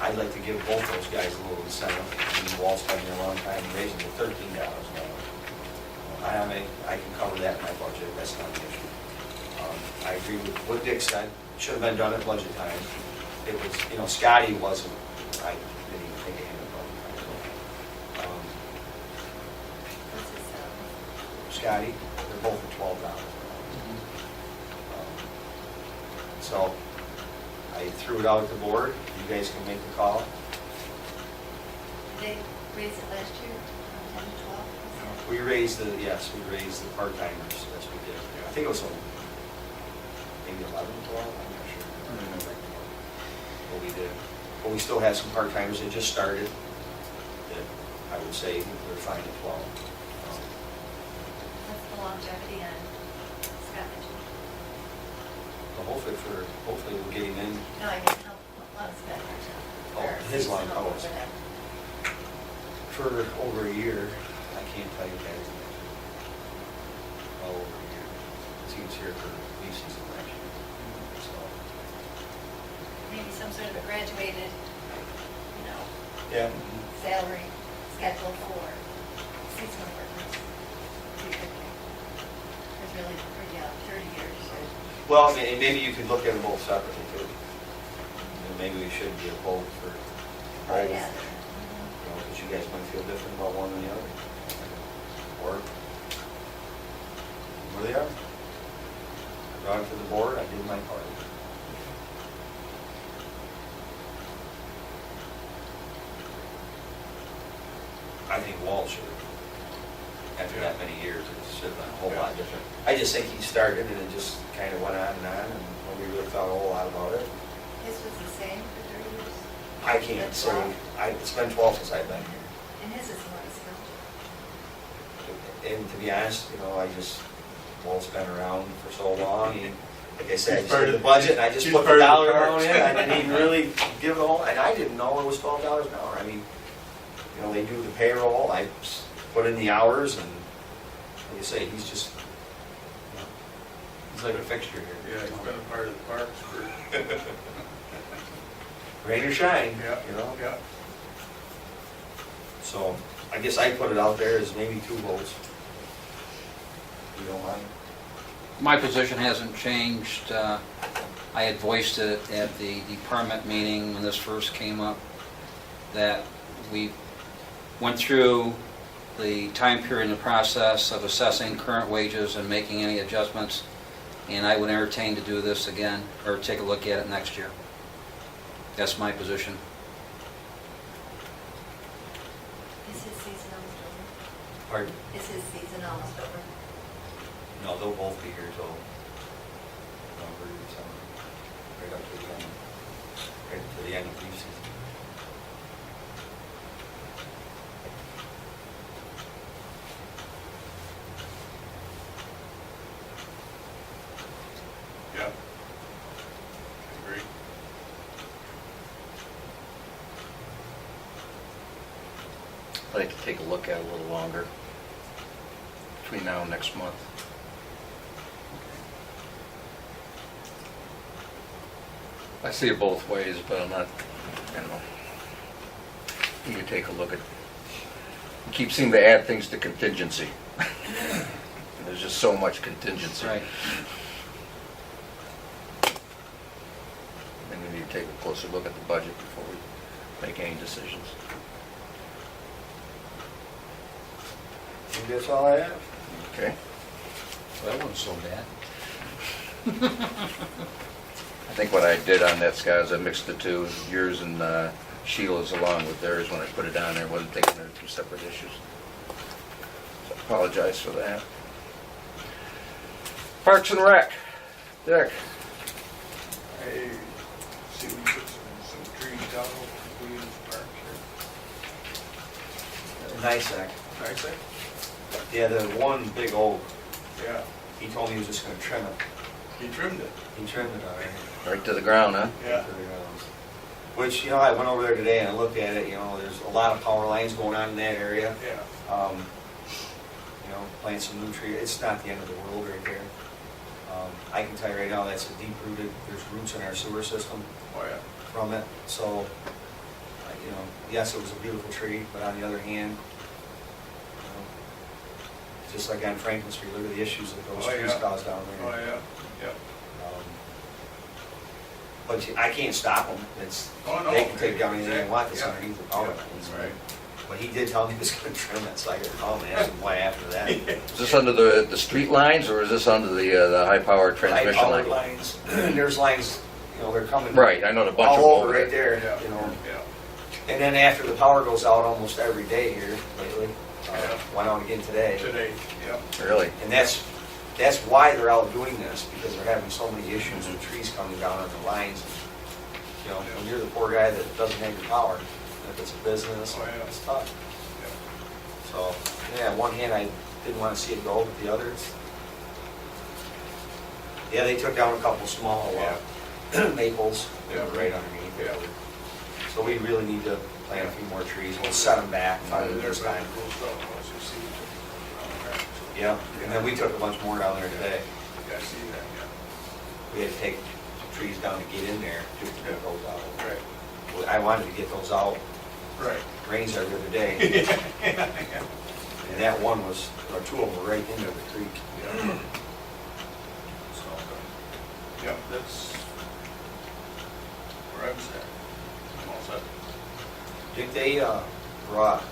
I'd like to give both those guys a little incentive. I mean, Walt's been here a long time, raising to $13 an hour. I can cover that in my budget, that's not an issue. I agree with what Dick said, should have been done at budget time. It was, you know, Scotty wasn't, I didn't even think of him at budget time. What's his salary? Scotty, they're both at $12 an hour. So I threw it out at the board, you guys can make the call. Did they raise it last year, from 10 to 12? Was We raised the, yes, we raised the part-timers, yes, we did. I think it was maybe 11, 12, I'm not sure. I don't remember. But we did. But we still have some part-timers that just started, that I would say they're fine at 12. What's the longevity on Scott Mitchell? But hopefully we'll get him in. No, I mean, how long is Scott Mitchell? Oh, Or his long, seasonal oh, or whatever. for over a year. I can't tell you guys. Well, over a year. He was here for least season last year. So, Maybe some sort of a graduated, you know, yeah. salary schedule for seasonal workers. Because really, for, yeah, 30 years. Well, I mean, and maybe you could look at them both separately too. And maybe we should do both for both. Yeah. You know, because you guys might feel different about one than the other. Or where they are. I brought it to the board, I did my part. I think Walt should, after that many years, it should have been a whole lot different. I just think he started and it just kind of went on, and nobody really thought a whole lot about it. His was the same for 30 years? I can't say, it's been 12 since I've been here. And his is more still. And to be honest, Walt's been around for so long, like I said, I He's just part did of- the budget, and I just he's put part the of the dollar amount parks. in, I didn't even really give it all, and I didn't know it was $12 an hour. I mean, they do the payroll, I put in the hours, and like I say, he's just, he's like a fixture here. Yeah, he's been a part of the parks for, Rain or shine, yeah, yeah. So, I guess I put it out there as maybe 2 votes. You don't mind? My position hasn't changed. I had voiced it at the department meeting when this first came up, that we went through the time period in the process of assessing current wages and making any adjustments, and I would entertain to do this again, or take a look at it next year. That's my position. Is his season almost over? Pardon? Is his season almost over? No, they'll both be here till November, December, right up to the end, of leaf season. Yeah. I agree. I'd like to take a look at it a little longer, between now and next month. I see it both ways, but I'm not, you can take a look at, you keep seeming to add things to contingency. There's just so much contingency. Right. And we need to take a closer look at the budget before we make any decisions. I think that's all I have. Okay? Well, that wasn't so bad. I think what I did on that, Scott, is I mixed the two, yours and Sheila's along with theirs when I put it down there. Wasn't thinking they're 2 separate issues. So I apologize for that. Parks and Rec. Dick. I see we put some trees down over Williams Park Nice act. here. Nice, eh? Yeah, the one big oak, Yeah, he told me he was just gonna trim it. he trimmed it. He trimmed it already. Right to the ground, huh? Yeah. Which, I went over there today and I looked at it, there's a lot of power lines going on in that area. Yeah. Plant some new tree, it's not the end of the world right there. I can tell you right now, that's a deep rooted, there's roots in our sewer system Oh, yeah. from it, so, yes, it was a beautiful tree, but on the other hand, just like on Franklin Street, look at the issues that those Oh, trees yeah. cause down there. Oh, yeah. Yeah. But I can't stop them, Oh, no. they can take down anything they want that's Yeah. underneath the power Yeah, lines. right. But he did tell me he was gonna trim it, so I gotta call him and ask him why after that. Is this under the street lines, or is this under the high-power transmission Power line? lines, there's lines, they're coming. Right, I know the bunch of them all over over right there. there, Yeah. And then after the power goes out almost every day here lately, Yeah. went out again today. Today, yeah. Really? And that's why they're out doing this, because they're having so many issues with trees coming down on the lines. When you're the poor guy that doesn't have your power, if it's a business, Oh, yeah. it's tough. Yeah. So, on one hand, I didn't want to see it go, but the others, they took down a couple small maples that were right underneath it. Yeah. So we really need to plant a few more trees, we'll set them back finally There's this time. cool stuff, once you see it. Yeah, and then we took a bunch more down there today. Yeah, I see that, yeah. We had to take trees down to get in there to get those out. Right, Well, I wanted to get those out, right. rains every other day, Yeah. and that one was, or 2 of them were right into the creek. Yeah. So, yeah, that's where I was at. I'm all set. Did they brought,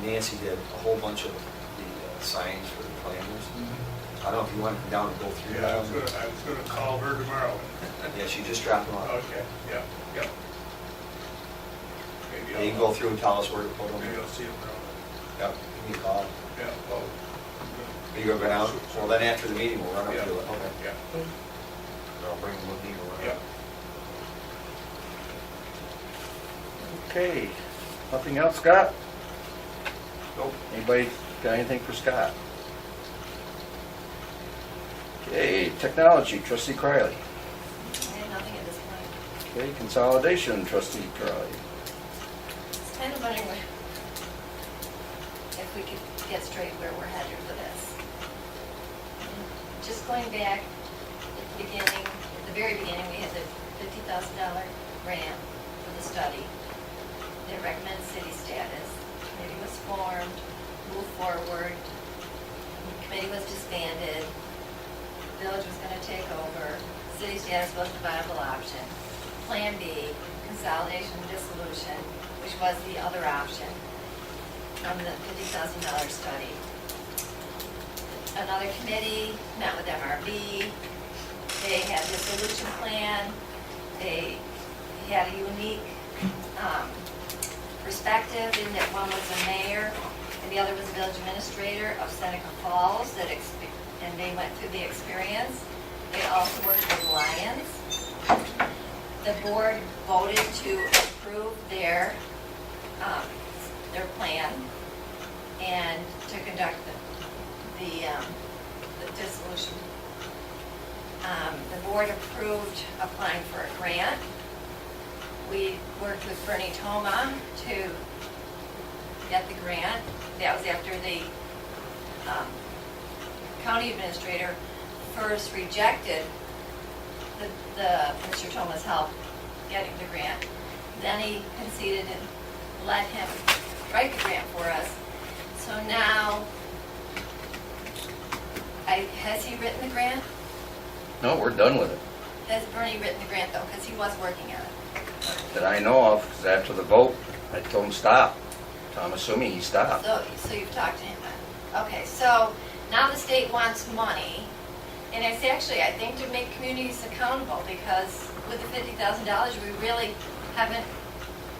Nancy did a whole bunch of the signs for the planners. I don't know if you want to come down and go through Yeah, I that. was gonna call her tomorrow. Yeah, she just dropped them off. Okay, yeah, yeah. Maybe Yeah, you can go through and tell us where to put them. Maybe I'll see him around. Yep, give me a call. Yeah, well. Are you gonna go down? Well, then after the meeting, we'll run up to it. Okay. Yeah, I'll bring them with me or whatever. yeah. Okay, nothing else, Scott? Nope. Anybody got anything for Scott? Okay, technology, trustee Criley. I have nothing at this point. Okay, consolidation, trustee Criley. It's kind of wondering if we could get straight where we're headed with this. Just going back at the beginning, at the very beginning, we had the $50,000 grant for the study. They recommended city status. Committee was formed, moved forward. The committee was disbanded. Village was going to take over. City status was the viable option. Plan B, consolidation and dissolution, which was the other option from the $50,000 study. Another committee met with MRB. They had a dissolution plan. They had a unique perspective in that one was the mayor and the other was the village administrator of Seneca Falls, and they went through the experience. They also worked with Lions. The board voted to approve their plan and to conduct the dissolution. The board approved applying for a grant. We worked with Bernie Toma to get the grant. That was after the county administrator first rejected Mr. Toma's help getting the grant. Then he conceded and let him write the grant for us. So now, has he written the grant? No, we're done with it. Has Bernie written the grant though? Because he was working on it. That I know of, because after the vote, I told him stop. So I'm assuming he stopped. So you've talked to him then? Okay, so now the state wants money, and it's actually, I think, to make communities accountable, because with the $50,000, we really haven't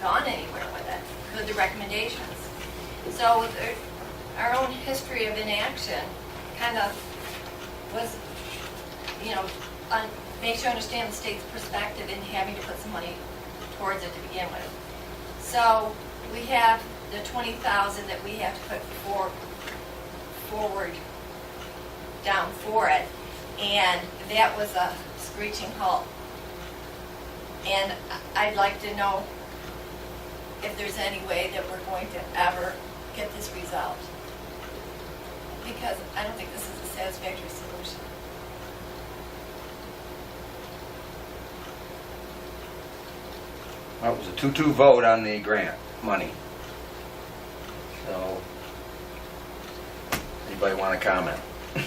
gone anywhere with it, with the recommendations. So with our own history of inaction, kind of was, makes you understand the state's perspective in having to put some money towards it to begin with. So we have the $20,000 that we have to put forward down for it, and that was a screeching halt. And I'd like to know if there's any way that we're going to ever get this resolved, because I don't think this is a satisfactory solution. Well, it was a 2-2 vote on the grant money. So, anybody want to comment? I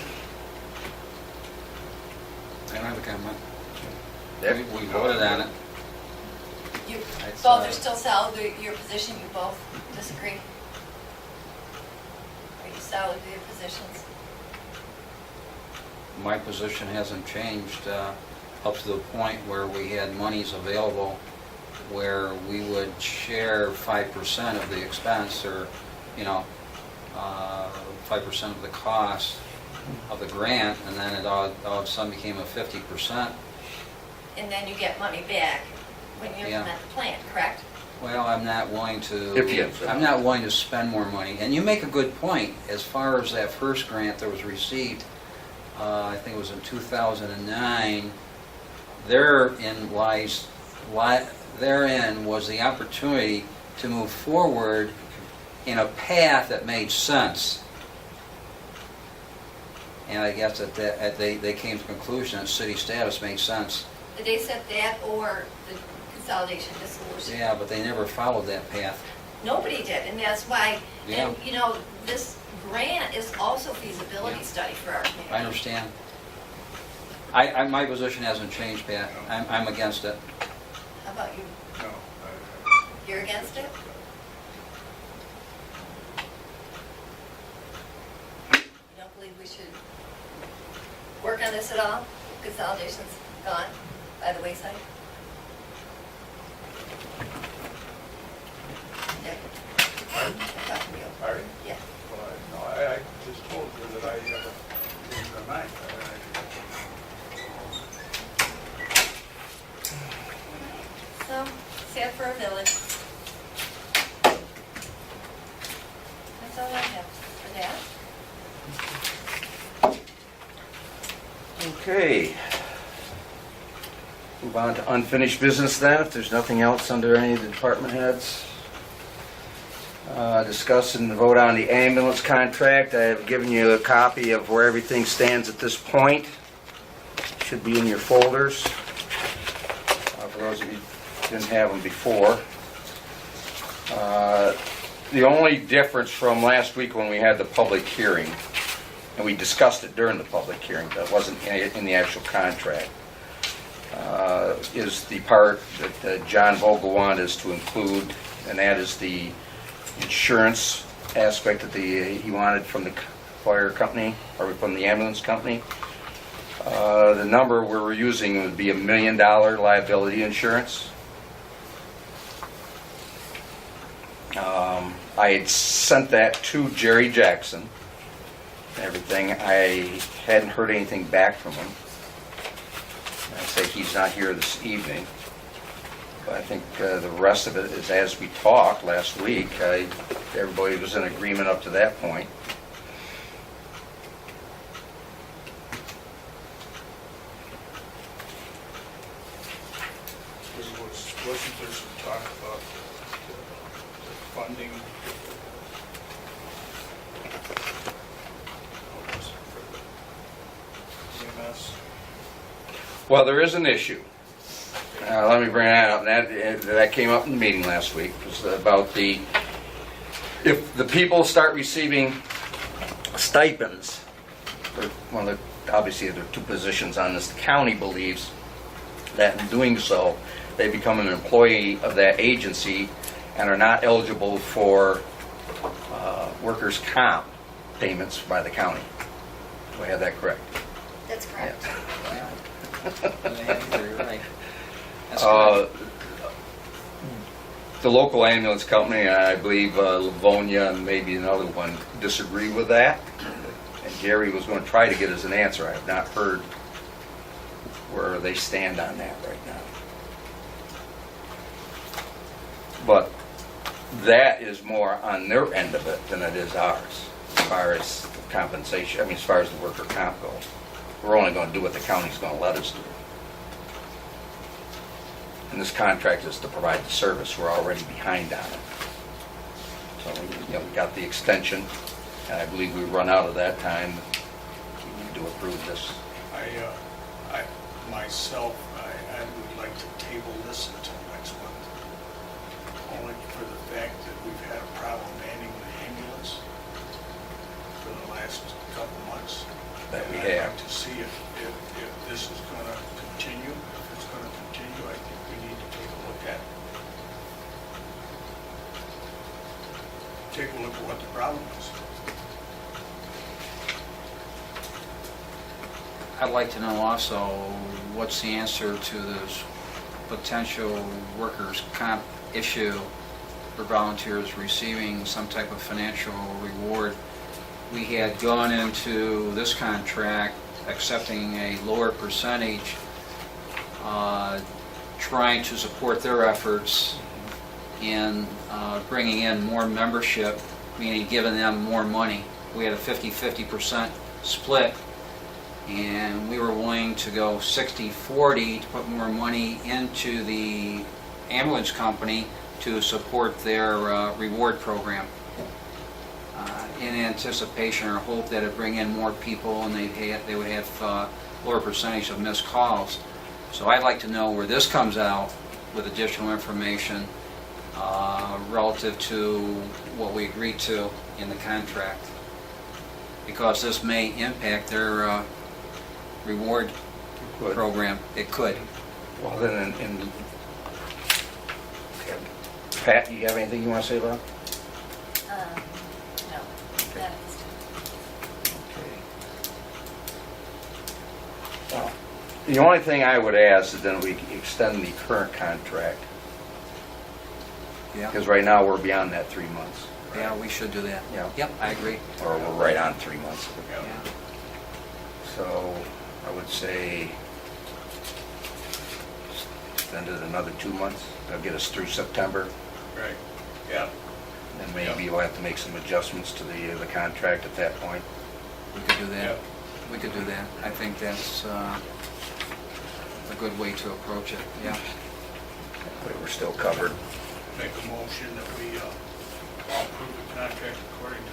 don't have a comment. Dick? We voted on it. You It's, both are still solid with your position, you both disagree? Are you solid with your positions? My position hasn't changed up to the point where we had monies available where we would share 5% of the expense, or 5% of the cost of the grant, and then it all of a sudden became a 50%. And then you get money back when you Yeah. implement the plan, correct? Well, I'm not willing to. If you- I'm not willing to spend more money. And you make a good point. As far as that first grant that was received, I think it was in 2009. Therein was the opportunity to move forward in a path that made sense. And I guess that they came to the conclusion that city status made sense. Did they set that or the consolidation dissolution? Yeah, but they never followed that path. Nobody did, and that's why, Yeah. and this grant is also feasibility Yeah. study for our community. I understand. My position hasn't changed, Pat. I'm against it. How about you? No, You're against it? You don't believe we should work on this at all? Consolidation's gone by the wayside? Dick? I'm talking to you. Pardon? Yeah. Well, I just told you that I have a change my mind. So, sad for a village. Okay. Move on to unfinished business then, if there's nothing else under any of the department heads. Discuss and vote on the ambulance contract. I have given you a copy of where everything stands at this point. Should be in your folders. For those of you who didn't have them before. The only difference from last week when we had the public hearing, and we discussed it during the public hearing, that wasn't in the actual contract, is the part that John Vogel wanted us to include, and that is the insurance aspect that he wanted from the fire company, or from the ambulance company. The number we were using would be $1 million liability insurance. I had sent that to Jerry Jackson and everything. I hadn't heard anything back from him. I say he's not here this evening. But I think the rest of it is as we talked last week. Everybody was in agreement up to that point. Wasn't there some talk about the funding? For EMS? Well, there is an issue. Let me bring that up. That came up in the meeting last week. It was about if the people start receiving stipends, obviously there are two positions on this. The county believes that in doing so, they become an employee of that agency and are not eligible for workers' comp payments by the county. Do I have that correct? That's correct. Right. That's Uh, The local ambulance company, I believe Livonia and maybe another one, disagree with that. And Gary was going to try to get us an answer. I have not heard where they stand on that right now. But that is more on their end of it than it is ours, as far as compensation, as far as the worker comp goes. We're only going to do what the county's going to let us do. And this contract is to provide the service. We're already behind on it. So, we got the extension, and I believe we run out of that time. We need to approve this. Myself, I would like to table this until next month, only for the fact that we've had a problem manning the ambulance for the last couple months. That we And I'd have. like to see if this is going to continue. If it's going to continue, I think we need to take a look at it. Take a look at what the problem is. I'd like to know also, what's the answer to this potential workers' comp issue for volunteers receiving some type of financial reward? We had gone into this contract accepting a lower percentage, trying to support their efforts in bringing in more membership, meaning giving them more money. We had a 50-50% split, and we were willing to go 60-40 to put more money into the ambulance company to support their reward program in anticipation or hope that it'd bring in more people and they would have lower percentage of missed calls. So I'd like to know where this comes out with additional information relative to what we agreed to in the contract, because this may impact their reward Good. program. It could. Well, then, Pat, you have anything you want to say about it? No, not at this time. Okay. Well, the only thing I would ask is then we extend the current contract, Yeah. because right now we're beyond that 3 months. Yeah, we should do that. Yeah. Yep, I agree. Or we're right on 3 months. Yeah. So I would say extend it another 2 months. That'll get us through September. Right, yeah. And maybe we'll have to make some adjustments to the contract at that point. We could do that. we could do that. I think that's a good way to approach it, yeah. But we're still covered. Make a motion that we approve the contract according to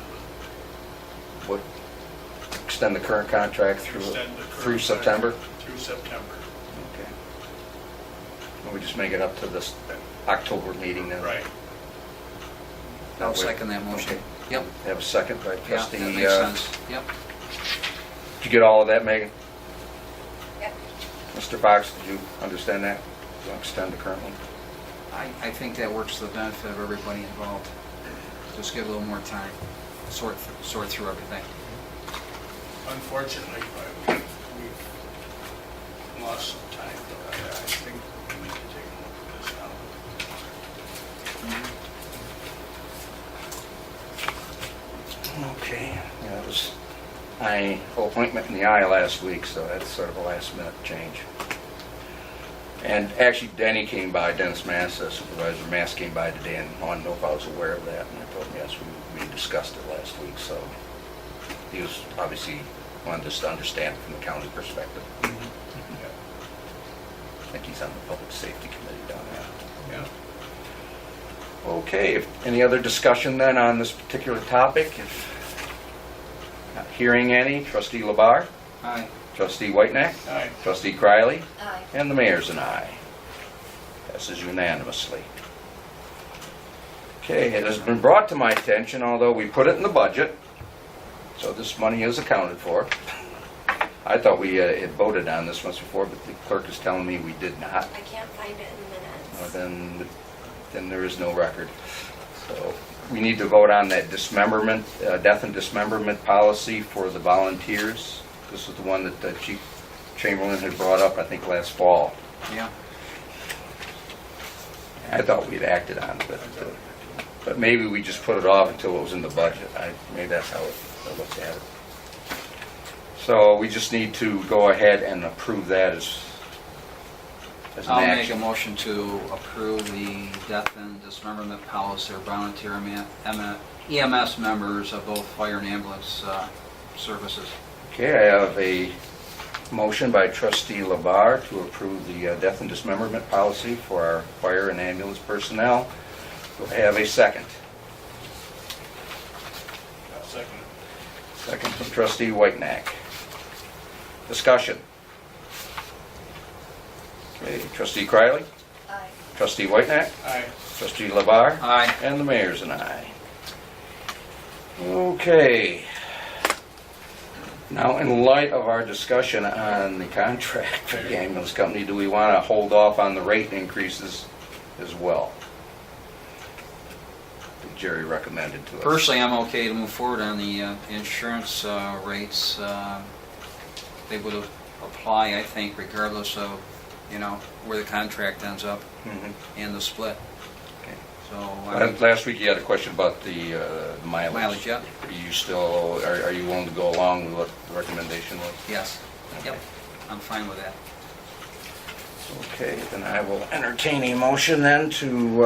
What, extend the current contract the, through extend the current through September? contract Through September, Okay. Well, we just make it up to this October meeting then? right. I'll That way- second that motion. Okay. Yep, Have a second by yeah, trustee. that makes sense, yep. Did you get all of that, Megan? Yep. Mr. Fox, did you understand that? You want to extend the current one? I think that works to the benefit of everybody involved. Just give a little more time, sort through everything. Unfortunately, we've lost some time, but I think we need to take a look at this now. Okay. Yeah, it was my appointment in the eye last week, so that's sort of a last minute change. And actually, Dennis Mass, Supervisor Mass came by today and wanted to know if I was aware of that. And I told him, yes, we discussed it last week, so he was obviously wanted us to understand from the county perspective. I think he's on the Public Safety Committee down there. Yeah. Okay, if any other discussion then on this particular topic? If not hearing any, trustee Labar, Aye. trustee Whitenack, Aye. trustee Criley, Aye. and the mayor's an aye. Passes unanimously. Okay, it has been brought to my attention, although we put it in the budget, so this money is accounted for. I thought we had voted on this once before, but the clerk is telling me we did not. I can't find it in Well, the minutes. then there is no record. So we need to vote on that dismemberment, death and dismemberment policy for the volunteers. This is the one that Chief Chamberlain had brought up, I think, last fall. Yeah. I thought we'd acted on it, but maybe we just put it off until it was in the budget. Maybe that's how it looks at it. So we just need to go ahead and approve that as an I'll make a action. motion to approve the death and dismemberment policy for volunteer EMS members of both fire and ambulance services. Okay, I have a motion by trustee Labar to approve the death and dismemberment policy for our fire and ambulance personnel. Do I have a second? I'll second it. Second from trustee Whitenack. Discussion. Okay, trustee Criley, Aye. trustee Whitenack, Aye. trustee Labar, Aye. and the mayor's an aye. Okay. Now, in light of our discussion on the contract for the ambulance company, do we want to hold off on the rate increases as well? That Jerry recommended to us. Personally, I'm okay to move forward on the insurance rates. They would apply, I think, regardless of, where the contract ends up Mhm. and the split. Okay. So, Last week you had a question about the mileage. mileage, yeah, Are you still, are you willing to go along with what the recommendation was? yes, yep, Okay. I'm fine with that. Okay, then I will entertain a motion then to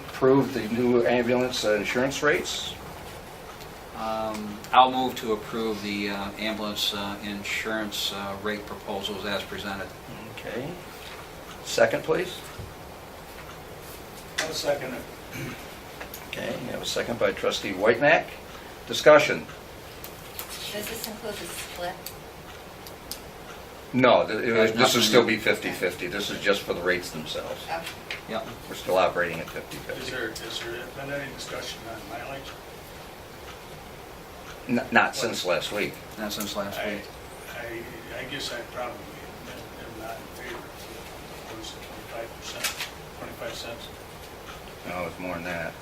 approve the new ambulance insurance rates. I'll move to approve the ambulance insurance rate proposals as presented. Okay. Second, please. I'll second it. Okay, you have a second by trustee Whitenack. Discussion. Does this include the split? No, There's this nothing will still there. be 50/50. This is just for the rates themselves. Oh, Yep. We're still operating at Is 50/50. there been any discussion on mileage? Not since last week. Not since last week. I guess I probably am not in favor of, what is it, 25%, 25 cents? No, it's more than that.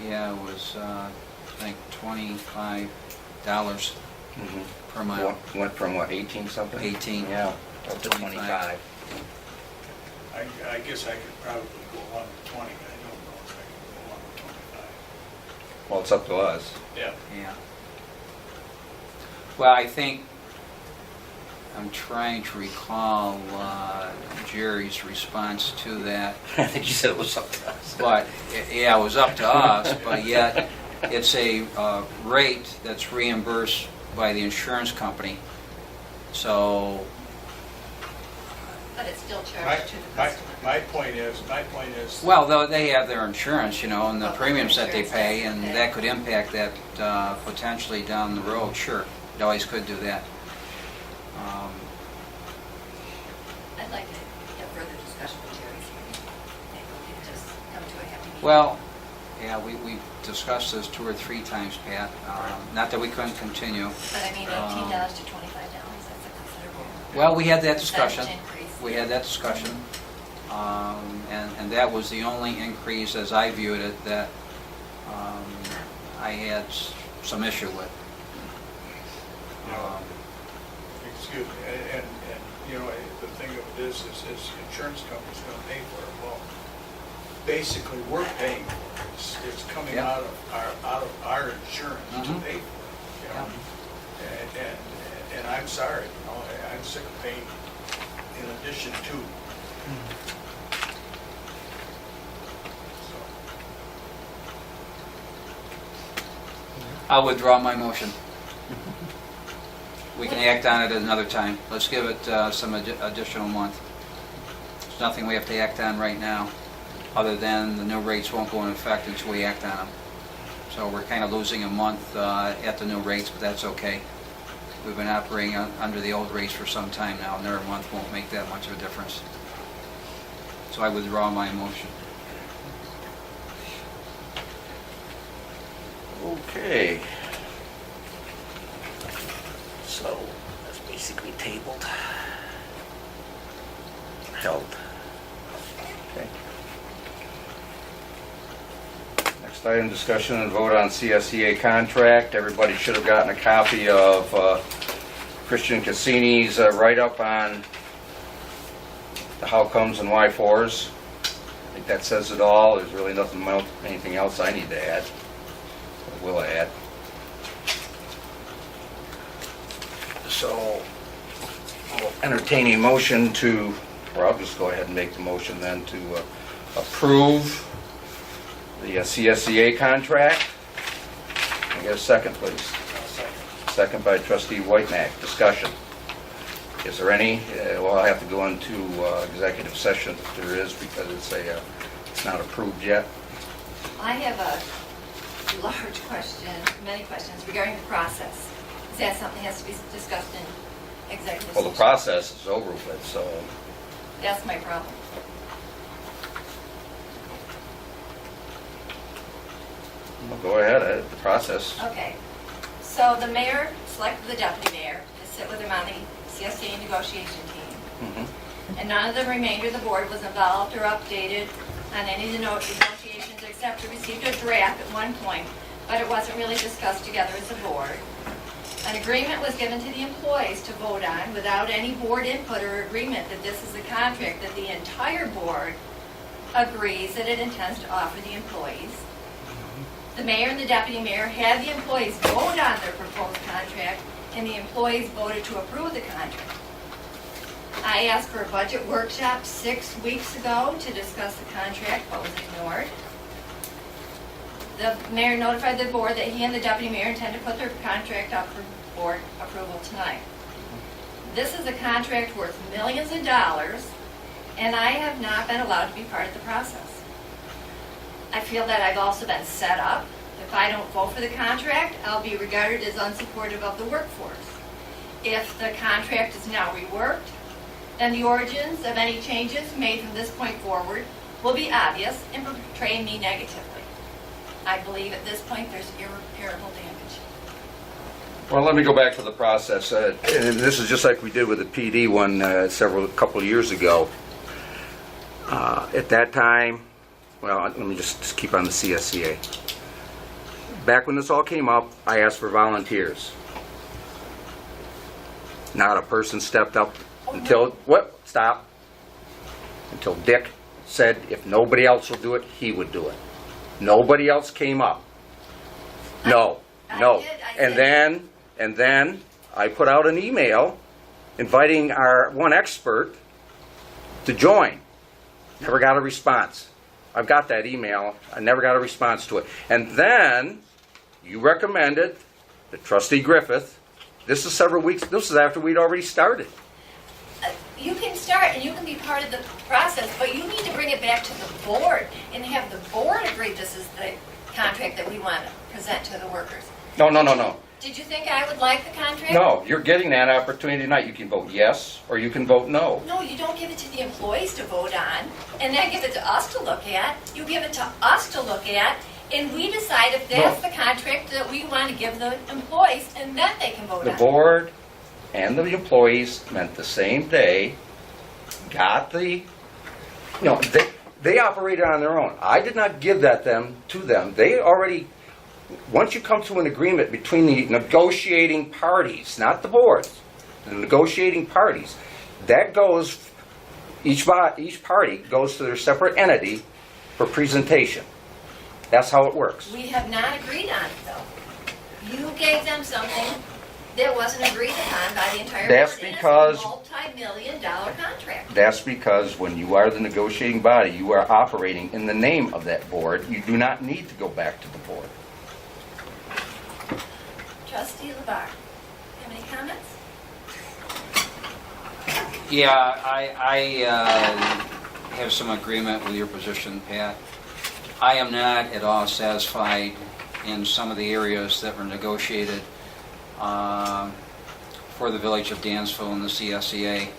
Yeah, it was, I think, $25 Mhm. per mile. Went from what, 18 something? 18. Yeah, up to 25. 25. I guess I could probably go along with 20, I don't know if I can go along with 25. Well, it's up to us. Yeah. Yeah. Well, I think, I'm trying to recall Jerry's response to that, I think you said it was up to us. but, yeah, it was up to us, but yet, it's a rate that's reimbursed by the insurance company. So, But it's still My, charged to the my, customer. my point is, well, they have their insurance, and the premiums that they pay, and that could impact that potentially down the road, sure. It always could do that. I'd like to get further discussion with Jerry, so maybe we can just come to a happy meeting. Well, yeah, we discussed this 2 or 3 times, Pat. Not that we couldn't continue. But I mean, $18 to $25, that's a considerable. Well, we had that discussion. percentage increase. We had that discussion. And that was the only increase, as I viewed it, that I had some issue with. excuse me, and, the thing of it is insurance company's gonna pay for it. Well, basically, we're paying for it. It's coming Yeah. out of our insurance to Mhm. pay for it, And I'm sorry, I'm sick of paying in addition to. So, I'll withdraw my motion. We can act on it at another time. Let's give it some additional month. There's nothing we have to act on right now, other than the new rates won't go in effect until we act on them. So we're kind of losing a month at the new rates, but that's okay. We've been operating under the old rates for some time now. Another month won't make that much of a difference. So I withdraw my motion. Okay. So, that's basically tabled. Held. Okay. Next item, discussion and vote on CSEA contract. Everybody should have gotten a copy of Christian Cassini's write-up on the how comes and why fors. I think that says it all. There's really anything else I need to add. Will add. So, I'll entertain a motion to, or I'll just go ahead and make the motion then to approve the CSEA contract. Can I get a second, please? Second by trustee Whitenack. Discussion. Is there any? Well, I'll have to go into executive session if there is, because it's not approved yet. I have a large question, many questions regarding the process. Is that something that has to be discussed in executive Well, session? the process is over with, so That's my problem. go ahead, the process. Okay. So the mayor selected the deputy mayor to sit with him on the CSA negotiation team. Mhm. And none of the remainder of the board was involved or updated on any of the negotiations except to receive a draft at one point, but it wasn't really discussed together as a board. An agreement was given to the employees to vote on without any board input or agreement that this is a contract that the entire board agrees that it intends to offer the employees. The mayor and the deputy mayor had the employees vote on their proposed contract, and the employees voted to approve the contract. I asked for a budget workshop 6 weeks ago to discuss the contract, but was ignored. The mayor notified the board that he and the deputy mayor intend to put their contract up for board approval tonight. This is a contract worth millions of dollars, and I have not been allowed to be part of the process. I feel that I've also been set up. If I don't vote for the contract, I'll be regarded as unsupportive of the workforce. If the contract is now reworked, then the origins of any changes made from this point forward will be obvious and portray me negatively. I believe at this point there's irreparable damage. Well, let me go back to the process. And this is just like we did with the PD one couple of years ago. At that time, well, let me just keep on the CSCA. Back when this all came up, I asked for volunteers. Not a person stepped up until, stop. Until Dick said if nobody else will do it, he would do it. Nobody else came up. No. And then I put out an email inviting our one expert to join. Never got a response. I've got that email. I never got a response to it. And then you recommended that Trustee Griffith This is several weeks, this is after we'd already started. You can start and you can be part of the process, but you need to bring it back to the board and have the board agree this is the contract that we want to present to the workers. No, no, no, no. Did you think I would like the contract? No, you're getting that opportunity tonight. You can vote yes, or you can vote no. No, you don't give it to the employees to vote on, and then give it to us to look at. You give it to us to look at, and we decide if that's No. the contract that we want to give the employees, and then they can vote The on it. board and the employees met the same day, got the, they operated on their own. I did not give that to them. They already, once you come to an agreement between the negotiating parties, not the boards, the negotiating parties, that goes, each party goes to their separate entity for presentation. That's how it works. We have not agreed on it, though. You gave them something that wasn't agreed upon by the entire board. That's and it's because- a multi-million-dollar contract. That's because when you are the negotiating body, you are operating in the name of that board. You do not need to go back to the board. Trustee LeBar, have any comments? Yeah, I have some agreement with your position, Pat. I am not at all satisfied in some of the areas that were negotiated for the village of Dansville and the CSEA.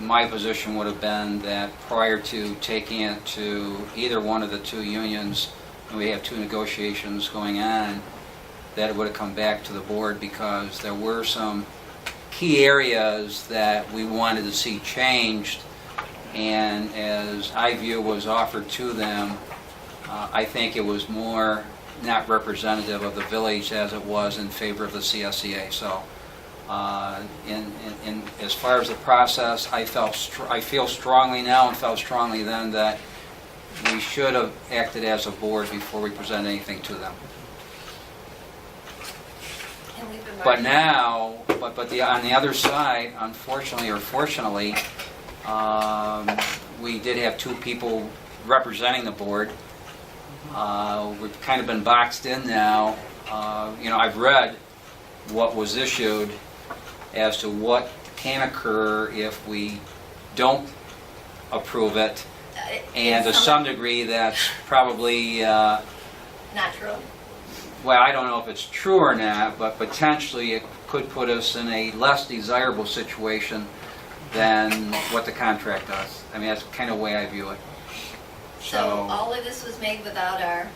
My position would have been that prior to taking it to either one of the two unions, and we have two negotiations going on, that it would have come back to the board because there were some key areas that we wanted to see changed, and as I view was offered to them, I think it was more not representative of the village as it was in favor of the CSEA. So, in as far as the process, I feel strongly now and felt strongly then that we should have acted as a board before we present anything to them. And we've been But working- now, on the other side, unfortunately or fortunately, we did have two people representing the board. We've kind of been boxed in now. I've read what was issued as to what can occur if we don't approve it, and to some degree, that's probably, Not true. well, I don't know if it's true or not, but potentially it could put us in a less desirable situation than what the contract does. I mean, that's kind of the way I view it. So all of this was made without our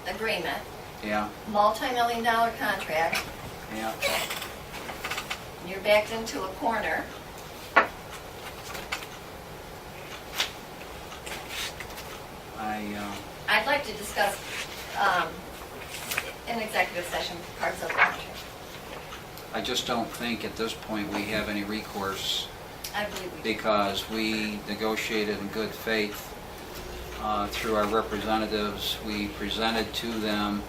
agreement, Yeah, multi-million-dollar contract, yeah. and you're backed into a corner. I'd like to discuss in executive session parts of the contract. I just don't think at this point we have any recourse I believe we do. because we negotiated in good faith through our representatives. We presented to them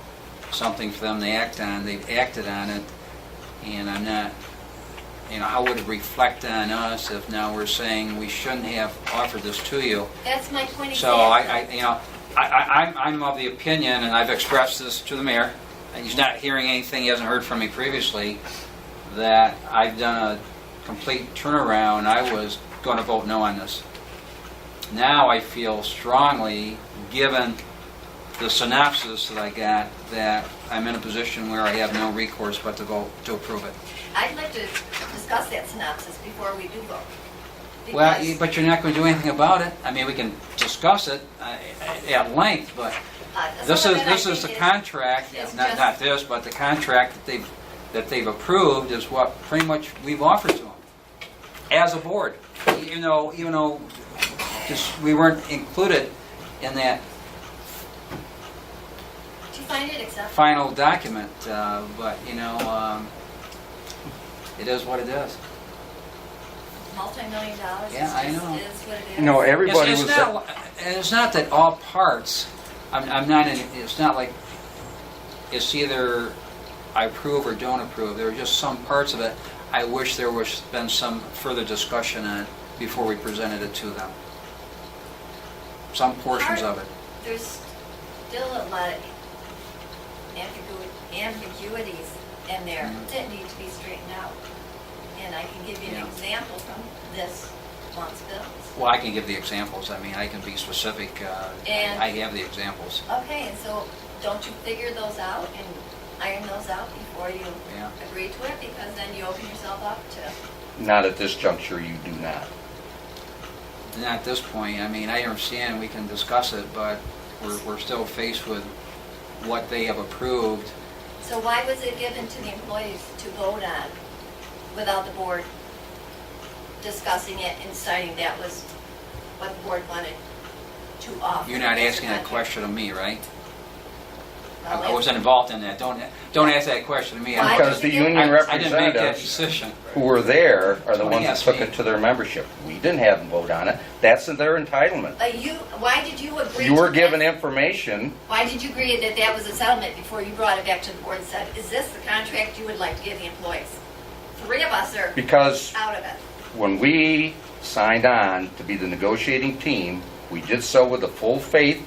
something for them to act on. They've acted on it, and I'm not, how would it reflect on us if now we're saying we shouldn't have offered this to you? That's my point exactly. So I'm of the opinion, and I've expressed this to the mayor, and he's not hearing anything, he hasn't heard from me previously, that I've done a complete turnaround. I was going to vote no on this. Now I feel strongly, given the synopsis that I got, that I'm in a position where I have no recourse but to vote to approve it. I'd like to discuss that synopsis before we do vote. Well, Because, but you're not going to do anything about it. I mean, we can discuss it at length, but this some of it I is the think contract, is not just- this, but the contract that they've approved is what pretty much we've offered to them as a board. Even though just we weren't included in that Do you find it acceptable? final document, but it is what it is. Multi-million dollars Yeah, I know. is what it is. Everybody It's was... not, and it's not that all parts, I'm not in, it's not like it's either I approve or don't approve. There are just some parts of it I wish there was been some further discussion on before we presented it to them. Some portions of it. There's still a lot of ambiguities in there that need to be straightened out. And I can give you an Yeah. example from this month's bills. Well, I can give the examples. I mean, I can be specific. And- I have the examples. Okay, and so don't you figure those out and iron those out before you Yeah. agree to it? Because then you open yourself up to, Not at this juncture, you do not. Not at this point. I mean, I understand we can discuss it, but we're still faced with what they have approved. so why was it given to the employees to vote on without the board discussing it and deciding that was what the board wanted to offer? You're not as a asking that contract? question of me, right? Well, I wasn't involved in that. Don't ask that question of me. Why Because the did you get- union I didn't make that representatives decision. who were there are the Somebody ones that asked took me. it to their membership. We didn't have them vote on it. That's their entitlement. Why did you agree You were to given this? information. Why did you agree that that was a settlement before you brought it back to the board and said, is this the contract you would like to give the employees? 3 of us are Because out of it. when we signed on to be the negotiating team, we did so with the full faith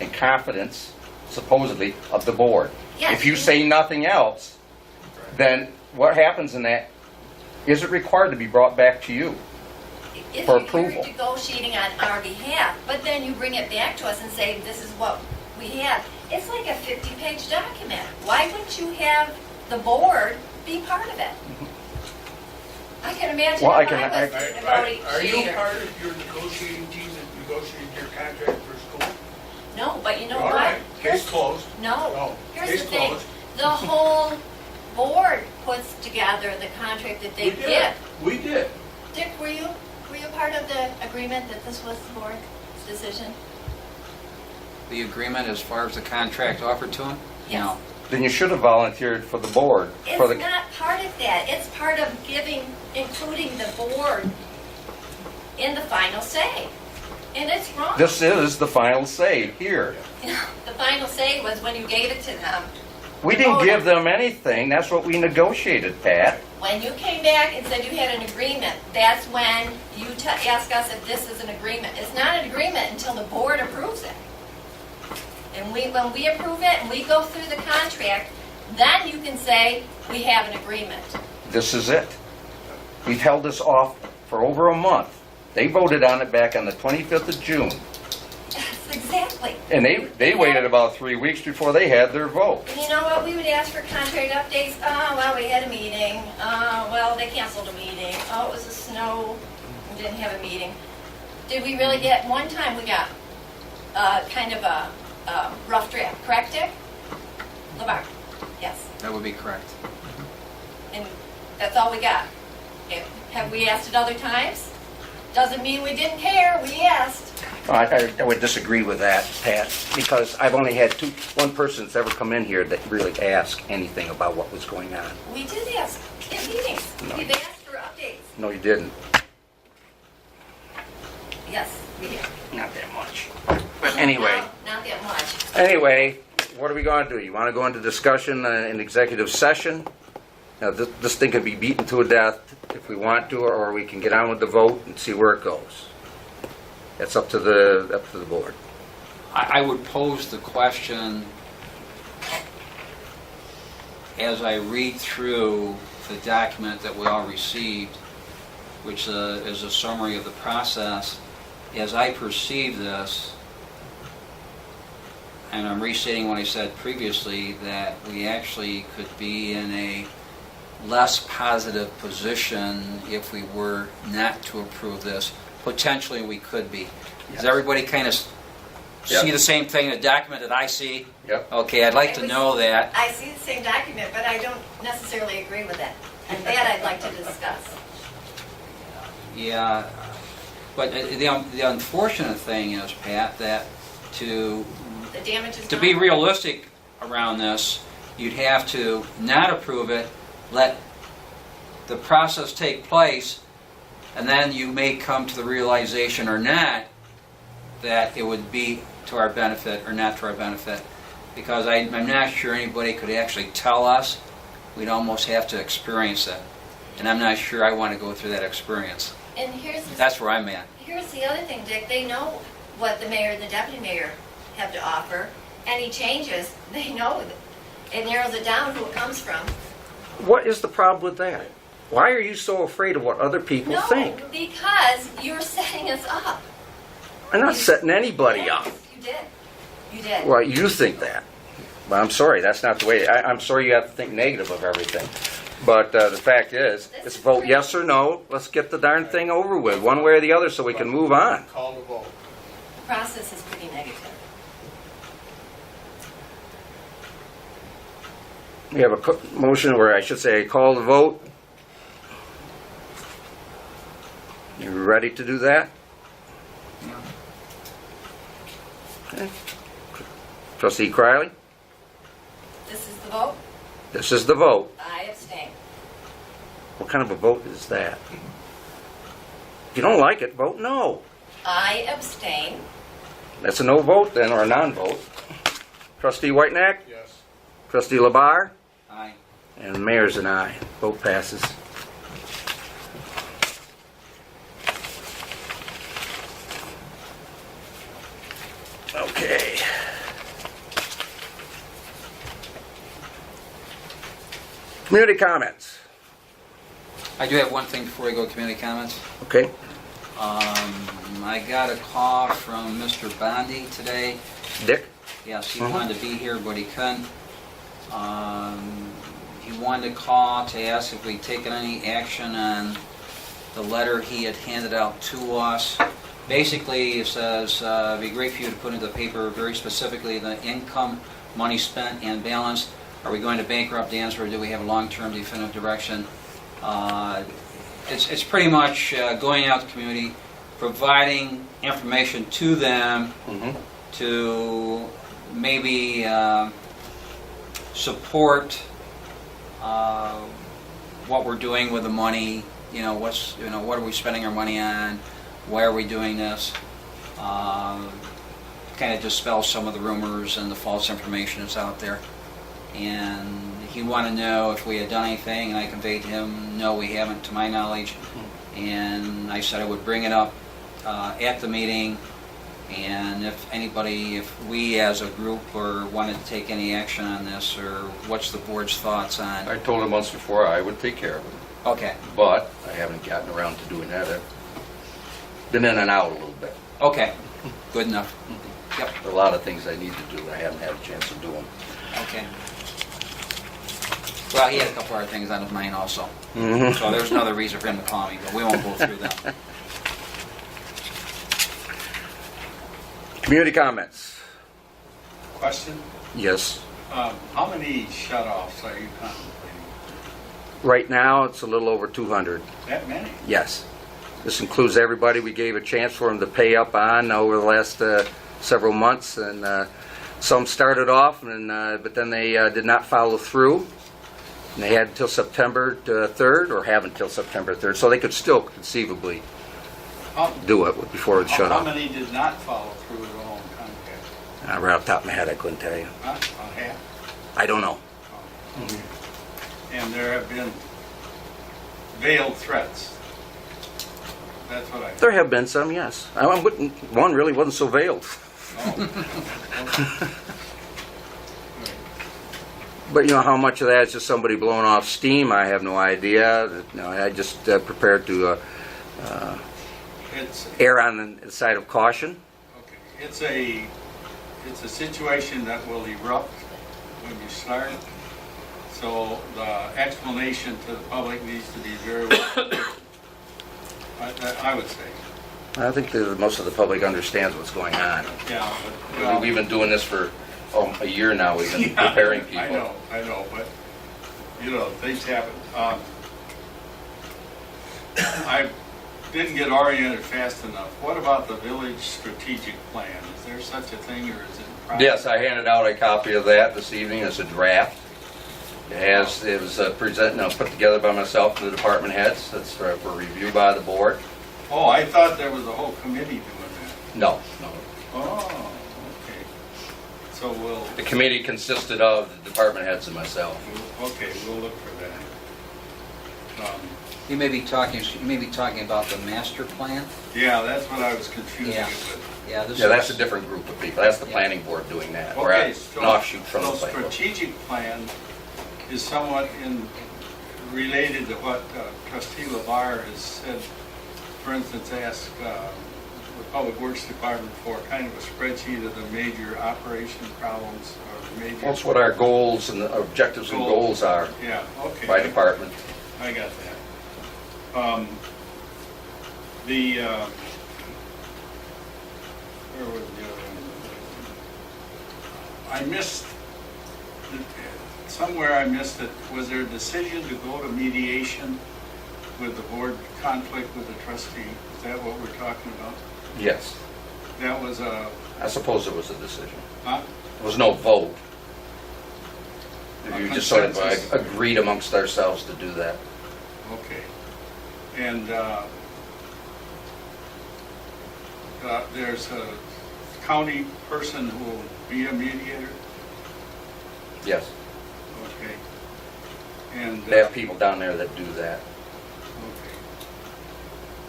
and confidence, supposedly, of the board. Yes, If you say nothing else, then what happens in that, is it required to be brought back to you? If for you're approval. negotiating on our behalf, but then you bring it back to us and say, this is what we have. It's like a 50-page document. Why wouldn't you have the board be part of it? I can imagine Well, if I I was Are you negotiator. part of your negotiating team that negotiated your contract for school? No, but you know All what? right, Here's- case closed. No, No, here's case the thing. closed. The whole board puts together the contract that they We give. did. We did. Dick, were you part of the agreement that this was the board's decision? The agreement as far as the contract offered to him? Yes. No. Then you should have volunteered for the board. For It's the. not part of that. It's part of including the board in the final say. And it's wrong. This is the final say here. The final say was when you gave it to them. We didn't give them anything. That's what we negotiated, Pat. When you came back and said you had an agreement, that's when you ask us if this is an agreement. It's not an agreement until the board approves it. And when we approve it and we go through the contract, then you can say, we have an agreement. This is it. We've held this off for over a month. They voted on it back on the 25th of June. Yes, exactly. And they waited about 3 weeks before they had their vote. And you know what, we would ask for contract updates. Oh, well, we had a meeting. Oh, well, they canceled a meeting. Oh, it was a snow, we didn't have a meeting. Did we really get, one time we got kind of a rough draft, correct, Dick? LeVar, yes. That would be correct. And that's all we got. Have we asked it other times? Doesn't mean we didn't care, we asked. I would disagree with that, Pat, because I've only had one person that's ever come in here that really asked anything about what was going on. We did ask in meetings. No. We've asked for updates. No, you didn't. Yes, we did. Not that much. But anyway, No, not that much. anyway, what are we going to do? You want to go into discussion in executive session? Now, this thing can be beaten to a death if we want to, or we can get on with the vote and see where it goes. That's up to the board. I would pose the question as I read through the document that we all received, which is a summary of the process. As I perceive this, and I'm restating what I said previously, that we actually could be in a less positive position if we were not to approve this. Potentially, we could be. Does everybody kind of see Yep. the same thing, the document that I see? Yep. Okay, I'd like to know that. I see the same document, but I don't necessarily agree with it. And that I'd like to discuss. Yeah, but the unfortunate thing is, Pat, that to The damage is to done. be realistic around this, you'd have to not approve it, let the process take place, and then you may come to the realization or not that it would be to our benefit or not to our benefit. Because I'm not sure anybody could actually tell us. We'd almost have to experience it. And I'm not sure I want to go through that experience. And here's That's where I'm at. the other thing, Dick. They know what the mayor and the deputy mayor have to offer. Any changes, they know It narrows it down who it comes from. What is the problem with that? Why are you so afraid of what other people No, think? because you're setting us up. I'm not setting anybody Yes, up. you did. You did. Well, you think that. But I'm sorry, that's not the way. I'm sorry you have to think negative of everything. But the fact is, it's vote yes or no. Let's get the darn thing over with, one way or the other, so we can move on. Call the vote. The process is pretty negative. We have a motion, or I should say, call the vote. You ready to do that? Okay. Trustee Criley, This is the vote. this is the vote. I abstain. What kind of a vote is that? If you don't like it, vote no. I abstain. That's a no vote then, or a non-vote. Trustee Whitenack, Yes. Trustee Labar, Aye. and the mayor's an aye. Vote passes. Okay. Community comments. I do have one thing before we go to community comments. Okay. I got a call from Mr. Bondi today. Dick? Yes, he wanted to be here, but he couldn't. He wanted to call to ask if we'd taken any action on the letter he had handed out to us. Basically, it says, it'd be great for you to put into the paper very specifically the income, money spent, and balance. Are we going to bankrupt Dan's, or do we have a long-term definitive direction? It's pretty much going out to the community, providing information to them to maybe support what we're doing with the money. What are we spending our money on? Why are we doing this? Kind of dispel some of the rumors and the false information that's out there. And he wanted to know if we had done anything, and I conveyed to him, no, we haven't, to my knowledge. And I said I would bring it up at the meeting, and if we as a group wanted to take any action on this, or what's the board's thoughts on? I told him once before I would take care of it, Okay, but I haven't gotten around to doing that. I've been in and out a little bit. okay, good enough. Yep, A lot of things I need to do, I haven't had a chance to do them. okay. Well, he had a couple other things on his mind also. Mm-hmm. So there's another reason for him to call me, but we won't go through them. Community comments? Question, Yes. how many shut-offs are you contemplating? Right now, it's a little over 200. That many? Yes. This includes everybody we gave a chance for them to pay up on over the last several months, and some started off, but then they did not follow through. And they had until September 3rd, or have until September 3rd, so they could still conceivably How do it before it shut how off. many did not follow through at all in contact? Right off the top of my head, I couldn't tell you. Huh? About half? I don't know. And there have been veiled threats. That's what I... There have been some, yes. One really wasn't so veiled. Oh. But how much of that is just somebody blowing off steam, I have no idea. I just prepared to It's, err on the side of caution. okay. It's a situation that will erupt when you start. So the explanation to the public needs to be very well. I would say. I think that most of the public understands what's going on. Yeah, but... We've been doing this for a year now. We've been preparing people. I know, but, things happen. I didn't get oriented fast enough. What about the village strategic plan? Is there such a thing, or is it in process? Yes, I handed out a copy of that this evening as a draft. It was put together by myself and the department heads. That's for review by the board. Oh, I thought there was a whole committee doing that. No. Oh, okay. So The committee consisted of the department heads and myself. we'll look for that. You may be talking about the master plan. Yeah, that's what I was confused Yeah. with. Yeah, this Yeah, that's a is- different group of people. That's the Yeah. planning board doing that. We're Okay, an so, offshoot from the so planning board. strategic plan is somewhat related to what trustee LeVar has said. For instance, ask the Public Works Department for kind of a spreadsheet of the major operation problems or the major. That's what our goals and objectives and goals are Yeah, okay. by department. I got that. Where was the other one? I missed, somewhere I missed it. Was there a decision to go to mediation with the board conflict with the trustee? Is that what we're talking about? Yes. That was a, I suppose it was a decision. huh? There was no vote. A You just sort of consensus. agreed amongst ourselves to do that. Okay. And there's a county person who will be a mediator? Yes. Okay. And, They have people down there that do that.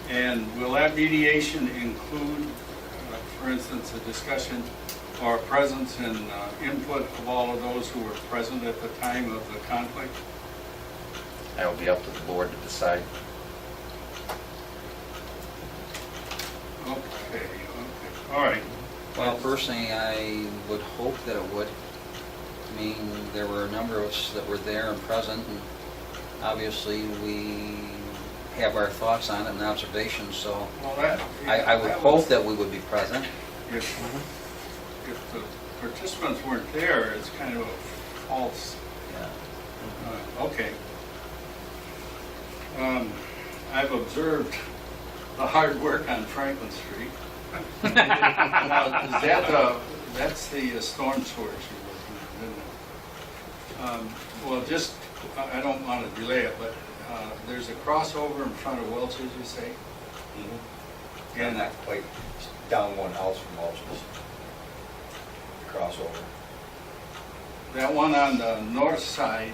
okay. And will that mediation include, for instance, a discussion or presence and input of all of those who were present at the time of the conflict? That will be up to the board to decide. Okay, all right. Well, personally, I would hope that it would. I mean, there were a number of us that were there and present, and obviously we have our thoughts on it and observations, so Well, that. I would that hope was- that we would be present. If the participants weren't there, it's kind of a false, okay. I've observed the hard work on Franklin Street. Now, is that that's the storm sewers you're working on, isn't it? Well, just, I don't want to delay it, but there's a crossover in front of Welch's, you say? And not quite down one house from Welch's. Crossover. That one on the north side,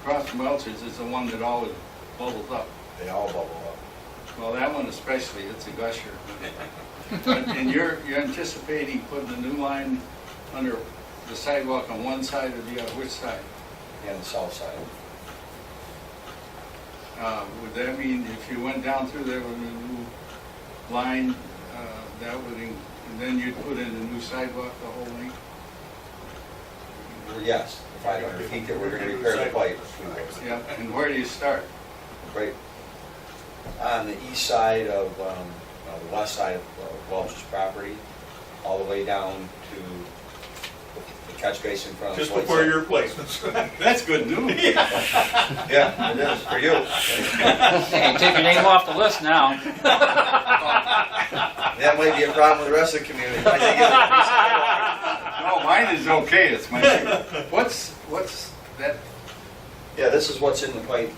across from Welch's, is the one that always bubbles up. They all bubble up. Well, that one especially, it's a gusher. And you're anticipating putting a new line under the sidewalk on one side or the other, which side? And the south side. Would that mean if you went down through there with a new line, that would, and then you'd put in a new sidewalk the whole length? Well, yes, the 500 feet that we're going to repair the pipe. Yeah, and where do you start? Right on the east side of, the west side of Welch's property, all the way down to the catch basin in front of the Just place. before your placements. That's good news. Yeah, it is, for you. Hey, take your name off the list now. That might be a problem with the rest of the community. Might they get a free sidewalk? No, mine is okay, it's my, what's that, Yeah, this is what's in the pipe.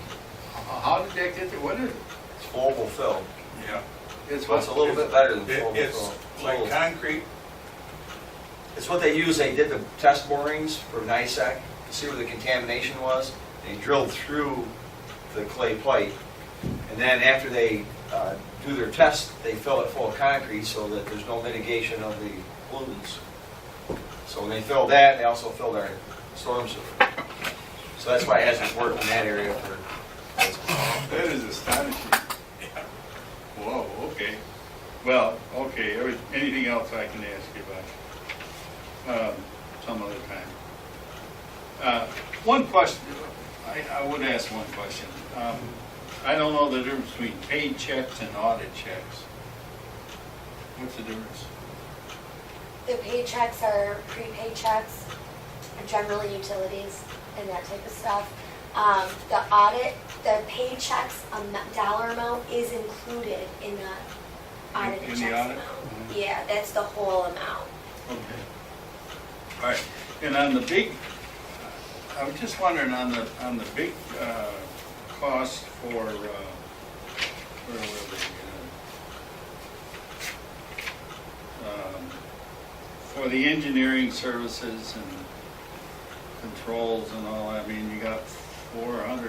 how did that get there, what is it? It's flowable fill. Yeah. It's Well, it's a little bit better than flowable It's fill. like concrete. It's what they use, they did the test borings for NISAC to see where the contamination was. They drilled through the clay pipe, and then after they do their test, they fill it full of concrete so that there's no mitigation of the pollutants. So when they fill that, they also fill their storm sewer. So that's why it hasn't worked in that area for. That is astonishing. Whoa, okay. Well, okay, anything else I can ask you about? Some other time. One question, I would ask one question. I don't know the difference between paid checks and audit checks. What's the difference? The paid checks are prepaid checks, generally utilities and that type of stuff. The audit, the paid checks, dollar amount is included in the audited In checks the audit? amount. Yeah, that's the whole amount. Okay. All right, and on the big, I was just wondering on the big cost for, where were they? For the engineering services and controls and all, I mean, you got $468,000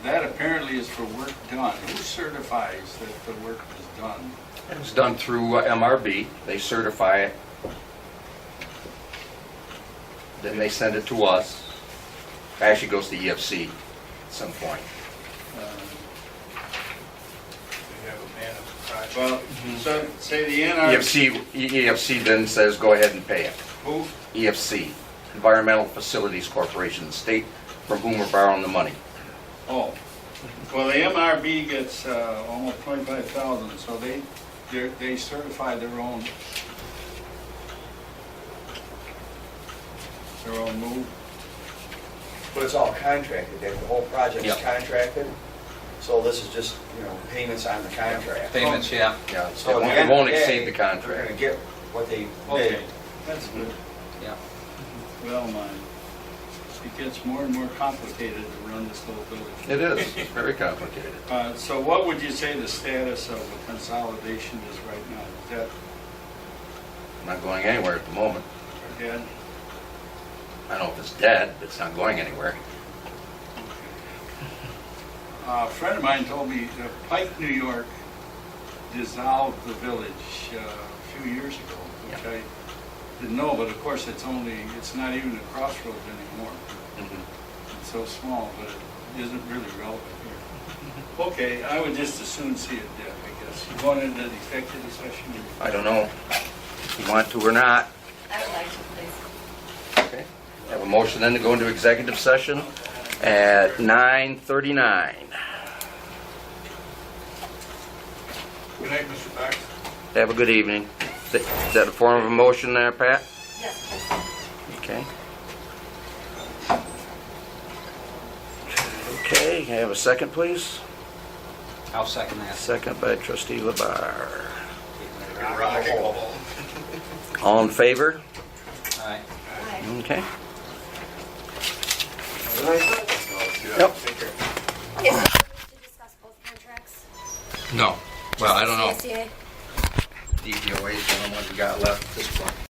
That apparently is for work done. Who certifies that the work is done? It's done through MRB. They certify it. Then they send it to us. Actually goes to EFC at some point. We have a man of the project. Well, so say the NRC. EFC then says, go ahead and pay it. Who? EFC, Environmental Facilities Corporation, the state from whom we're borrowing the money. Oh, well, the MRB gets almost 25,000, so they certify their own move. But it's all contracted, the whole project is Yep. contracted, so this is just, payments on the contract. Payments, yeah. Yeah, So it at won't- the it end won't of the exceed day, the They're contract. gonna get what they Okay, bid. that's good. Yeah. Well, it gets more and more complicated to run this little village. It is, very complicated. So what would you say the status of the consolidation is right now? Is that Not going anywhere at the moment. dead? I don't know if it's dead, but it's not going anywhere. A friend of mine told me that Pike, New York dissolved the village a few years ago, which I didn't know, but of course it's not even a crossroads anymore. It's so small, but it isn't really relevant here. Okay, I would just as soon see it dead, I guess. You going into the executive session? I don't know if you want to or not. I would like to, please. Okay. Have a motion then to go into executive session at 9:39. Good night, Mr. Bax. Have a good evening. Is that a form of a motion there, Pat? Yes, please. Okay. Okay, can I have a second, please? I'll second that. Second by trustee LeBar. All in favor? All right. Aye. Okay. Is Yep. it to discuss both contracts? No. Well, I don't know. CSEA? DPOA is the only one we got left at this point.